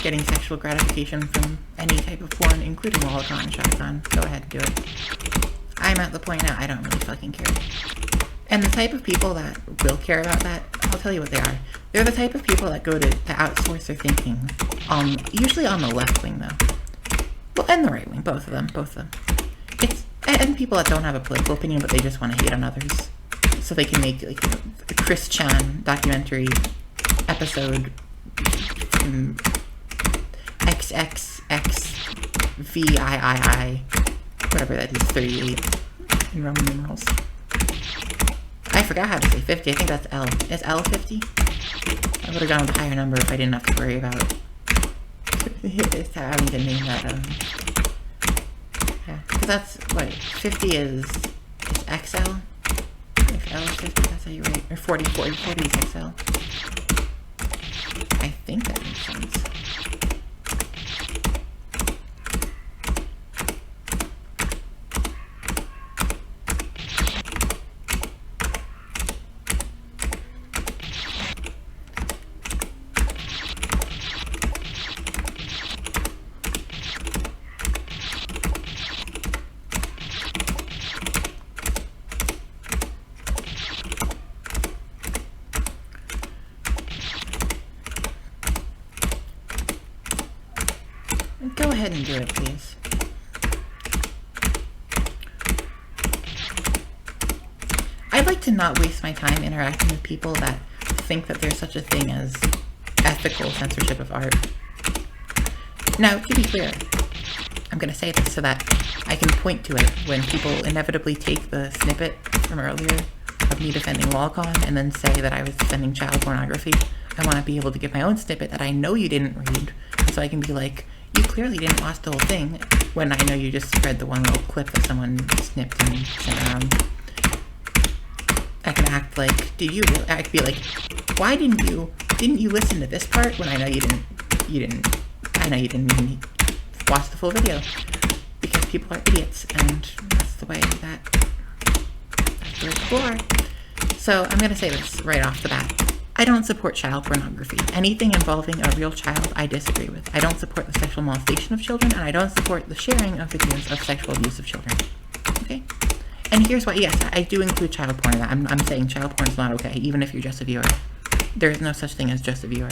getting sexual gratification from any type of porn, including Lolcon and Shotgun. Go ahead and do it. I'm at the point now I don't really fucking care. And the type of people that will care about that, I'll tell you what they are. They're the type of people that go to outsource their thinking, usually on the left wing though. Well, and the right wing, both of them. And people that don't have a political opinion, but they just want to hate on others. So they can make, like, a Chris Chan documentary episode, XXXVIII, whatever that is, 38 in Roman numerals. I forgot how to say 50. I think that's L. Is L 50? I would have gone with a higher number if I didn't have to worry about having to name that, yeah, because that's, what, 50 is XL? If L is 50, that's how you write. Or 40 is XL. I think that makes sense. Go ahead and do it, please. I'd like to not waste my time interacting with people that think that there's such a thing as ethical censorship of art. Now, to be clear, I'm going to say this so that I can point to it when people inevitably take the snippet from earlier of me defending Lolcon and then say that I was defending child pornography. I want to be able to give my own snippet that I know you didn't read, so I can be like, you clearly didn't watch the whole thing, when I know you just spread the one little clip that someone snipped and sent around. I can act like, I could be like, why didn't you listen to this part when I know you didn't even watch the full video? Because people are idiots, and that's the way people are. So I'm gonna say this right off the bat. I don't support child pornography. Anything involving a real child, I disagree with. I don't support the sexual molestation of children, and I don't support the sharing of videos of sexual abuse of children. Okay? And here's why. Yes, I do include child porn. I'm saying child porn is not okay, even if you're just a viewer. There is no such thing as just a viewer.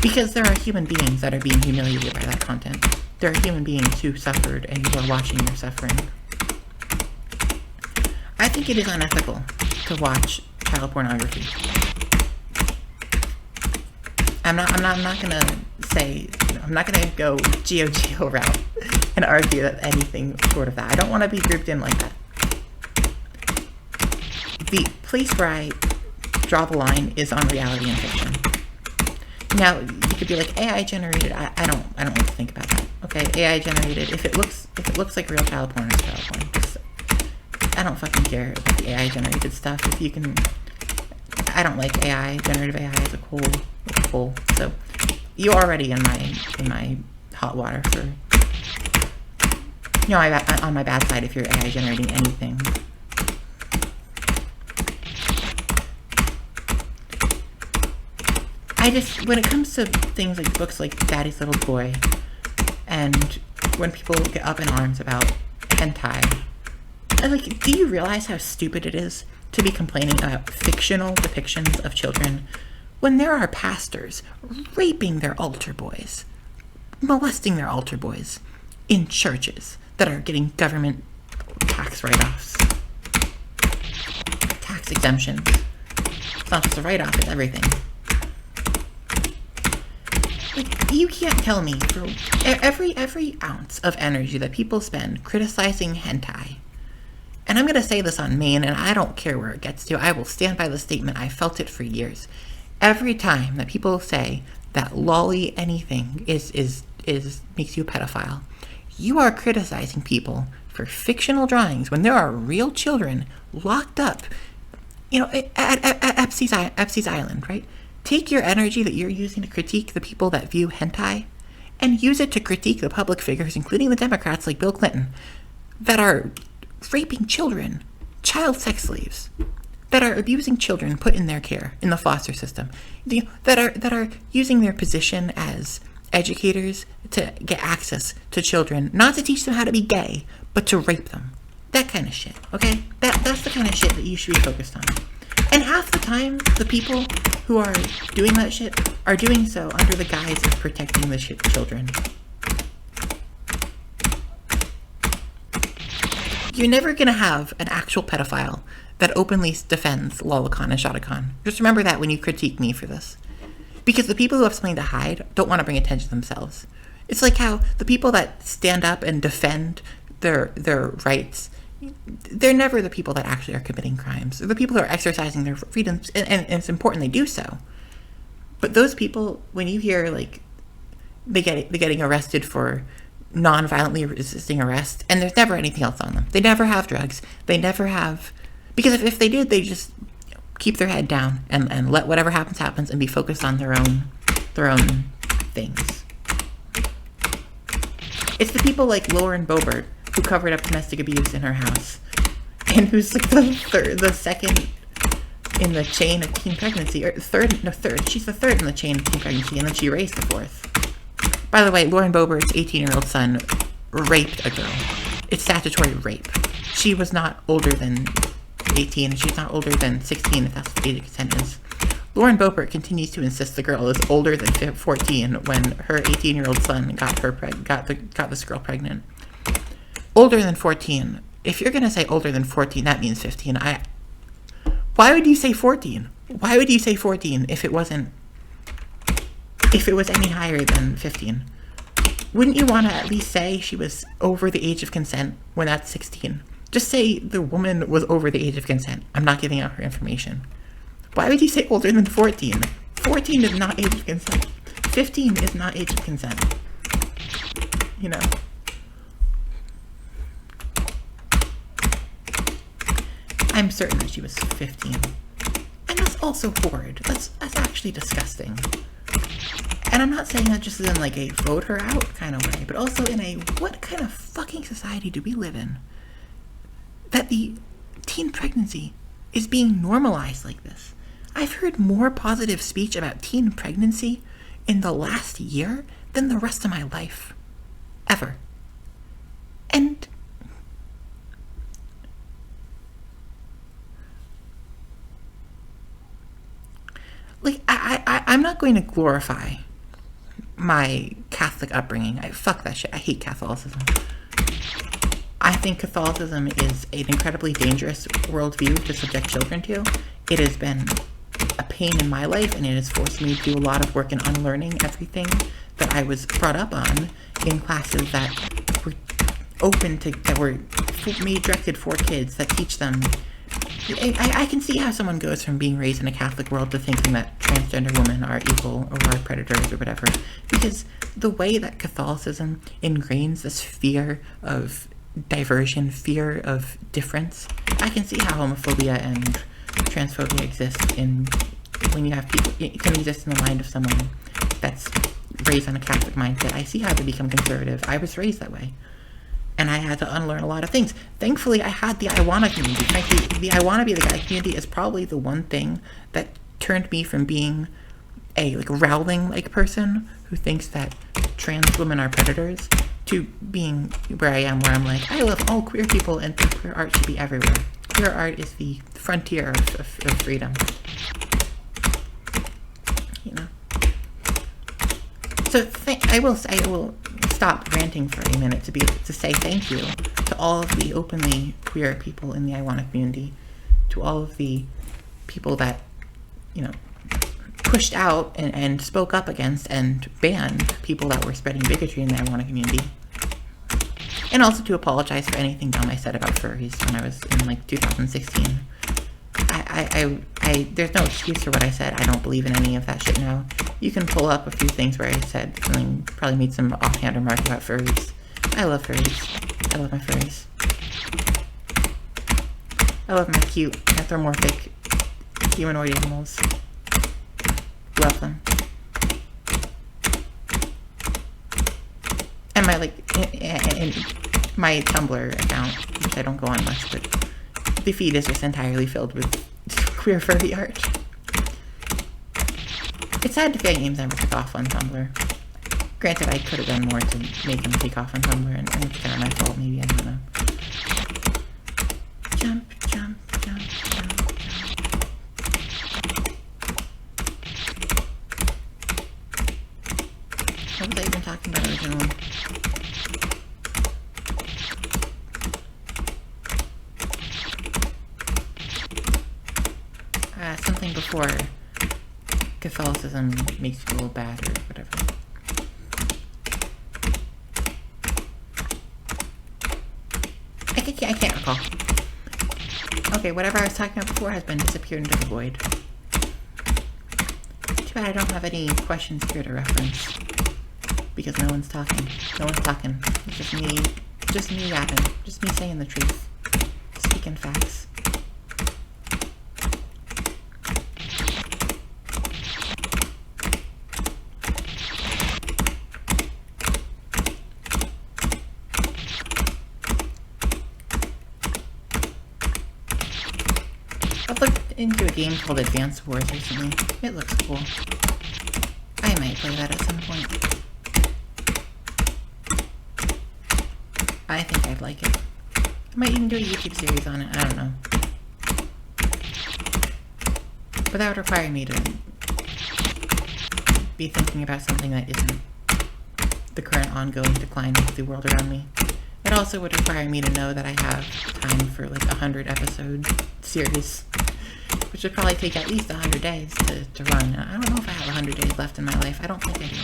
Because there are human beings that are being humiliated by that content. There are human beings who suffered, and you are watching their suffering. I think it is unethical to watch child pornography. I'm not gonna go geo route and argue that anything short of that. I don't want to be grouped in like that. The place where I draw the line is on reality and fiction. Now, you could be like, AI generated. I don't want to think about that. Okay, AI generated. If it looks like real child porn, it's child porn. I don't fucking care about the AI generated stuff. If you can, I don't like AI. Generative AI as a whole. So you're already in my hot water for, on my bad side if you're AI generating anything. When it comes to things like books like Daddy's Little Boy, and when people get up in arms about hentai, do you realize how stupid it is to be complaining about fictional depictions of children when there are pastors raping their altar boys? molesting their altar boys in churches that are getting government tax write-offs, tax exemptions. It's not just a write-off, it's everything. Like, you can't tell me for every ounce of energy that people spend criticizing hentai, and I'm going to say this on main, and I don't care where it gets to, I will stand by the statement, I felt it for years. Every time that people say that lolly anything is makes you a pedophile, you are criticizing people for fictional drawings when there are real children locked up, at Epstein's Island, right? Take your energy that you're using to critique the people that view hentai and use it to critique the public figures, including the Democrats like Bill Clinton, that are raping children, child sex slaves, that are abusing children put in their care in the foster system, that are using their position as educators to get access to children, not to teach them how to be gay, but to rape them. That kind of shit, okay? That's the kind of shit that you should be focused on. And half the time, the people who are doing that shit are doing so under the guise of protecting the children. You're never gonna have an actual pedophile that openly defends Lolicon and Shotacon. Just remember that when you critique me for this. Because the people who have something to hide don't want to bring attention to themselves. It's like how the people that stand up and defend their rights, they're never the people that actually are committing crimes. They're the people who are exercising their freedoms, and it's important they do so. But those people, when you hear like they're getting arrested for non-violently resisting arrest, and there's never anything else on them. They never have drugs. They never have, because if they did, they just keep their head down and let whatever happens and be focused on their own things. It's the people like Lauren Boebert who covered up domestic abuse in her house, and who's like the second in the chain of teen pregnancy, or third. She's the third in the chain of teen pregnancy, and then she raised the fourth. By the way, Lauren Boebert's 18-year-old son raped a girl. It's statutory rape. She was not older than 18, and she's not older than 16, if that's what the age of consent is. Lauren Boebert continues to insist the girl is older than 14 when her 18-year-old son got this girl pregnant. Older than 14. If you're gonna say older than 14, that means 15. Why would you say 14? Why would you say 14 if it was any higher than 15? Wouldn't you want to at least say she was over the age of consent when that's 16? Just say the woman was over the age of consent. I'm not giving out her information. Why would you say older than 14? 14 is not age of consent. 15 is not age of consent. You know? I'm certain that she was 15. And that's also horrid. That's actually disgusting. And I'm not saying that just in like a vote her out kind of way, but also in a what kind of fucking society do we live in that the teen pregnancy is being normalized like this? I've heard more positive speech about teen pregnancy in the last year than the rest of my life. Ever. And like, I'm not going to glorify my Catholic upbringing. Fuck that shit. I hate Catholicism. I think Catholicism is an incredibly dangerous worldview to subject children to. It has been a pain in my life, and it has forced me to do a lot of work in unlearning everything that I was brought up on in classes that were that were directed for kids, that teach them. I can see how someone goes from being raised in a Catholic world to thinking that transgender women are evil or are predators or whatever, because the way that Catholicism ingrains this fear of diversion, fear of difference, I can see how homophobia and transphobia exist when you have people. It can exist in the mind of someone that's raised on a Catholic mindset. I see how they become conservative. I was raised that way. And I had to unlearn a lot of things. Thankfully, I had the I Wanna community. Frankly, the I Wanna Be the Guy community is probably the one thing that turned me from being a Rowling-like person who thinks that trans women are predators to being where I am, where I'm like, I love all queer people and think queer art should be everywhere. Queer art is the frontier of freedom. You know? So I will stop ranting for a minute to say thank you to all of the openly queer people in the I Wanna community, to all of the people that, you know, pushed out and spoke up against and banned people that were spreading bigotry in the I Wanna community. And also to apologize for anything dumb I said about furries when I was in like 2016. There's no excuse for what I said. I don't believe in any of that shit now. You can pull up a few things where I said something, probably made some offhand remark about furries. I love furries. I love my furries. I love my cute, anthropomorphic, humanoid animals. Love them. And my, like, my Tumblr account, which I don't go on much, but the feed is just entirely filled with queer furry art. It's sad to say games never took off on Tumblr. Granted, I could have done more to make them take off on Tumblr, and it's kind of my fault, maybe, I don't know. Jump, jump, jump, jump, jump. What was I even talking about originally? Something before Catholicism makes you feel bad or whatever. I can't recall. Okay, whatever I was talking about before has been disappeared into the void. Too bad I don't have any questions here to reference. Because no one's talking. No one's talking. It's just me yapping. Just me saying the truth. Speaking facts. I've looked into a game called Advance Wars recently. It looks cool. I might play that at some point. I think I'd like it. I might even do a YouTube series on it, I don't know. But that would require me to be thinking about something that isn't the current ongoing decline of the world around me. It also would require me to know that I have time for like 100 episode series, which would probably take at least 100 days to run. I don't know if I have 100 days left in my life. I don't think I do.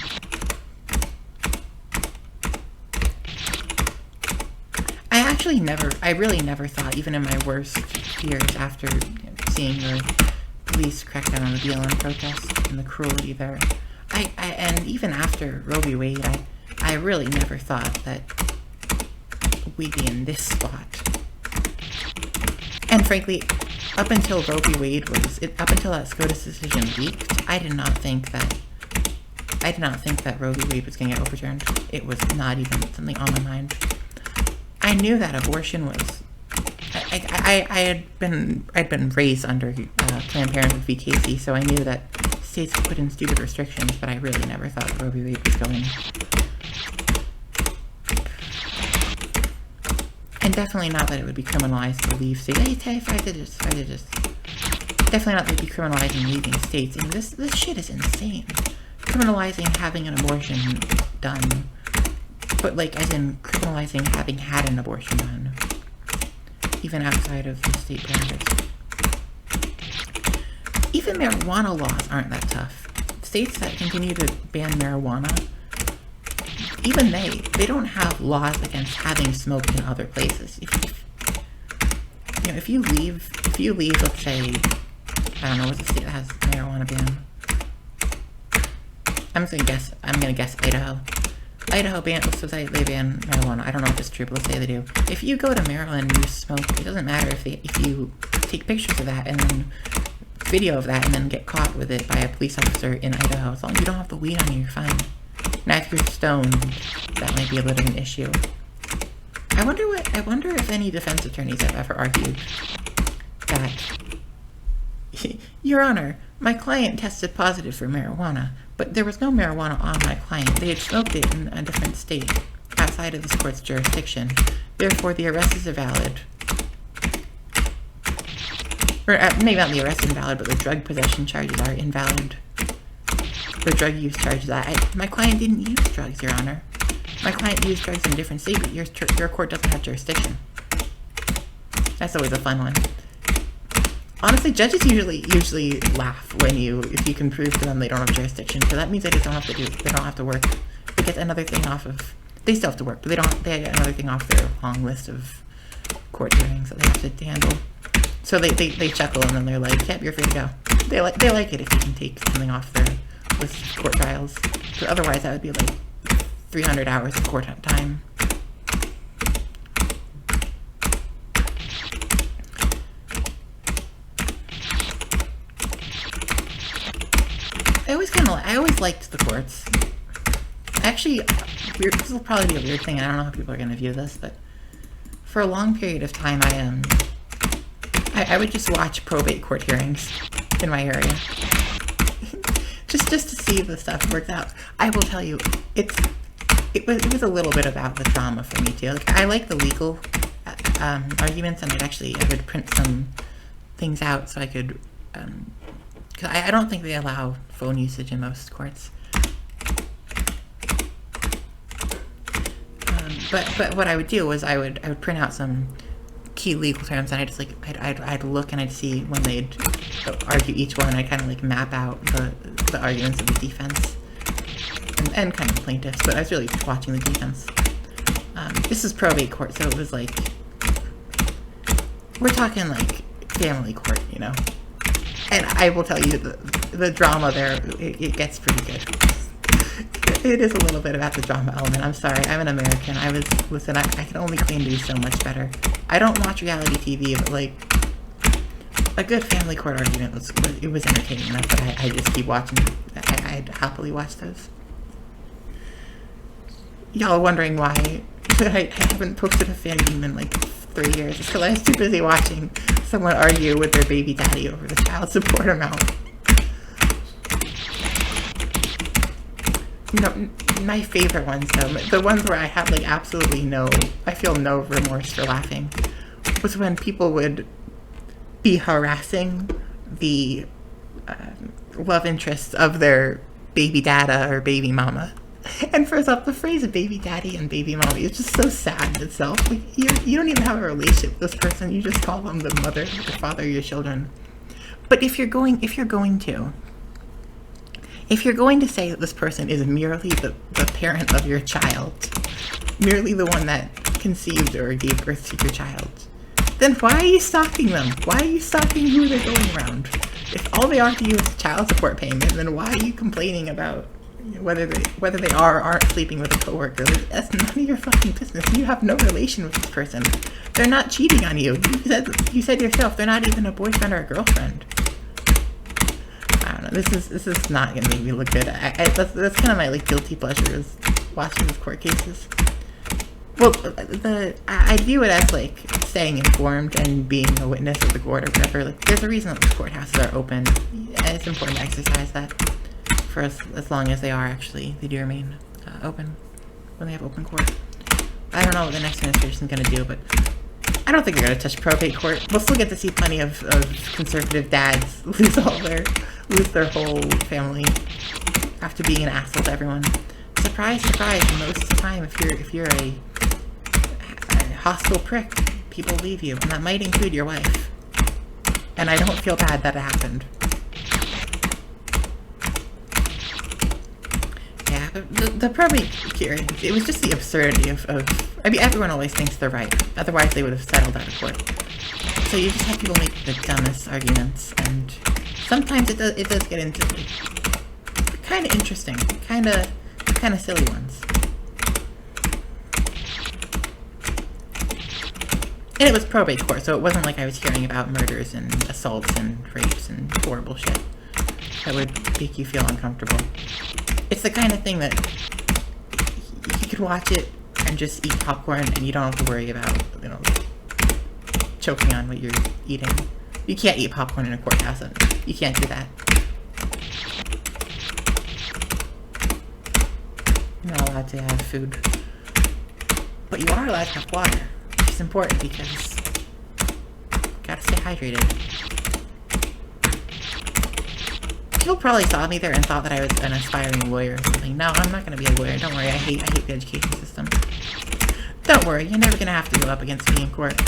I really never thought, even in my worst fears after seeing the police crack down on the BLM protest and the cruelty there, and even after Roe v. Wade, I really never thought that we'd be in this spot. And frankly, up until Roe v. Wade up until that SCOTUS decision leaked, I did not think that Roe v. Wade was going to get overturned. It was not even something on my mind. I knew that abortion was. I'd been raised under Planned Parenthood v. Casey, so I knew that states could put in stupid restrictions, but I really never thought Roe v. Wade was going. And definitely not that it would be criminalized to leave states. If I did just. Definitely not that it would be criminalizing leaving states. I mean, this shit is insane. Criminalizing having an abortion done. But, like, as in criminalizing having had an abortion done. Even outside of the state parameters. Even marijuana laws aren't that tough. States that continue to ban marijuana, even they don't have laws against having smoked in other places. If you leave, let's say, I don't know, what's the state that has marijuana ban? I'm gonna guess Idaho. Idaho ban marijuana. I don't know if it's true, but let's say they do. If you go to Maryland and you smoke, it doesn't matter if you take pictures of that and then video of that and then get caught with it by a police officer in Idaho. As long as you don't have the weed on you, you're fine. Now, if you're stoned, that might be a bit of an issue. I wonder if any defense attorneys have ever argued that, Your Honor, my client tested positive for marijuana, but there was no marijuana on my client. They had smoked it in a different state, outside of this court's jurisdiction. Therefore, the arrest is invalid. Or maybe not the arrest invalid, but the drug possession charges are invalid. the drug use charges. My client didn't use drugs, Your Honor. My client used drugs in a different state, but your court doesn't have jurisdiction. That's always a fun one. Honestly, judges usually laugh if you can prove to them they don't have jurisdiction. So that means they don't have to work. They get another thing off of. They still have to work, but they get another thing off their long list of court hearings that they have to handle. So they chuckle and then they're like, "Yep, you're free to go." They like it if you can take something off their list of court trials. But otherwise, that would be like 300 hours of court time. I always liked the courts. Actually, this will probably be a weird thing. I don't know how people are going to view this, but for a long period of time, I would just watch probate court hearings in my area, just to see if the stuff works out. I will tell you, it was a little bit about the drama for me too. Like, I like the legal arguments, and I would print some things out so I could. Because I don't think they allow phone usage in most courts. But what I would do was I would print out some key legal terms, and I'd look and I'd see when they'd argue each one. I'd kind of like map out the arguments of the defense and kind of plaintiffs. But I was really watching the defense. This is probate court, so it was like we're talking like family court, you know. And I will tell you, the drama there, it gets pretty good. It is a little bit about the drama element. I'm sorry, I'm an American. I can only claim to be so much better. I don't watch reality TV, but like, a good family court argument was entertaining enough that I just keep watching. I'd happily watch those. Y'all are wondering why I haven't posted a fan meme in like 3 years. It's because I was too busy watching someone argue with their baby daddy over the child support amount. You know, my favorite ones though, the ones where I had like I feel no remorse for laughing, was when people would be harassing the love interests of their baby dada or baby mama. And first off, the phrase baby daddy and baby mommy is just so sad in itself. Like, you don't even have a relationship with this person. You just call them the mother, the father of your children. But if you're going to say that this person is merely the parent of your child, merely the one that conceived or gave birth to your child, then why are you stalking them? Why are you stalking who they're going around? If all they are to you is child support payment, then why are you complaining about whether they are or aren't sleeping with a coworker? That's none of your fucking business. You have no relation with this person. They're not cheating on you. You said yourself, they're not even a boyfriend or a girlfriend. I don't know. This is not gonna make me look good. That's kind of my like guilty pleasure, is watching these court cases. Well, I view it as like staying informed and being a witness of the court or whatever. Like, there's a reason that the courthouses are open, and it's important to exercise that. For as long as they do remain open when they have open court. I don't know what the next administration is going to do, but I don't think they're going to touch probate court. We'll still get to see plenty of conservative dads lose their whole family after being an asshole to everyone. Surprise, surprise! Most of the time, if you're a hostile prick, people leave you, and that might include your wife. And I don't feel bad that it happened. The probate hearing, it was just the absurdity of I mean, everyone always thinks they're right. Otherwise, they would have settled out of court. So you just have people make the dumbest arguments, and sometimes it does get into kind of interesting, kind of silly ones. And it was probate court, so it wasn't like I was hearing about murders and assaults and rapes and horrible shit that would make you feel uncomfortable. It's the kind of thing that you could watch it and just eat popcorn, and you don't have to worry about, you know, choking on what you're eating. You can't eat popcorn in a courthouse. You can't do that. You're not allowed to have food. But you are allowed to have water, which is important because you gotta stay hydrated. People probably saw me there and thought that I was an aspiring lawyer or something. No, I'm not going to be a lawyer. Don't worry. I hate the education system. Don't worry. You're never going to have to go up against me in court.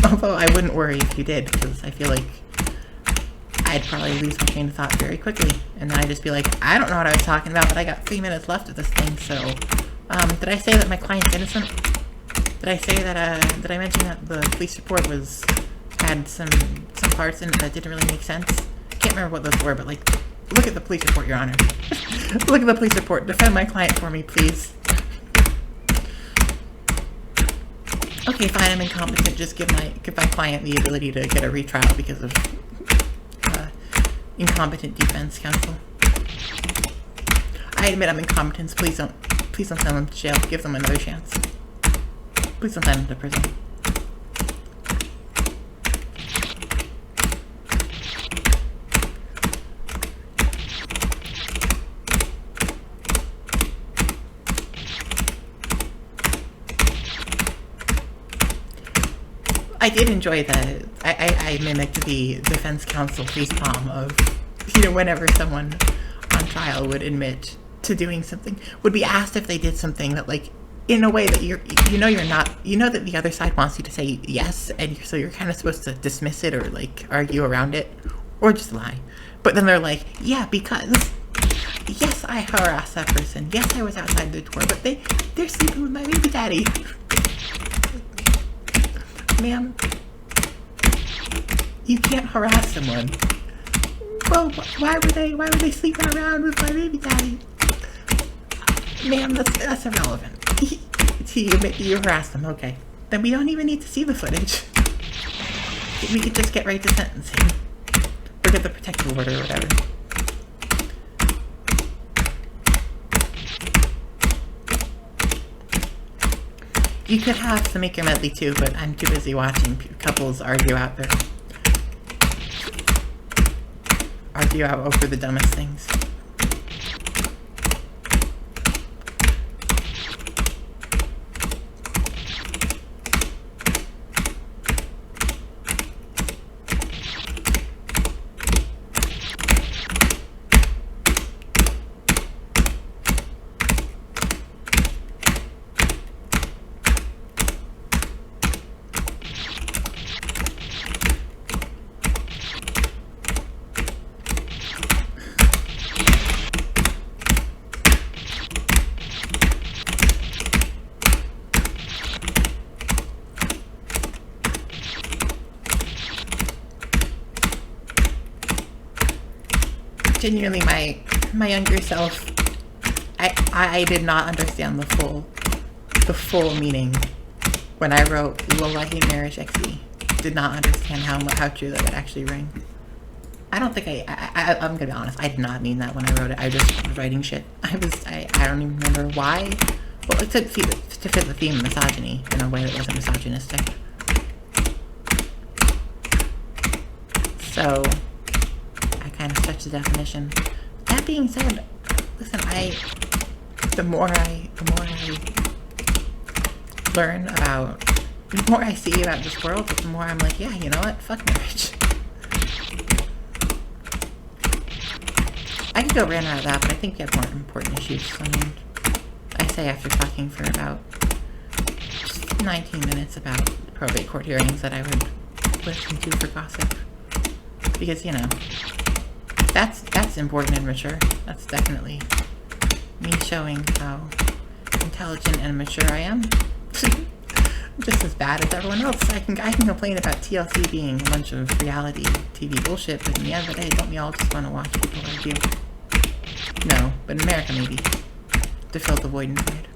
Although I wouldn't worry if you did, because I feel like I'd probably lose my train of thought very quickly. And then I'd just be like, I don't know what I was talking about, but I got 3 minutes left of this thing, so... did I say that my client's innocent? Did I say that, did I mention that the police report had some parts in it that didn't really make sense? I can't remember what those were, but, like, look at the police report, Your Honor. Look at the police report. Defend my client for me, please. Okay, fine, I'm incompetent. Just give my client the ability to get a retrial because of incompetent defense counsel. I admit I'm incompetent. Please don't send them to jail. Give them another chance. Please don't send them to prison. I did enjoy that. I mimicked the defense counsel facepalm of, you know, whenever someone on trial would admit to doing something, would be asked if they did something that, like, in a way that you're not, you know that the other side wants you to say yes, and so you're kind of supposed to dismiss it or, like, argue around it, or just lie. But then they're like, yeah, because, yes, I harassed that person. Yes, I was outside the door, but they're sleeping with my baby daddy. Ma'am, you can't harass someone. Well, why were they sleeping around with my baby daddy? Ma'am, that's irrelevant. You admit that you harassed them, okay. Then we don't even need to see the footage. We could just get right to sentencing. Or get the protective order or whatever. You could have some make your medley too, but I'm too busy watching couples argue out over the dumbest things. Genuinely, my younger self, I did not understand the full meaning when I wrote Wallahi Marriage XE. Did not understand how true that would actually ring. I don't think I'm gonna be honest, I did not mean that when I wrote it. I just was writing shit. I don't even remember why. Well, to fit the theme of misogyny in a way that wasn't misogynistic. So I kind of stretched the definition. That being said, listen, the more I learn about, the more I see about this world, the more I'm like, yeah, you know what? Fuck marriage. I could go rant about that, but I think we have more important issues. I mean, I say after talking for about 19 minutes about probate court hearings that I would listen to for gossip. Because, you know, that's important and mature. That's definitely me showing how intelligent and mature I am. Just as bad as everyone else. I can complain about TLC being a bunch of reality TV bullshit, but in the end of the day, don't we all just want to watch people argue? No, but in America maybe. To fill the void inside.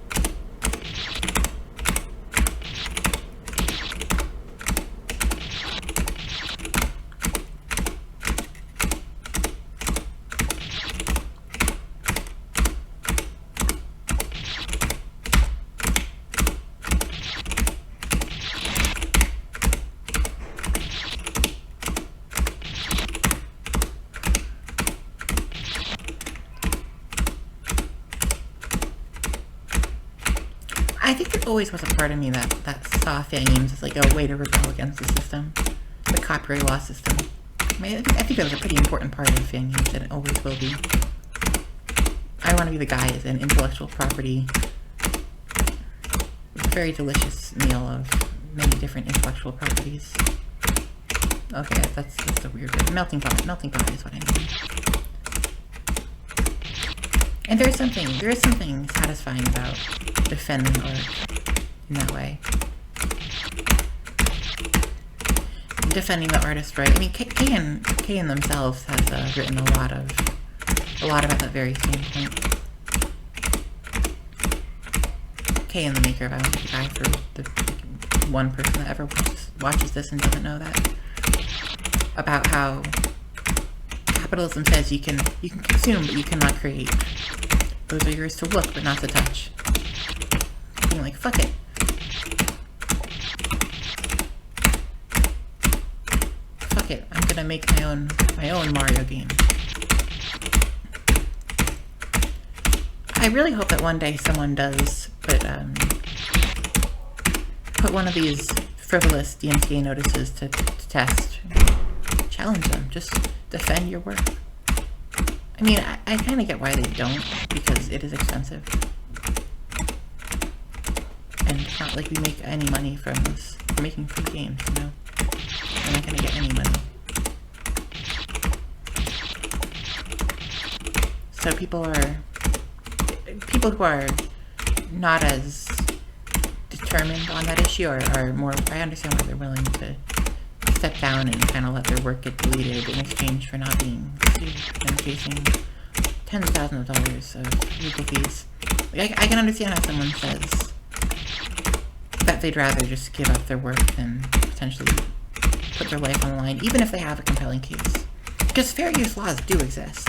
I think there always was a part of me that saw famemes as like a way to rebel against the system, the copyright law system. I think that was a pretty important part of fan games, and it always will be. I Want to Be the Guy is an intellectual property, very delicious meal of many different intellectual properties. Okay, that's a weird word. Melting pot is what I mean. And there is something satisfying about defending art in that way. Defending the artist, right? I mean, Kayan themselves has written a lot about that very same point. Kayan, the maker of I Want to Be the Guy, for the one person that ever watches this and doesn't know that, about how capitalism says you can consume, but you cannot create. Those are yours to look, but not to touch. Being like, fuck it. Fuck it. I'm gonna make my own Mario game. I really hope that one day someone does put one of these frivolous DMCA notices to test. Challenge them. Just defend your work. I mean, I kind of get why they don't, because it is expensive. And it's not like we make any money from this. We're making free games, you know? We're not going to get any money. So people who are not as determined on that issue are more, I understand why they're willing to step down and kind of let their work get deleted in exchange for not being sued and facing tens of thousands of dollars of legal fees. Like, I can understand how someone says that they'd rather just give up their work than potentially put their life on the line, even if they have a compelling case. Because fair use laws do exist.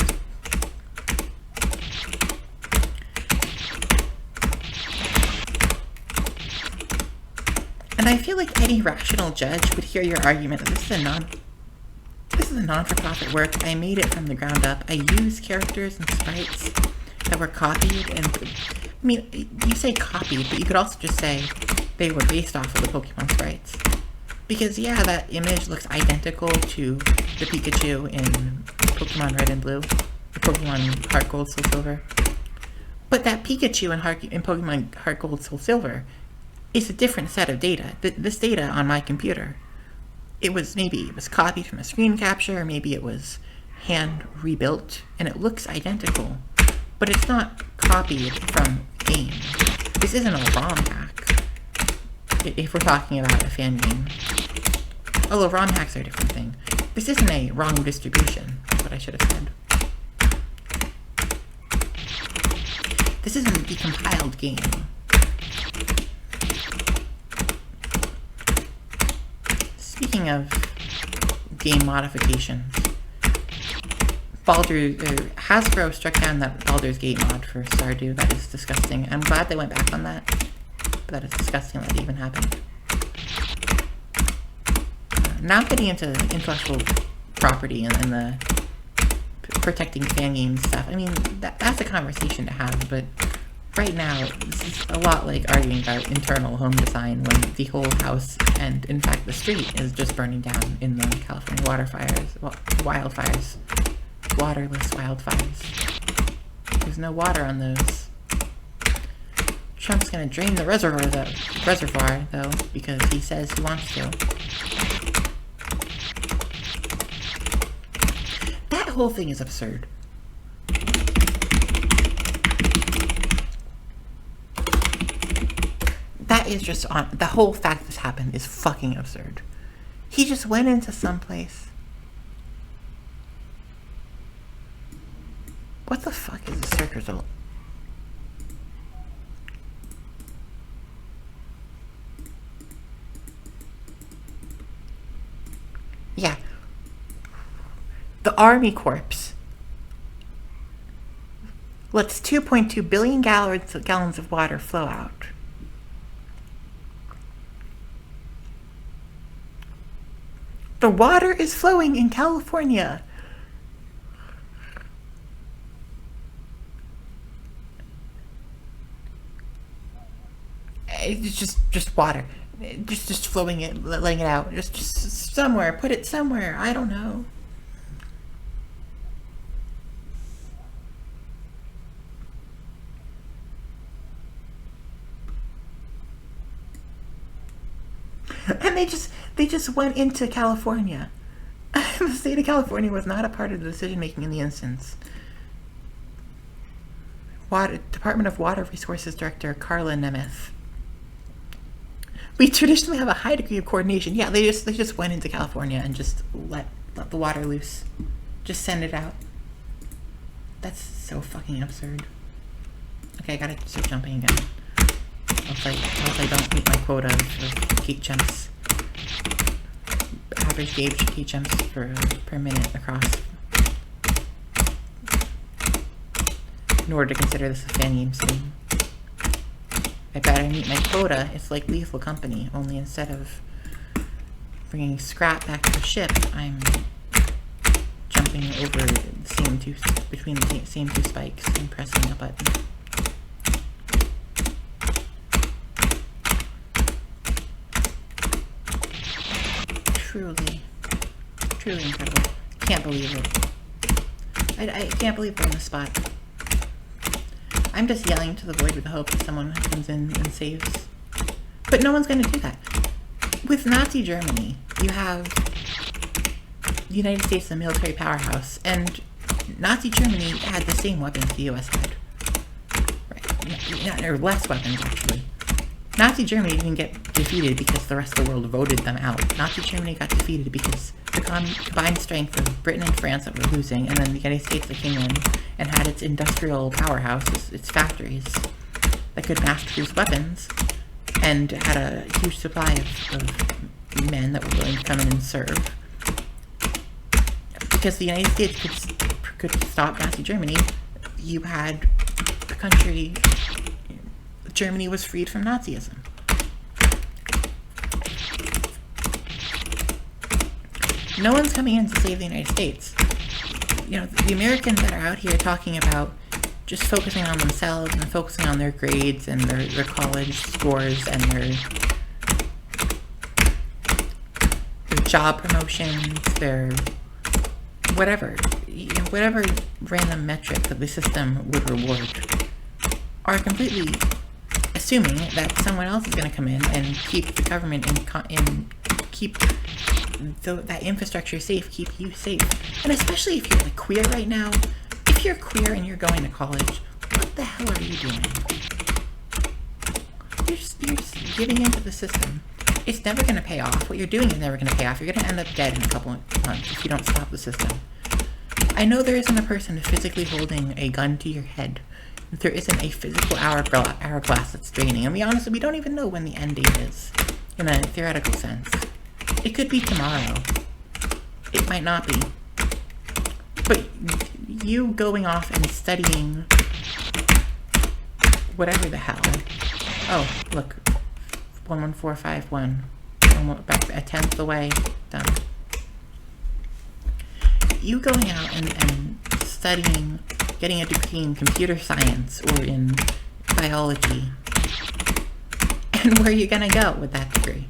And I feel like any rational judge would hear your argument that this is a non-for-profit work. I made it from the ground up. I used characters and sprites that were copied, and I mean, you say copied, but you could also just say they were based off of the Pokemon sprites. Because yeah, that image looks identical to the Pikachu in Pokemon Red and Blue, the Pokemon Heart Gold, Soul Silver. But that Pikachu in Pokemon Heart Gold, Soul Silver is a different set of data. This data on my computer, maybe it was copied from a screen capture, maybe it was hand rebuilt, and it looks identical, but it's not copied from game. This isn't a ROM hack, if we're talking about a fan game. Although ROM hacks are a different thing. This isn't a wrong distribution, that's what I should have said. This isn't a decompiled game. Speaking of game modifications, Hasbro struck down that Baldur's Gate mod for Stardew. That is disgusting. I'm glad they went back on that, but that is disgusting that even happened. Now getting into intellectual property and the protecting fan games stuff, I mean, that's a conversation to have, but right now, this is a lot like arguing about internal home design when the whole house and, in fact, the street is just burning down in the California wildfires. Waterless wildfires. There's no water on those. Trump's gonna drain the reservoir, though, because he says he wants to. That whole thing is absurd. That is just the whole fact this happened is fucking absurd. He just went into someplace. What the fuck is the search result? Yeah. The Army Corps lets 2.2 billion gallons of water flow out. The water is flowing in California. It's just water. Just flowing it, letting it out. Just somewhere. Put it somewhere. I don't know. And they just went into California. The state of California was not a part of the decision making in the instance. Department of Water Resources Director Carla Nemeth. We traditionally have a high degree of coordination. Yeah, they just went into California and just let the water loose. Just send it out. That's so fucking absurd. Okay, I gotta start jumping again. Else I don't meet my quota of heat jumps. Average gauge heat jumps per minute across. In order to consider this a fan game stream. I better meet my quota. It's like Lethal Company, only instead of bringing scrap back to the ship, I'm jumping over between the same two spikes and pressing a button. Truly incredible. Can't believe it. I can't believe we're on the spot. I'm just yelling to the void with the hope that someone comes in and saves. But no one's going to do that. With Nazi Germany, you have the United States, the military powerhouse, and Nazi Germany had the same weapons the US had. Right? Or less weapons, actually. Nazi Germany didn't get defeated because the rest of the world voted them out. Nazi Germany got defeated because the combined strength of Britain and France that were losing, and then the United States that came in and had its industrial powerhouse, its factories, that could mass-produce weapons, and had a huge supply of men that were willing to come in and serve. Because the United States could stop Nazi Germany, you had a country... Germany was freed from Nazism. No one's coming in to save the United States. You know, the Americans that are out here talking about just focusing on themselves and focusing on their grades and their college scores and their job promotions, their whatever random metric that the system would reward, are completely assuming that someone else is going to come in and keep the government and keep that infrastructure safe, keep you safe. And especially if you're like queer right now, if you're queer and you're going to college, what the hell are you doing? You're just giving into the system. It's never going to pay off. What you're doing is never going to pay off. You're going to end up dead in a couple of months if you don't stop the system. I know there isn't a person physically holding a gun to your head. There isn't a physical hourglass that's draining. And we honestly, we don't even know when the end date is, in a theoretical sense. It could be tomorrow. It might not be. But you going off and studying whatever the hell. Oh, look. 11451. Back a tenth the way. Done. You going out and studying, getting a degree in computer science or in biology. And where are you going to go with that degree?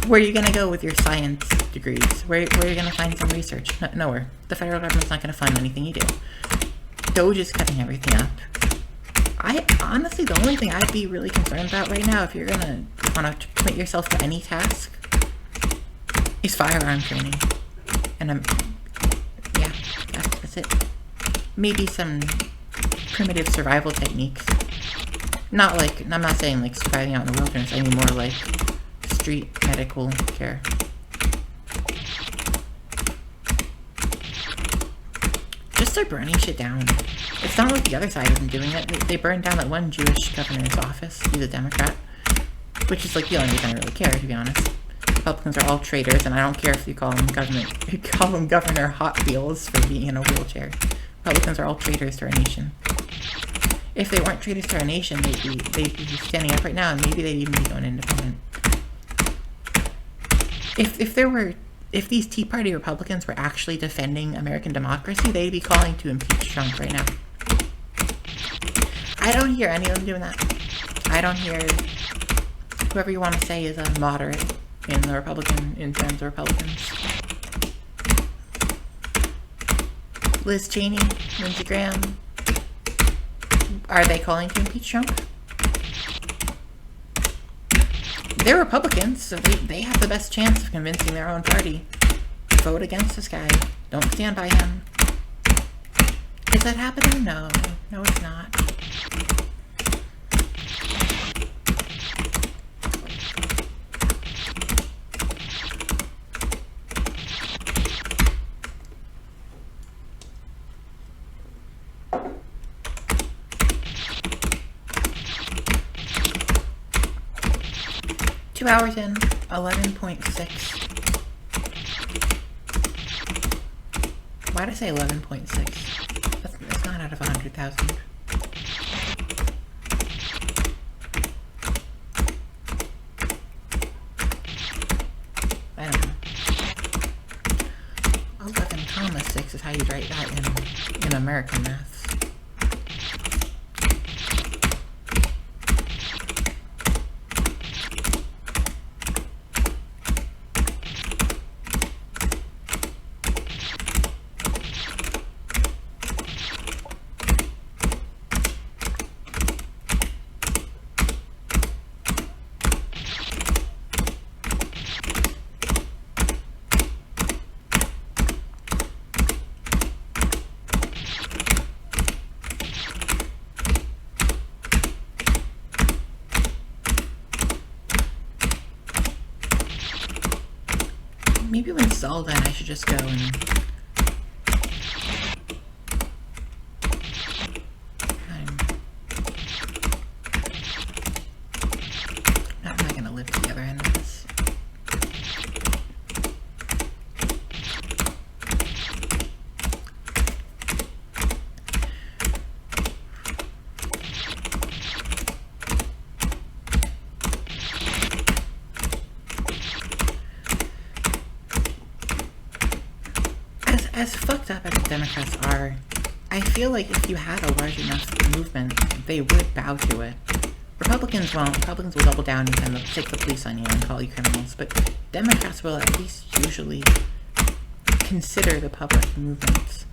Where are you going to go with your science degrees? Where are you going to find some research? Nowhere. The federal government's not going to fund anything you do. DOGE is cutting everything up. Honestly, the only thing I'd be really concerned about right now, if you're going to want to commit yourself to any task, is firearm training. And yeah, that's it. Maybe some primitive survival techniques. I'm not saying like surviving out in the wilderness, I mean more like street medical care. Just start burning shit down. It's not like the other side isn't doing it. They burned down that one Jewish governor's office. He's a Democrat. Which is like the only reason I really care, to be honest. Republicans are all traitors, and I don't care if you call them Governor Hot Wheels for being in a wheelchair. Republicans are all traitors to our nation. If they weren't traitors to our nation, they'd be standing up right now, and maybe they'd even be going independent. If these Tea Party Republicans were actually defending American democracy, they'd be calling to impeach Trump right now. I don't hear any of them doing that. I don't hear whoever you want to say is a moderate in terms of Republicans. Liz Cheney, Lindsey Graham, are they calling to impeach Trump? They're Republicans, so they have the best chance of convincing their own party. Vote against this guy. Don't stand by him. Is that happening? No. No, it's not. Two hours in, 11.6. Why'd I say 11.6? That's not out of 100,000. I don't know. 11,6 is how you'd write that in American maths. Maybe when it's all done, I should just go and... How am I going to live together in this? As fucked up as the Democrats are, I feel like if you had a large enough movement, they would bow to it. Republicans won't. Republicans will double down and take the police on you and call you criminals, but Democrats will at least usually consider the public movements.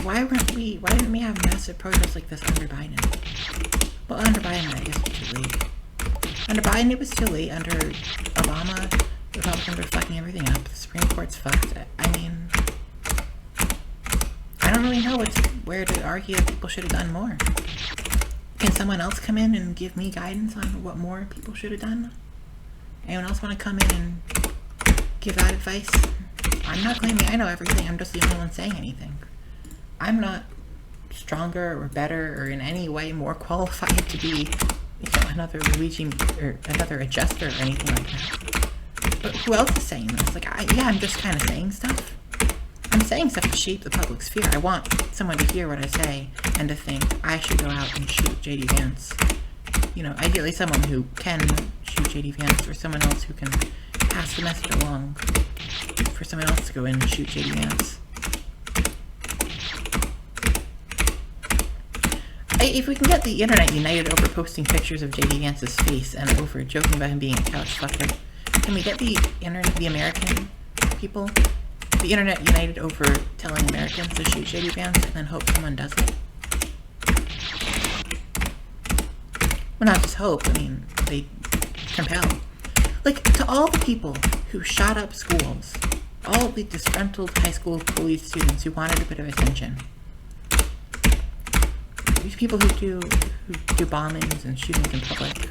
Why didn't we have massive protests like this under Biden? Well, under Biden, I guess it was too late. Under Biden, it was too late. Under Obama, Republicans are fucking everything up. The Supreme Court's fucked. I mean, I don't really know where to argue that people should have done more. Can someone else come in and give me guidance on what more people should have done? Anyone else want to come in and give that advice? I'm not claiming I know everything. I'm just the only one saying anything. I'm not stronger or better or in any way more qualified to be, another Luigi or another adjuster or anything like that. But who else is saying this? I'm just kind of saying stuff. I'm saying stuff to shape the public sphere. I want someone to hear what I say and to think I should go out and shoot J.D. Vance. Ideally someone who can shoot J.D. Vance or someone else who can pass the message along for someone else to go in and shoot J.D. Vance. If we can get the internet united over posting pictures of J.D. Vance's face and over joking about him being a couch fucker, can we get the American people, the internet united over telling Americans to shoot J.D. Vance and then hope someone does it? Well, not just hope, they compel. To all the people who shot up schools, all the disgruntled high school police students who wanted a bit of attention, these people who do bombings and shootings in public,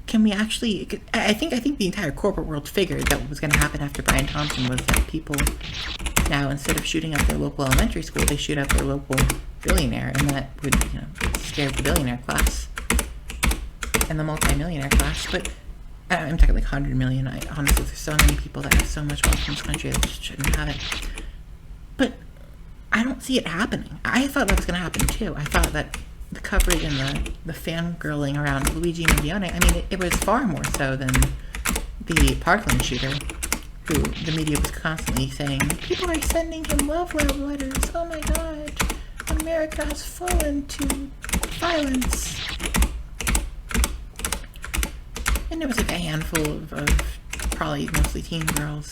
can we actually... I think the entire corporate world figured that what was going to happen after Brian Thompson was that people now, instead of shooting up their local elementary school, they shoot up their local billionaire, and that would, scare the billionaire class and the multi-millionaire class. But I'm talking 100 million. Honestly, there's so many people that have so much wealth in this country that just shouldn't have it. But I don't see it happening. I thought that was going to happen too. I thought that the coverage and the fangirling around Luigi Mangione, it was far more so than the Parkland shooter, who the media was constantly saying, people are sending him love letters, oh my god, America has fallen to violence. And there was a handful of probably mostly teen girls.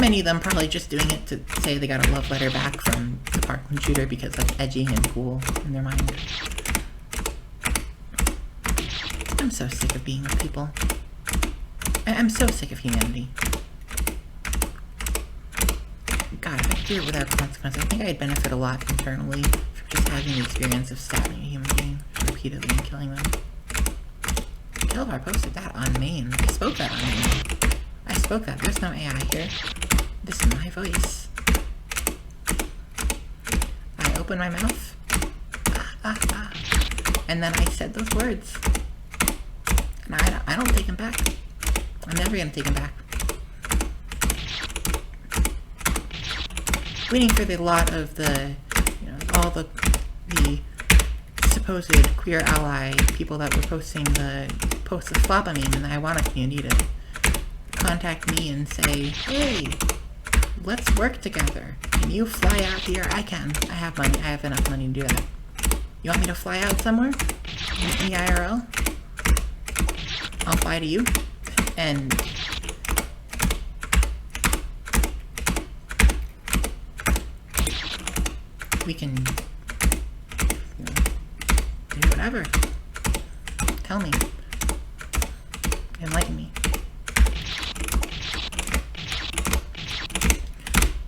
Many of them probably just doing it to say they got a love letter back from the Parkland shooter because that's edgy and cool in their mind. so sick of being with people. I'm so sick of humanity. God, if I could do it without consequence, I think I'd benefit a lot internally from just having the experience of stabbing a human being repeatedly and killing them. Kilvar posted that on main. I spoke that on main. I spoke that. There's no AI here. This is my voice. I opened my mouth. And then I said those words. And I don't take them back. I'm never gonna take them back. Waiting for the lot of the, all the supposed queer ally people that were posting the posts of Flopamine in the Iwana community to contact me and say, hey, let's work together. Can you fly out here? I can. I have money. I have enough money to do that. You want me to fly out somewhere? In the IRL? I'll fly to you. And we can do whatever. Tell me. Enlighten me.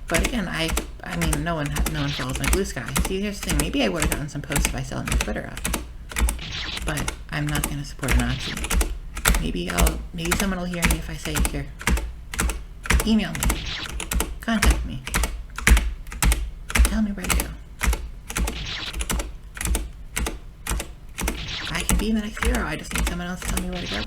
But again, I mean, no one follows my Blue Sky. See, here's the thing. Maybe I would have gotten some posts if I still had my Twitter up. But I'm not going to support a Nazi. Maybe someone will hear me if I say it here. Email me. Contact me. Tell me where to go. I can be the next hero. I just need someone else to tell me where to go.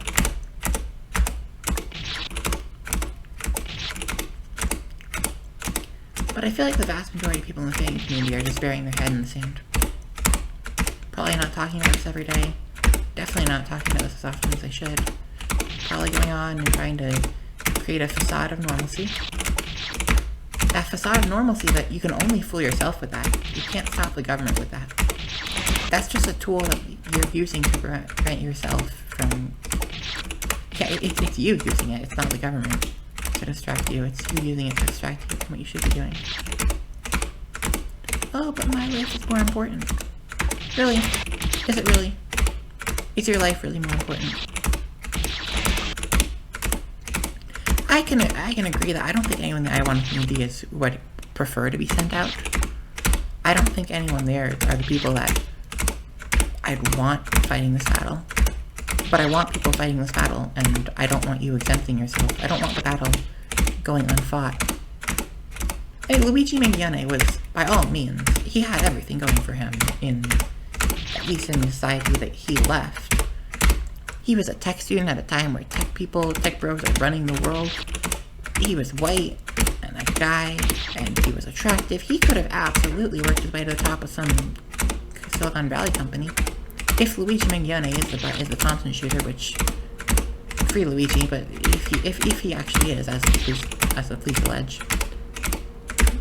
But I feel like the vast majority of people in the fan community are just burying their head in the sand. Probably not talking about this every day. Definitely not talking about this as often as they should. Probably going on and trying to create a facade of normalcy. That facade of normalcy that you can only fool yourself with that. You can't stop the government with that. That's just a tool that you're using to prevent yourself from... Yeah, it's you using it. It's not the government to distract you. It's you using it to distract you from what you should be doing. Oh, but my life is more important. Really? Is it really? Is your life really more important? I can agree that I don't think anyone in the Iwana community would prefer to be sent out. I don't think anyone there are the people that I'd want fighting this battle. But I want people fighting this battle, and I don't want you exempting yourself. I don't want the battle going unfought. Hey, Luigi Mangione was, by all means, he had everything going for him, at least in the society that he left. He was a tech student at a time where tech bros are running the world. He was white and a guy, and he was attractive. He could have absolutely worked his way to the top of some Silicon Valley company. If Luigi Mangione is the Thompson shooter, which free Luigi, but if he actually is, as the police allege,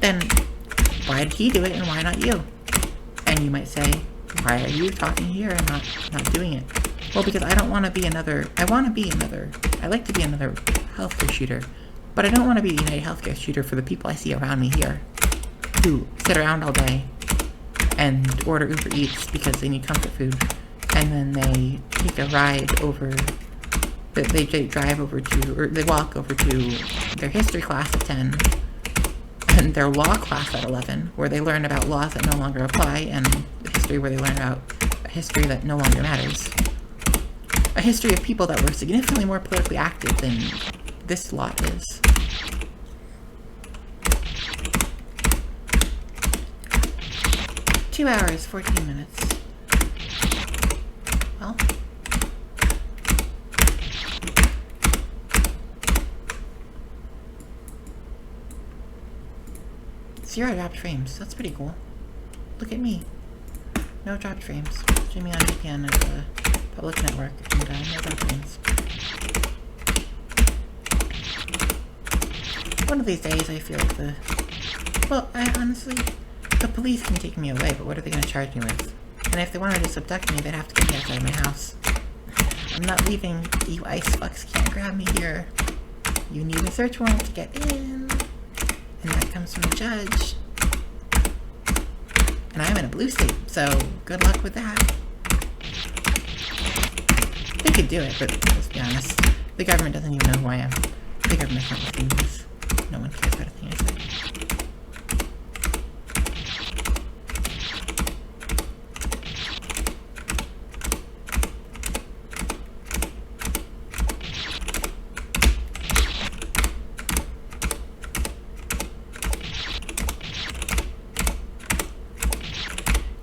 then why did he do it and why not you? And you might say, why are you talking here and not doing it? Well, because I don't want to be another. I like to be another healthcare shooter, but I don't want to be a United Healthcare shooter for the people I see around me here, who sit around all day and order Uber Eats because they need comfort food, and then they take a ride over. They drive over to, or they walk over to their history class at 10, and their law class at 11, where they learn about laws that no longer apply, and history where they learn about a history that no longer matters. A history of people that were significantly more politically active than this lot is. Two hours, 14 minutes. Well. Zero dropped frames. That's pretty cool. Look at me. No dropped frames. Streaming on VPN as a public network, and no dropped frames. One of these days I feel like I honestly, the police can take me away, but what are they going to charge me with? And if they wanted to abduct me, they'd have to get me outside of my house. I'm not leaving. You ice fucks can't grab me here. You need a search warrant to get in. And that comes from a judge. And I'm in a blue state, so good luck with that. They could do it, but let's be honest. The government doesn't even know who I am. The government's not listening to this. No one cares about a thing I say.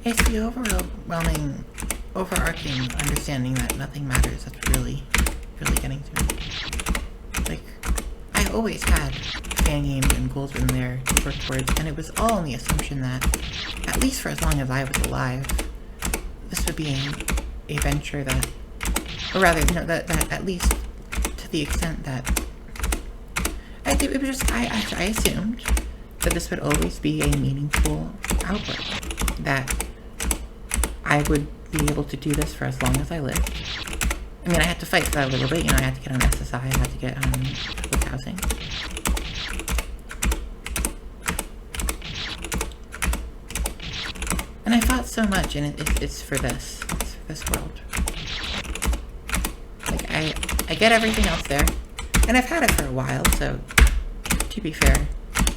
It's the overwhelming, overarching understanding that nothing matters that's really getting to me. Like, I always had fan games and goals in there to work towards, and it was all on the assumption that, at least for as long as I was alive, this would be a venture that, or rather, no, that at least to the extent that, it was just, I assumed that this would always be a meaningful output, that I would be able to do this for as long as I lived. I mean, I had to fight for that a little bit, you know, I had to get on SSI, I had to get on public housing. And I fought so much, and it's for this. It's for this world. Like, I get everything else there, and I've had it for a while, so, to be fair,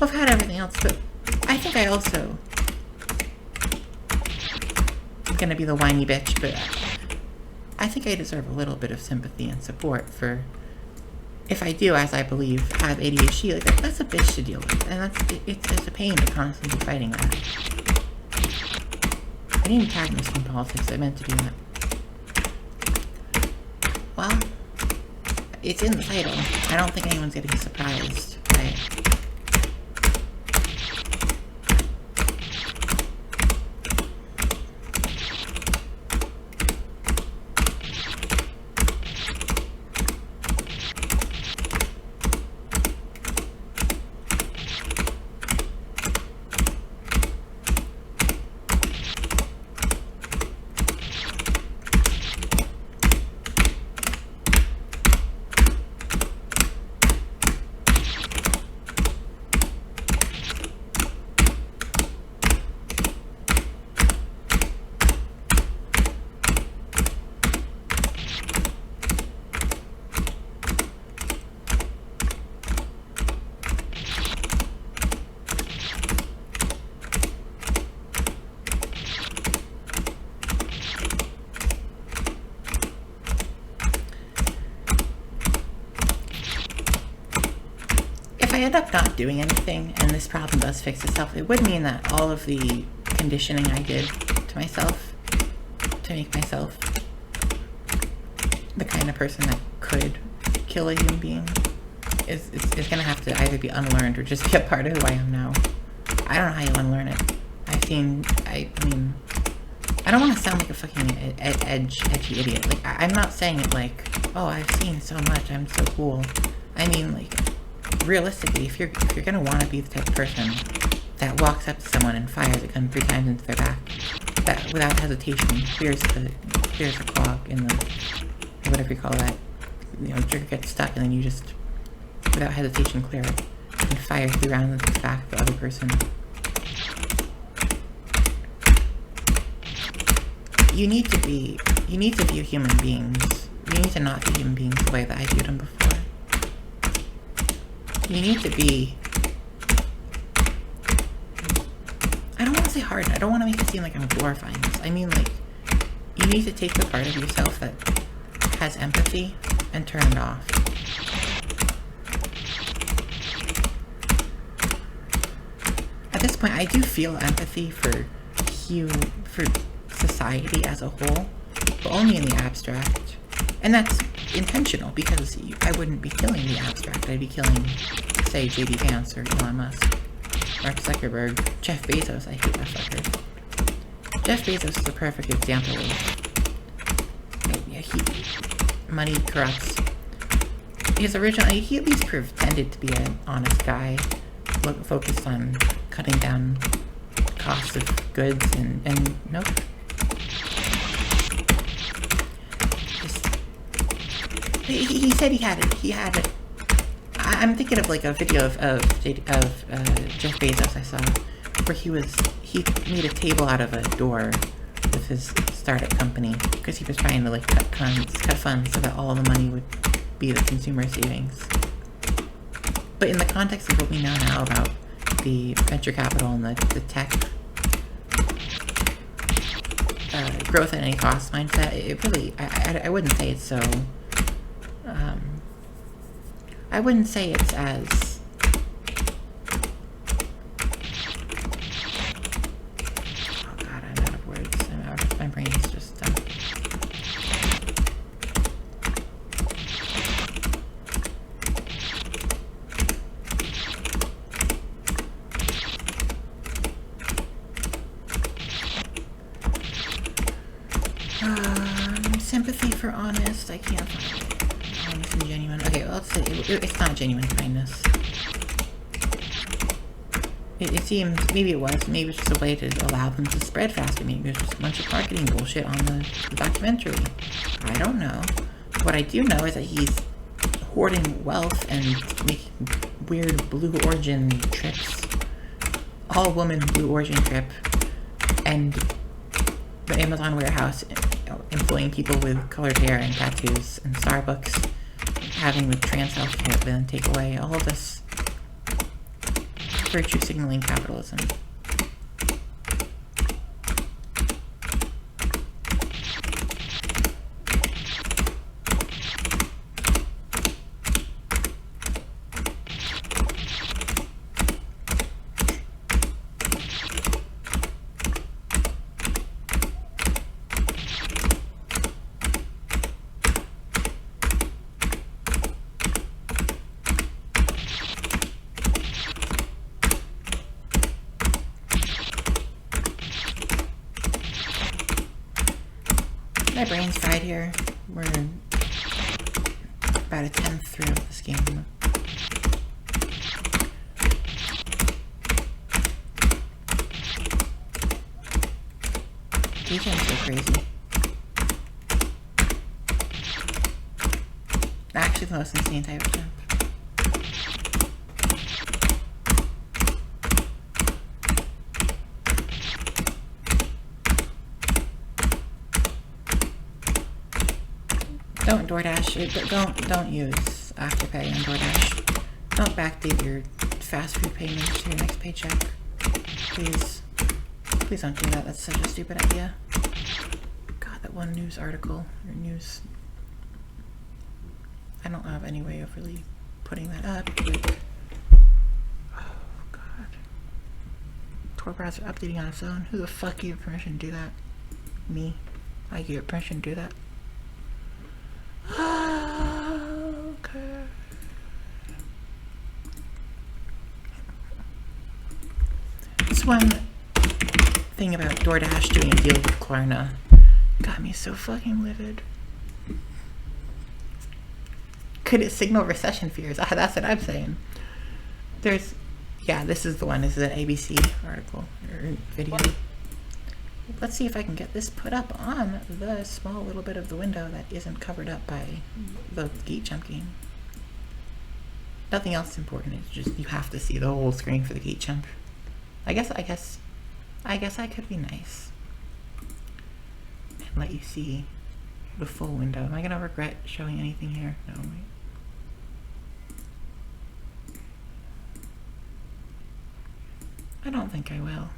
I've had everything else, but I think I also... I'm gonna be the whiny bitch, but I think I deserve a little bit of sympathy and support for, if I do, as I believe, have ADHD, like, that's a bitch to deal with, and it's a pain to constantly be fighting that. I didn't tag this in politics, I meant to do that. Well, it's in the title. I don't think anyone's getting surprised by it. If I end up not doing anything, and this problem does fix itself, it would mean that all of the conditioning I did to myself, to make myself the kind of person that could kill a human being, is gonna have to either be unlearned or just be a part of who I am now. I don't know how you unlearn it. I mean, I don't want to sound like a fucking edgy idiot. Like, I'm not saying it like, oh, I've seen so much, I'm so cool. I mean, like, realistically, if you're gonna want to be the type of person that walks up to someone and fires a gun 3 times into their back, that without hesitation clears the clog in the, whatever you call that, you know, trigger gets stuck, and then you just, without hesitation, clear it and fire 3 rounds into the back of the other person. You need to view human beings. You need to not view human beings the way that I viewed them before. You need to be, I don't want to say hardened. I don't want to make it seem like I'm glorifying this. I mean, like, you need to take the part of yourself that has empathy and turn it off. At this point, I do feel empathy for society as a whole, but only in the abstract. And that's intentional, because I wouldn't be killing the abstract. I'd be killing, say, J.D. Vance or Elon Musk, Mark Zuckerberg, Jeff Bezos. I hate that fucker. Jeff Bezos is a perfect example of, yeah, money corrupts. Because originally, he at least pretended to be an honest guy, focused on cutting down costs of goods, and nope. He said he had it. I'm thinking of like a video of Jeff Bezos I saw, where he made a table out of a door with his startup company because he was trying to like cut funds so that all the money would be the consumer savings. But in the context of what we know now about the venture capital and the tech growth at any cost mindset, it really, I wouldn't say it's so, I wouldn't say it's as, oh god, I'm out of words, my brain is just, sympathy for honest, I can't find it. Honest and genuine. Okay, well, let's say it's not genuine kindness. It seems, maybe it was, maybe it's just a way to allow them to spread faster. Maybe there's just a bunch of marketing bullshit on the documentary. I don't know. What I do know is that he's hoarding wealth and making weird Blue Origin trips. All-woman Blue Origin trip. And the Amazon warehouse employing people with colored hair and tattoos, and Starbucks having the trans healthcare but then take away all of this virtue signaling capitalism. My brain's fried here. We're about a 10th through this game. These games are crazy. Actually, the most insane type of jump. Don't DoorDash. Don't use Afterpay on DoorDash. Don't backdate your fast food payments to your next paycheck. Please. Please don't do that. That's such a stupid idea. God, that one news article or news. I don't have any way of really putting that up. But, oh god. Tor browser updating on its own. Who the fuck gave permission to do that? Me. I gave permission to do that. Okay. This one thing about DoorDash doing a deal with Klarna got me so fucking livid. Could it signal recession fears? That's what I'm saying. There's, yeah, this is the one. This is an ABC article or video. Let's see if I can get this put up on the small little bit of the window that isn't covered up by the gate jump game. Nothing else is important. It's just you have to see the whole screen for the gate jump. I guess I could be nice and let you see the full window. Am I gonna regret showing anything here? No, wait. I don't think I will.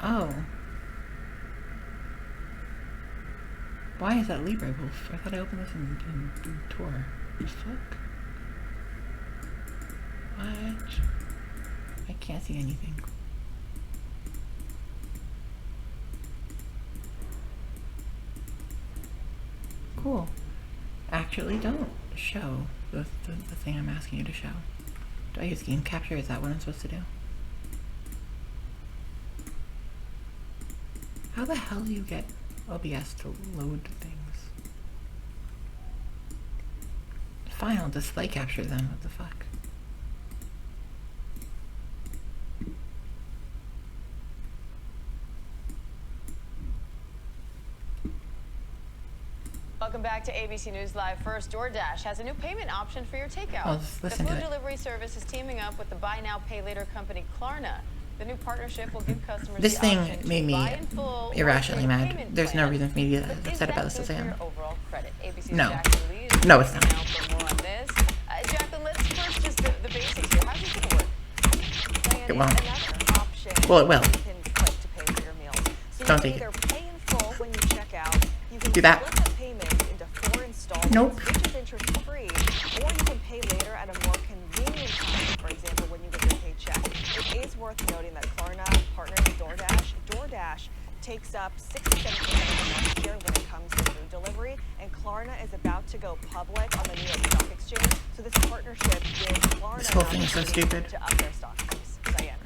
Oh. Why is that Libra Wolf? I thought I opened this in Tor. What the fuck? What? I can't see anything. Cool. Actually, don't show the thing I'm asking you to show. Do I use game capture? Is that what I'm supposed to do? How the hell do you get OBS to load things? Fine, I'll display capture them. What the fuck? Welcome back. back to ABC News Live first. DoorDash has a new payment option for your takeout. The food delivery service is teaming up with the buy now, pay later company Klarna. The new partnership will give customers this the thing option made to me buy in full irrationally mad. payment There's no plan. reason for me to be But upset about this is as I that am. good for your overall credit? ABC's No. Jacqueline Lee is No, it's not. now for more on this. Jacqueline, let's first just the basics here. How's this going to work? Diane, It won't. another option. Well, it will. You can click to pay for your meals. So Don't you take can it. either pay in full when you check out. You can Do that. split the payment into 4 installments, Nope. which is interest-free, or you can pay later at a more convenient time, for example, when you get your paycheck. It is worth noting that Klarna partners with DoorDash. DoorDash takes up 67% of the market share when it comes to food delivery, and Klarna is about to go public on the New York Stock Exchange. So this partnership gives Klarna This whole thing is so stupid. to up their stock price. Diane.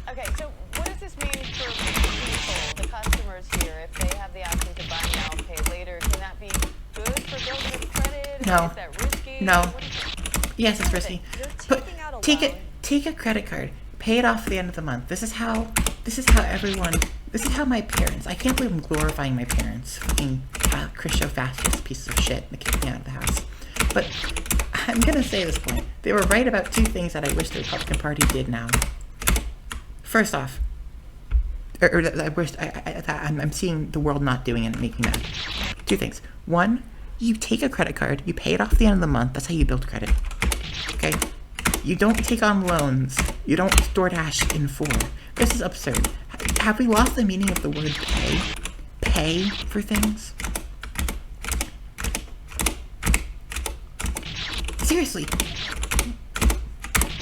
Okay, so what does this mean for people, the customers here, if they have the option to buy now, pay later? Can that be good for building up credit? No. Is that risky? No. What do you think? Yes, it's risky. But take a credit card, pay it off at the end of the month. This is how my parents, I can't believe I'm glorifying my parents, fucking Christo-fascist pieces of shit that kicked me out of the house. But I'm gonna say this point. They were right about 2 things that I wish the Republican Party did now. First off, I'm seeing the world not doing it and making me mad. 2 things. 1, you take a credit card, you pay it off at the end of the month. That's how you build credit. Okay? You don't take on loans. You don't DoorDash in full. This is absurd. Have we lost the meaning of the word pay? Pay for things? Seriously.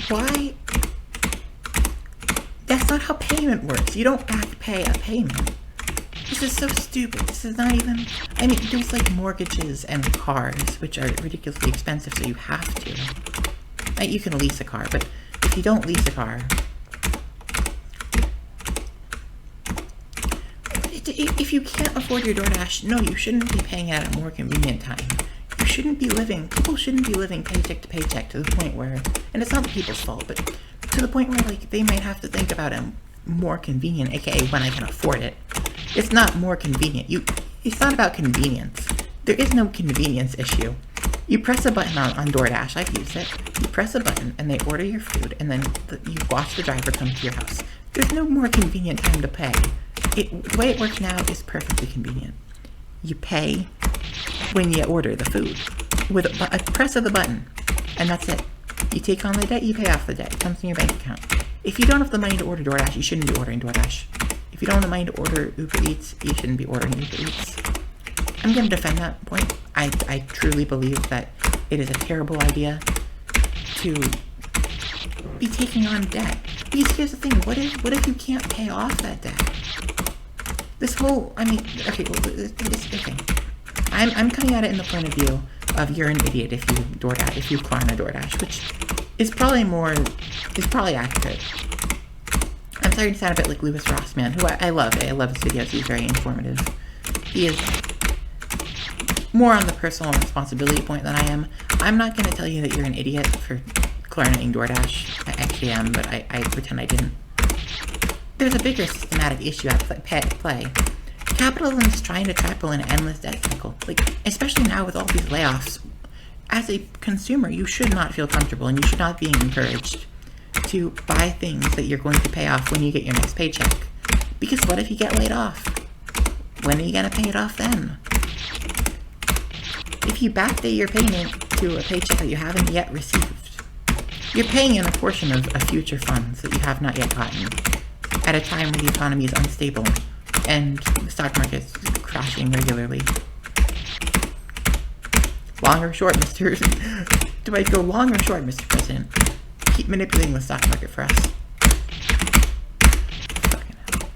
Why? That's not how payment works. You don't back pay a payment. This is so stupid. This is not even... I mean, there's like mortgages and cars, which are ridiculously expensive, so you have to. You can lease a car, but if you don't lease a car... If you can't afford your DoorDash, no, you shouldn't be paying it at a more convenient time. You shouldn't be living... People shouldn't be living paycheck to paycheck to the point where... And it's not the people's fault, but to the point where, like, they might have to think about it more convenient, aka when I can afford it. It's not more convenient. It's not about convenience. There is no convenience issue. You press a button on DoorDash, I've used it. You press a button and they order your food and then you watch the driver come to your house. There's no more convenient time to pay. The way it works now is perfectly convenient. You pay when you order the food with a press of the button, and that's it. You take on the debt, you pay off the debt. It comes in your bank account. If you don't have the money to order DoorDash, you shouldn't be ordering DoorDash. If you don't have the money to order Uber Eats, you shouldn't be ordering Uber Eats. I'm going to defend that point. I truly believe that it is a terrible idea to be taking on debt. Because here's the thing, what if you can't pay off that debt? This whole, I mean, okay, well, okay. I'm coming at it in the point of view of you're an idiot if you Klarna DoorDash, which is probably accurate. I'm sorry to sound a bit like Louis Rossman, who I love. I love his videos. He's very informative. He is more on the personal responsibility point than I am. I'm not going to tell you that you're an idiot for Klarnaing DoorDash. I actually am, but I pretend I didn't. There's a bigger systematic issue at play. Capitalism is trying to tackle an endless debt cycle. Like, especially now with all these layoffs. As a consumer, you should not feel comfortable and you should not be encouraged to buy things that you're going to pay off when you get your next paycheck. Because what if you get laid off? When are you going to pay it off then? If you backdate your payment to a paycheck that you haven't yet received, you're paying in a portion of future funds that you have not yet gotten at a time when the economy is unstable and the stock market is crashing regularly. Long or short, do I go long or short, Mr. President? Keep manipulating the stock market for us. Fucking hell.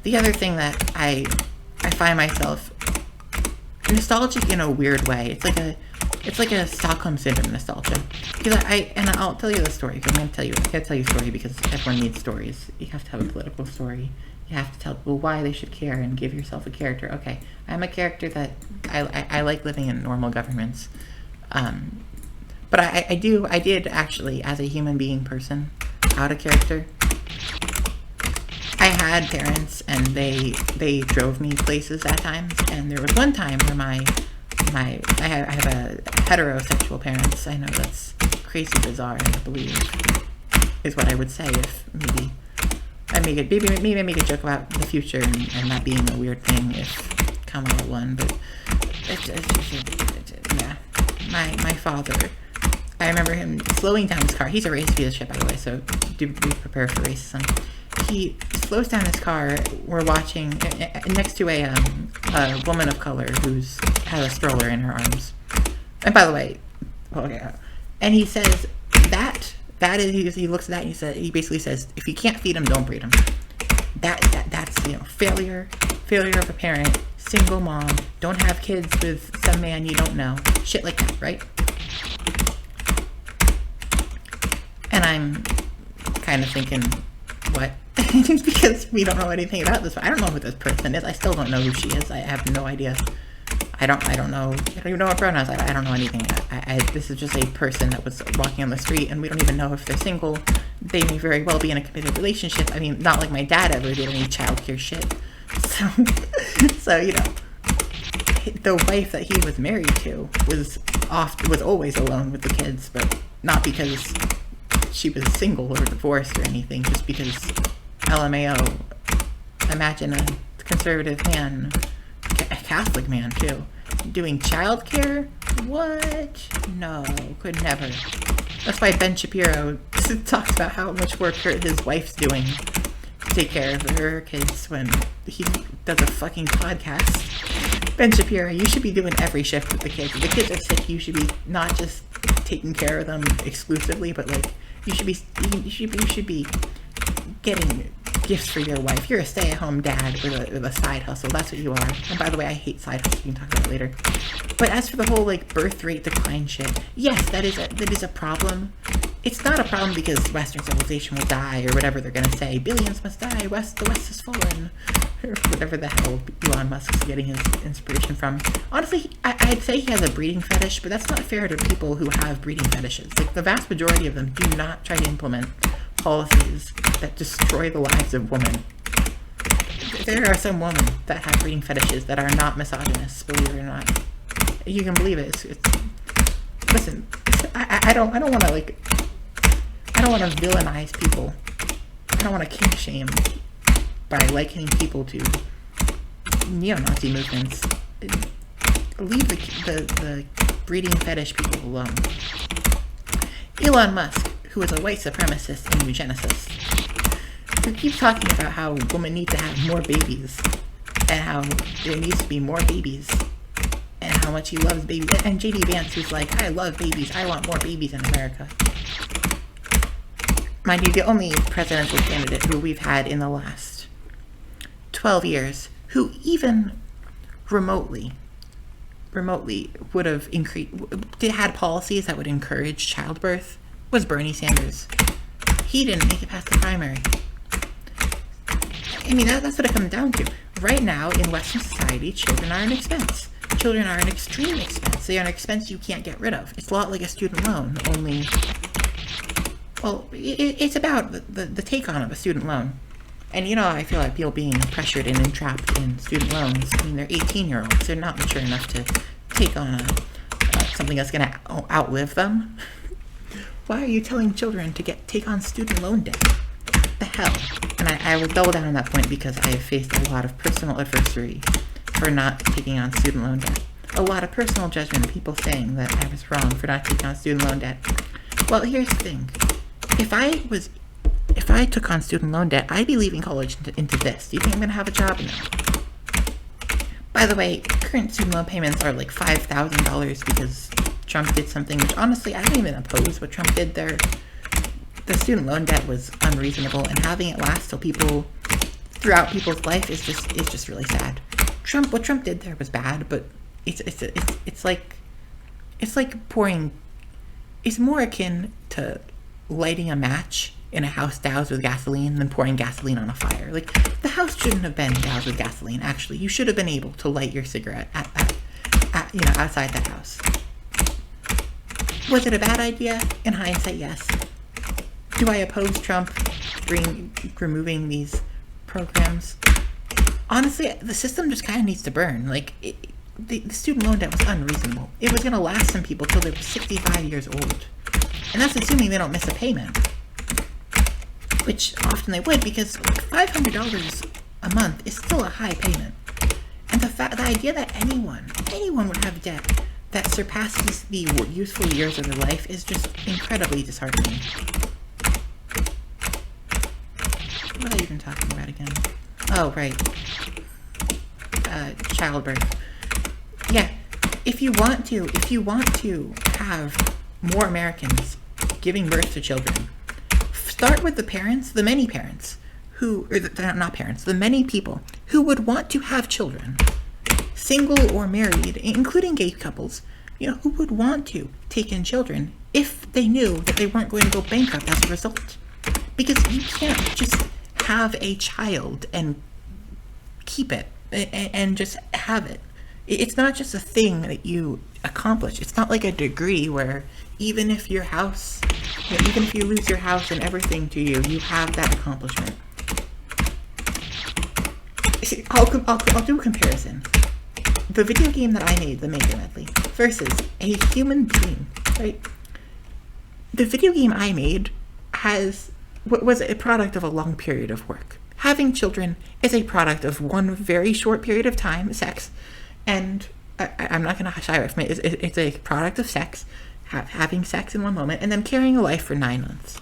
The other thing that I find myself nostalgic in a weird way. It's like a Stockholm Syndrome nostalgia. Because I'll tell you the story. I'm going to tell you a story because everyone needs stories. You have to have a political story. You have to tell people why they should care and give yourself a character. Okay, I'm a character that I like living in normal governments. But I did actually, as a human being person, out of character. I had parents, and they drove me places at times. And there was one time where I have a heterosexual parents. I know that's crazy bizarre, I believe, is what I would say if maybe I make a joke about the future and that being a weird thing if Kamala won, but yeah. My father, I remember him slowing down his car. He's a racist piece of shit, by the way, so do be prepared for racism. He slows down his car. We're watching next to a woman of color who's has a stroller in her arms. And by the way, okay, and he says that is, he looks at that and he basically says, if you can't feed them, don't breed them. That's failure of a parent, single mom, don't have kids with some man you don't know, shit like that, right? And I'm kind of thinking, what? Because we don't know anything about this. I don't know who this person is. I still don't know who she is. I have no idea. I don't know. I don't even know what pronouns. I don't know anything. This is just a person that was walking on the street, and we don't even know if they're single. They may very well be in a committed relationship. I mean, not like my dad ever did any childcare shit. So the wife that he was married to was always alone with the kids, but not because she was single or divorced or anything, just because LMAO. Imagine a conservative man, a Catholic man too, doing childcare? What? No, could never. That's why Ben Shapiro talks about how much work his wife's doing to take care of her kids when he does a fucking podcast. Ben Shapiro, you should be doing every shift with the kids. If the kids are sick, you should be not just taking care of them exclusively, but like you should be getting gifts for your wife. You're a stay-at-home dad with a side hustle. That's what you are. And by the way, I hate side hustles. We can talk about it later. But as for the whole like birth rate decline shit, yes, that is a problem. It's not a problem because Western civilization will die or whatever they're gonna say. Billions must die. The West has fallen, or whatever the hell Elon Musk is getting his inspiration from. Honestly, I'd say he has a breeding fetish, but that's not fair to people who have breeding fetishes. Like the vast majority of them do not try to implement policies that destroy the lives of women. There are some women that have breeding fetishes that are not misogynist, believe it or not. You can believe it. Listen, I don't want to like. I don't want to villainize people. I don't want to kink shame by likening people to neo-Nazi movements. Leave the breeding fetish people alone. Elon Musk, who is a white supremacist and eugenicist, who keeps talking about how women need to have more babies and how there needs to be more babies and how much he loves babies. And JD Vance, who's like, I love babies, I want more babies in America. Mind you, the only presidential candidate who we've had in the last 12 years who even remotely would have had policies that would encourage childbirth was Bernie Sanders. He didn't make it past the primary. I mean, that's what it comes down to. Right now, in Western society, children are an expense. Children are an extreme expense. They are an expense you can't get rid of. It's a lot like a student loan, only... Well, it's about the take-on of a student loan. And I feel like people being pressured and entrapped in student loans, I mean, they're 18-year-olds. They're not mature enough to take on something that's going to outlive them. Why are you telling children to take on student loan debt? The hell? And I will double down on that point because I have faced a lot of personal adversity for not taking on student loan debt. A lot of personal judgment of people saying that I was wrong for not taking on student loan debt. Well, here's the thing. If I took on student loan debt, I'd be leaving college into this. Do you think I'm going to have a job? No. By the way, current student loan payments are like $5,000 because Trump did something which honestly I don't even oppose what Trump did there. The student loan debt was unreasonable, and having it last till throughout people's life is just really sad. What Trump did there was bad, but it's like pouring. It's more akin to lighting a match in a house doused with gasoline than pouring gasoline on a fire. Like, the house shouldn't have been doused with gasoline, actually. You should have been able to light your cigarette outside that house. Was it a bad idea? In hindsight, yes. Do I oppose Trump removing these programs. Honestly, the system just kind of needs to burn. Like, the student loan debt was unreasonable. It was going to last some people till they were 65 years old. And that's assuming they don't miss a payment. Which often they would, because $500 a month is still a high payment. And the idea that anyone would have debt that surpasses the useful years of their life is just incredibly disheartening. What was I even talking about again? Oh, right. Childbirth. Yeah, if you want to have more Americans giving birth to children, start with the many parents the many people who would want to have children, single or married, including gay couples, who would want to take in children if they knew that they weren't going to go bankrupt as a result. Because you can't just have a child and keep it and just have it. It's not just a thing that you accomplish. It's not like a degree where even if you lose your house and everything to you, you have that accomplishment. I'll do a comparison. The video game that I made, the Maker Medley, versus a human being, right? The video game I made was a product of a long period of work. Having children is a product of one very short period of time, sex, and I'm not going to shy away from it. It's a product of sex, having sex in one moment, and then carrying a life for 9 months.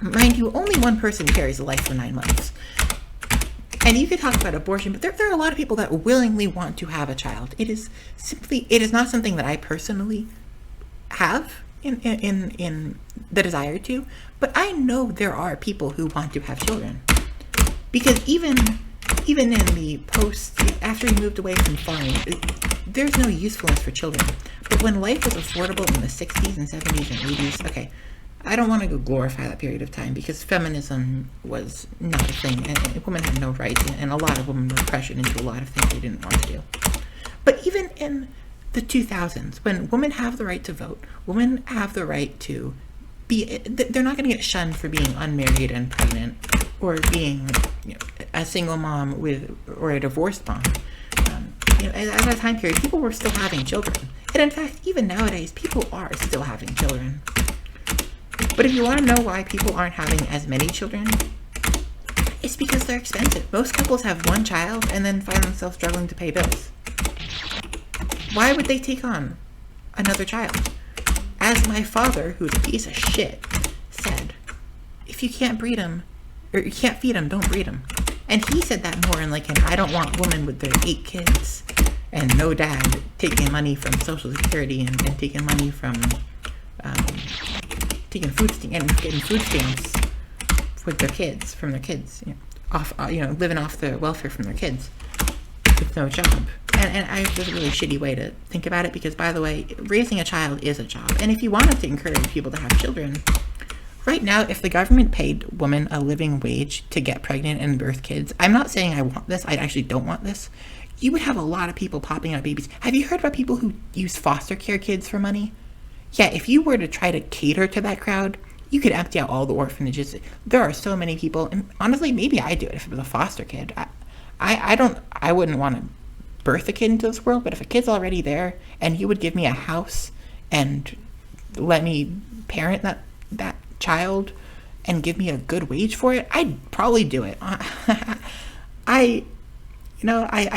Mind you, only one person carries a life for 9 months. And you could talk about abortion, but there are a lot of people that willingly want to have a child. It is not something that I personally have in the desire to, but I know there are people who want to have children. Because even in the after you moved away from farming, there's no usefulness for children. But when life was affordable in the 60s and 70s and 80s, okay, I don't want to go glorify that period of time because feminism was not a thing and women had no rights and a lot of women were pressured into a lot of things they didn't want to do. But even in the 2000s, when women have the right to vote, women have the right to they're not going to get shunned for being unmarried and pregnant or being a single mom or a divorced mom. At that time period, people were still having children. And in fact, even nowadays, people are still having children. But if you want to know why people aren't having as many children, it's because they're expensive. Most couples have one child and then find themselves struggling to pay bills. Why would they take on another child? As my father, who's a piece of shit, said, if you can't breed them, or you can't feed them, don't breed them. And he said that more in like an I don't want women with their 8 kids and no dad taking money from Social Security and taking money from getting food stamps with their kids, from their kids, living off the welfare from their kids with no job. And it was a really shitty way to think about it because, by the way, raising a child is a job. And if you wanted to encourage people to have children, right now, if the government paid women a living wage to get pregnant and birth kids, I'm not saying I want this, I actually don't want this, you would have a lot of people popping out babies. Have you heard about people who use foster care kids for money? Yeah, if you were to try to cater to that crowd, you could empty out all the orphanages. There are so many people, and honestly, maybe I'd do it if it was a foster kid. I wouldn't want to birth a kid into this world, but if a kid's already there and you would give me a house and let me parent that child and give me a good wage for it, I'd probably do it. I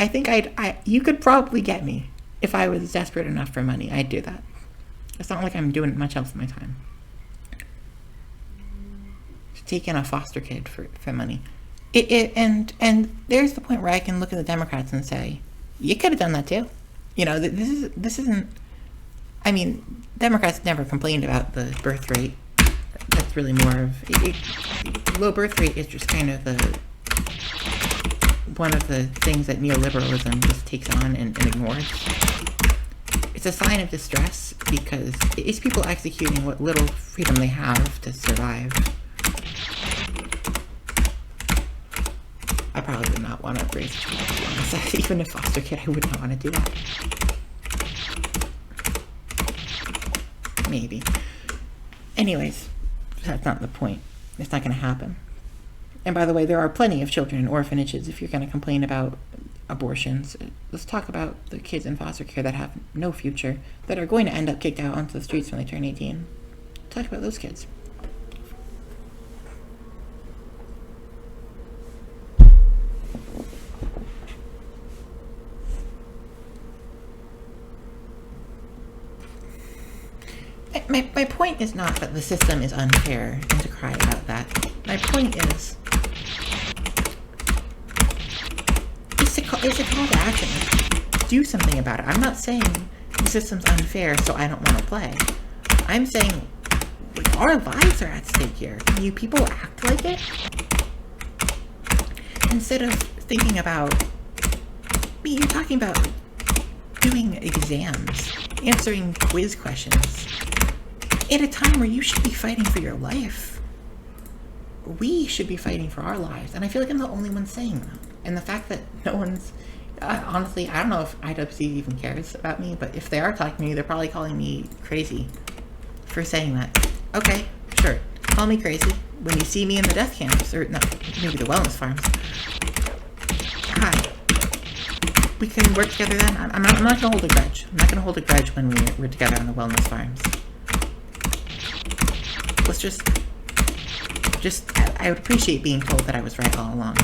think you could probably get me if I was desperate enough for money. I'd do that. It's not like I'm doing much else with my time. Take in a foster kid for money. And there's the point where I can look at the Democrats and say, you could have done that too. This isn't. I mean, Democrats never complained about the birth rate. That's really more of low birth rate is just kind of one of the things that neoliberalism just takes on and ignores. It's a sign of distress because it's people executing what little freedom they have to survive. I probably would not want to raise a child, to be honest. Even a foster kid, I would not want to do that. Maybe. Anyways, that's not the point. It's not going to happen. And by the way, there are plenty of children in orphanages. If you're going to complain about abortions, let's talk about the kids in foster care that have no future, that are going to end up kicked out onto the streets when they turn 18. Talk about those kids. My point is not that the system is unfair and to cry about that. My point is it's a call to action. Do something about it. I'm not saying the system's unfair so I don't want to play. I'm saying our lives are at stake here. Can you people act like it? Instead of thinking about... you're talking about doing exams, answering quiz questions, at a time where you should be fighting for your life. We should be fighting for our lives. And I feel like I'm the only one saying that. And the fact that no one's... honestly, I don't know if IWC even cares about me, but if they are talking to me, they're probably calling me crazy for saying that. Okay, sure. Call me crazy when you see me in the death camps, or no, maybe the wellness farms. Hi. We can work together then. I'm not going to hold a grudge. I'm not going to hold a grudge when we're together on the wellness farms. Let's just, I would appreciate being told that I was right all along.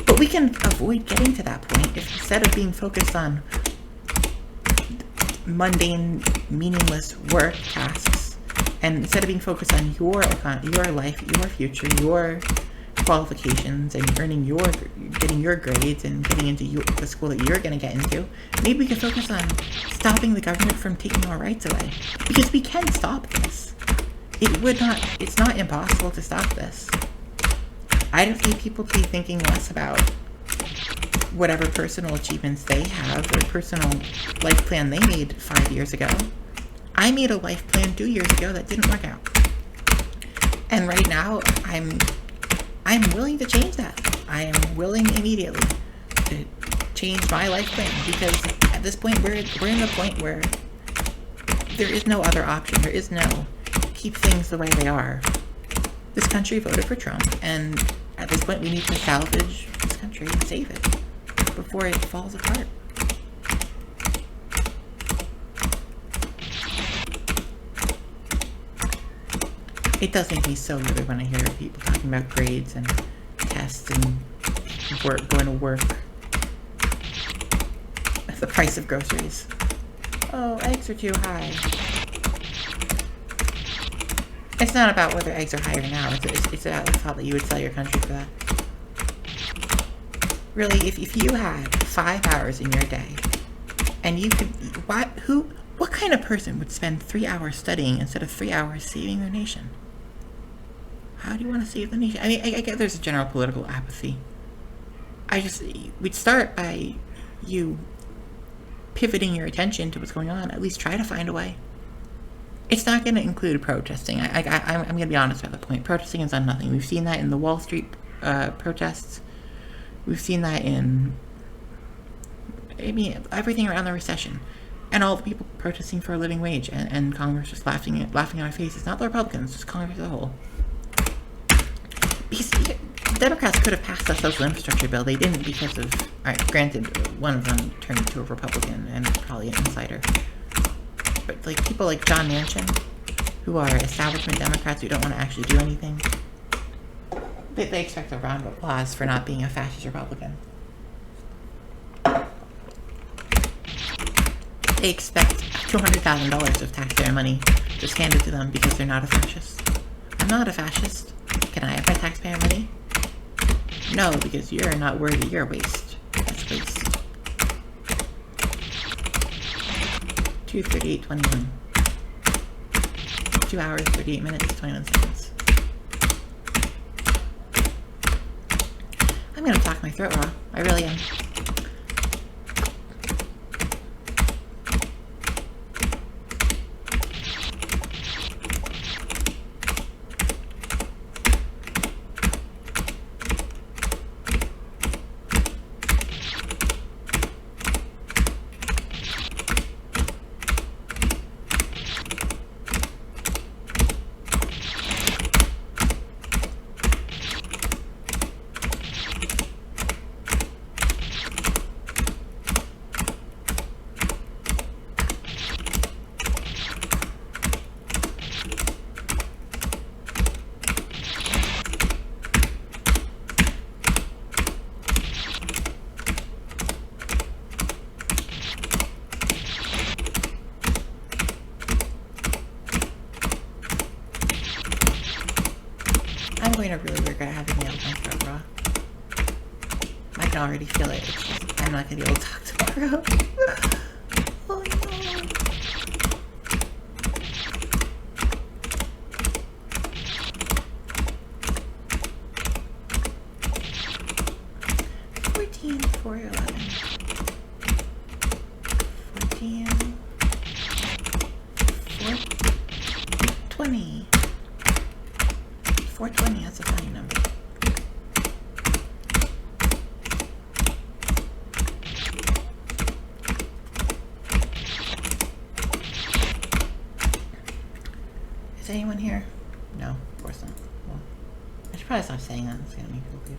But we can avoid getting to that point if instead of being focused on mundane, meaningless work tasks, and instead of being focused on your life, your future, your qualifications, and getting your grades and getting into the school that you're going to get into, maybe we can focus on stopping the government from taking our rights away. Because we can stop this. It's not impossible to stop this. I don't need people to be thinking less about whatever personal achievements they have or personal life plan they made 5 years ago. I made a life plan 2 years ago that didn't work out. And right now, I'm willing to change that. I am willing immediately to change my life plan, because at this point, we're in the point where there is no other option. There is no keep things the way they are. This country voted for Trump, and at this point we need to salvage this country and save it before it falls apart. It does make me so livid when I hear people talking about grades and tests and going to work. The price of groceries. Oh, eggs are too high. It's not about whether eggs are higher now. It's about the thought that you would sell your country for that. Really, if you had 5 hours in your day, and you could... What kind of person would spend 3 hours studying instead of 3 hours saving their nation? How do you want to save the nation? I mean, I get there's a general political apathy. We'd start by you pivoting your attention to what's going on. At least try to find a way. It's not going to include protesting. I'm going to be honest about the point. Protesting has done nothing. We've seen that in the Wall Street protests. We've seen that in, everything around the recession. And all the people protesting for a living wage. And Congress just laughing in our faces. Not the Republicans, just Congress as a whole. Because Democrats could have passed a social infrastructure bill. They didn't because of... Alright, granted, one of them turned into a Republican and probably an insider. But people like John Manchin, who are establishment Democrats who don't want to actually do anything, they expect a round of applause for not being a fascist Republican. They expect $200,000 of taxpayer money just handed to them because they're not a fascist. I'm not a fascist. Can I have my taxpayer money? No, because you're not worthy. You're waste. That's waste. 2:38:21. 2 hours, 38 minutes, 21 seconds. I'm gonna talk my throat raw. I really am. going to really regret having nailed my throat raw. I can already feel it. It's just, I'm not going to be able to talk tomorrow. Oh no. Four 11. 14. 420. 420, that's a funny number. Is anyone here? No, of course not. Well, I should probably stop saying that. It's gonna make people leave.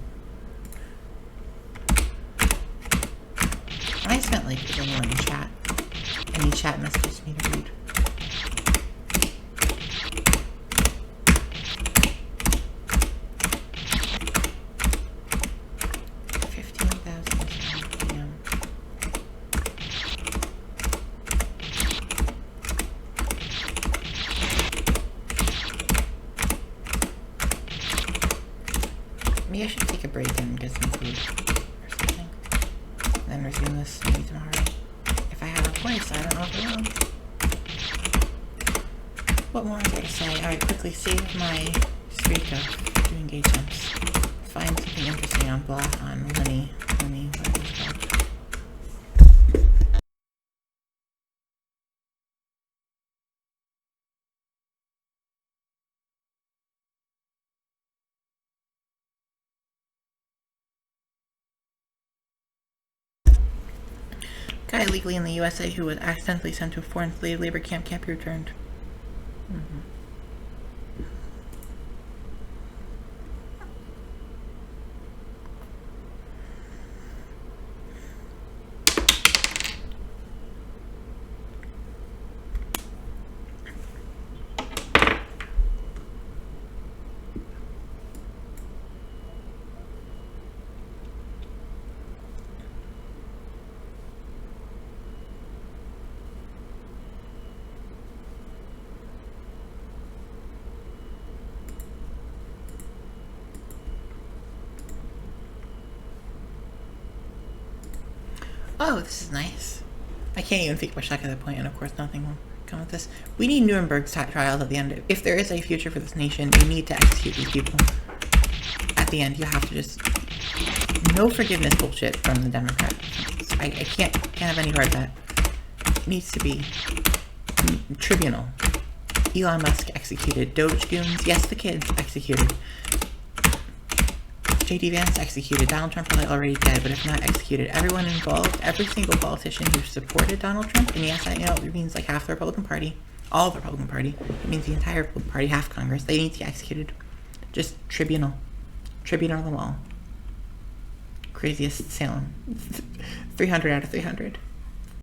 I just meant like if anyone in chat. Any chat messages me to read. Maybe I should take a break and get some food or something. Then resume this maybe tomorrow. If I have a place, I don't know if I will. What more is there to say? Alright, quickly save my streak of doing gay jumps. Find something interesting on Lenny, whatever it's called. Guy illegally in the USA who was accidentally sent to a foreign slave labor camp can't be returned. Oh, this is nice. I can't even think much like at that point, and of course nothing will come with this. We need Nuremberg trials at the end. If there is a future for this nation, we need to execute these people. At the end, you have to just... No forgiveness bullshit from the Democrats. I can't have any part of that. It needs to be tribunal. Elon Musk executed. Doge goons, yes, the kids executed. J.D. Vance executed. Donald Trump probably already dead, but if not executed, everyone involved, every single politician who supported Donald Trump, and yes, I know it means like half the Republican Party, all of the Republican Party, it means the entire Republican Party, half Congress, they need to get executed. Just tribunal. Tribunal them all. Craziest Salem. 300 out of 300.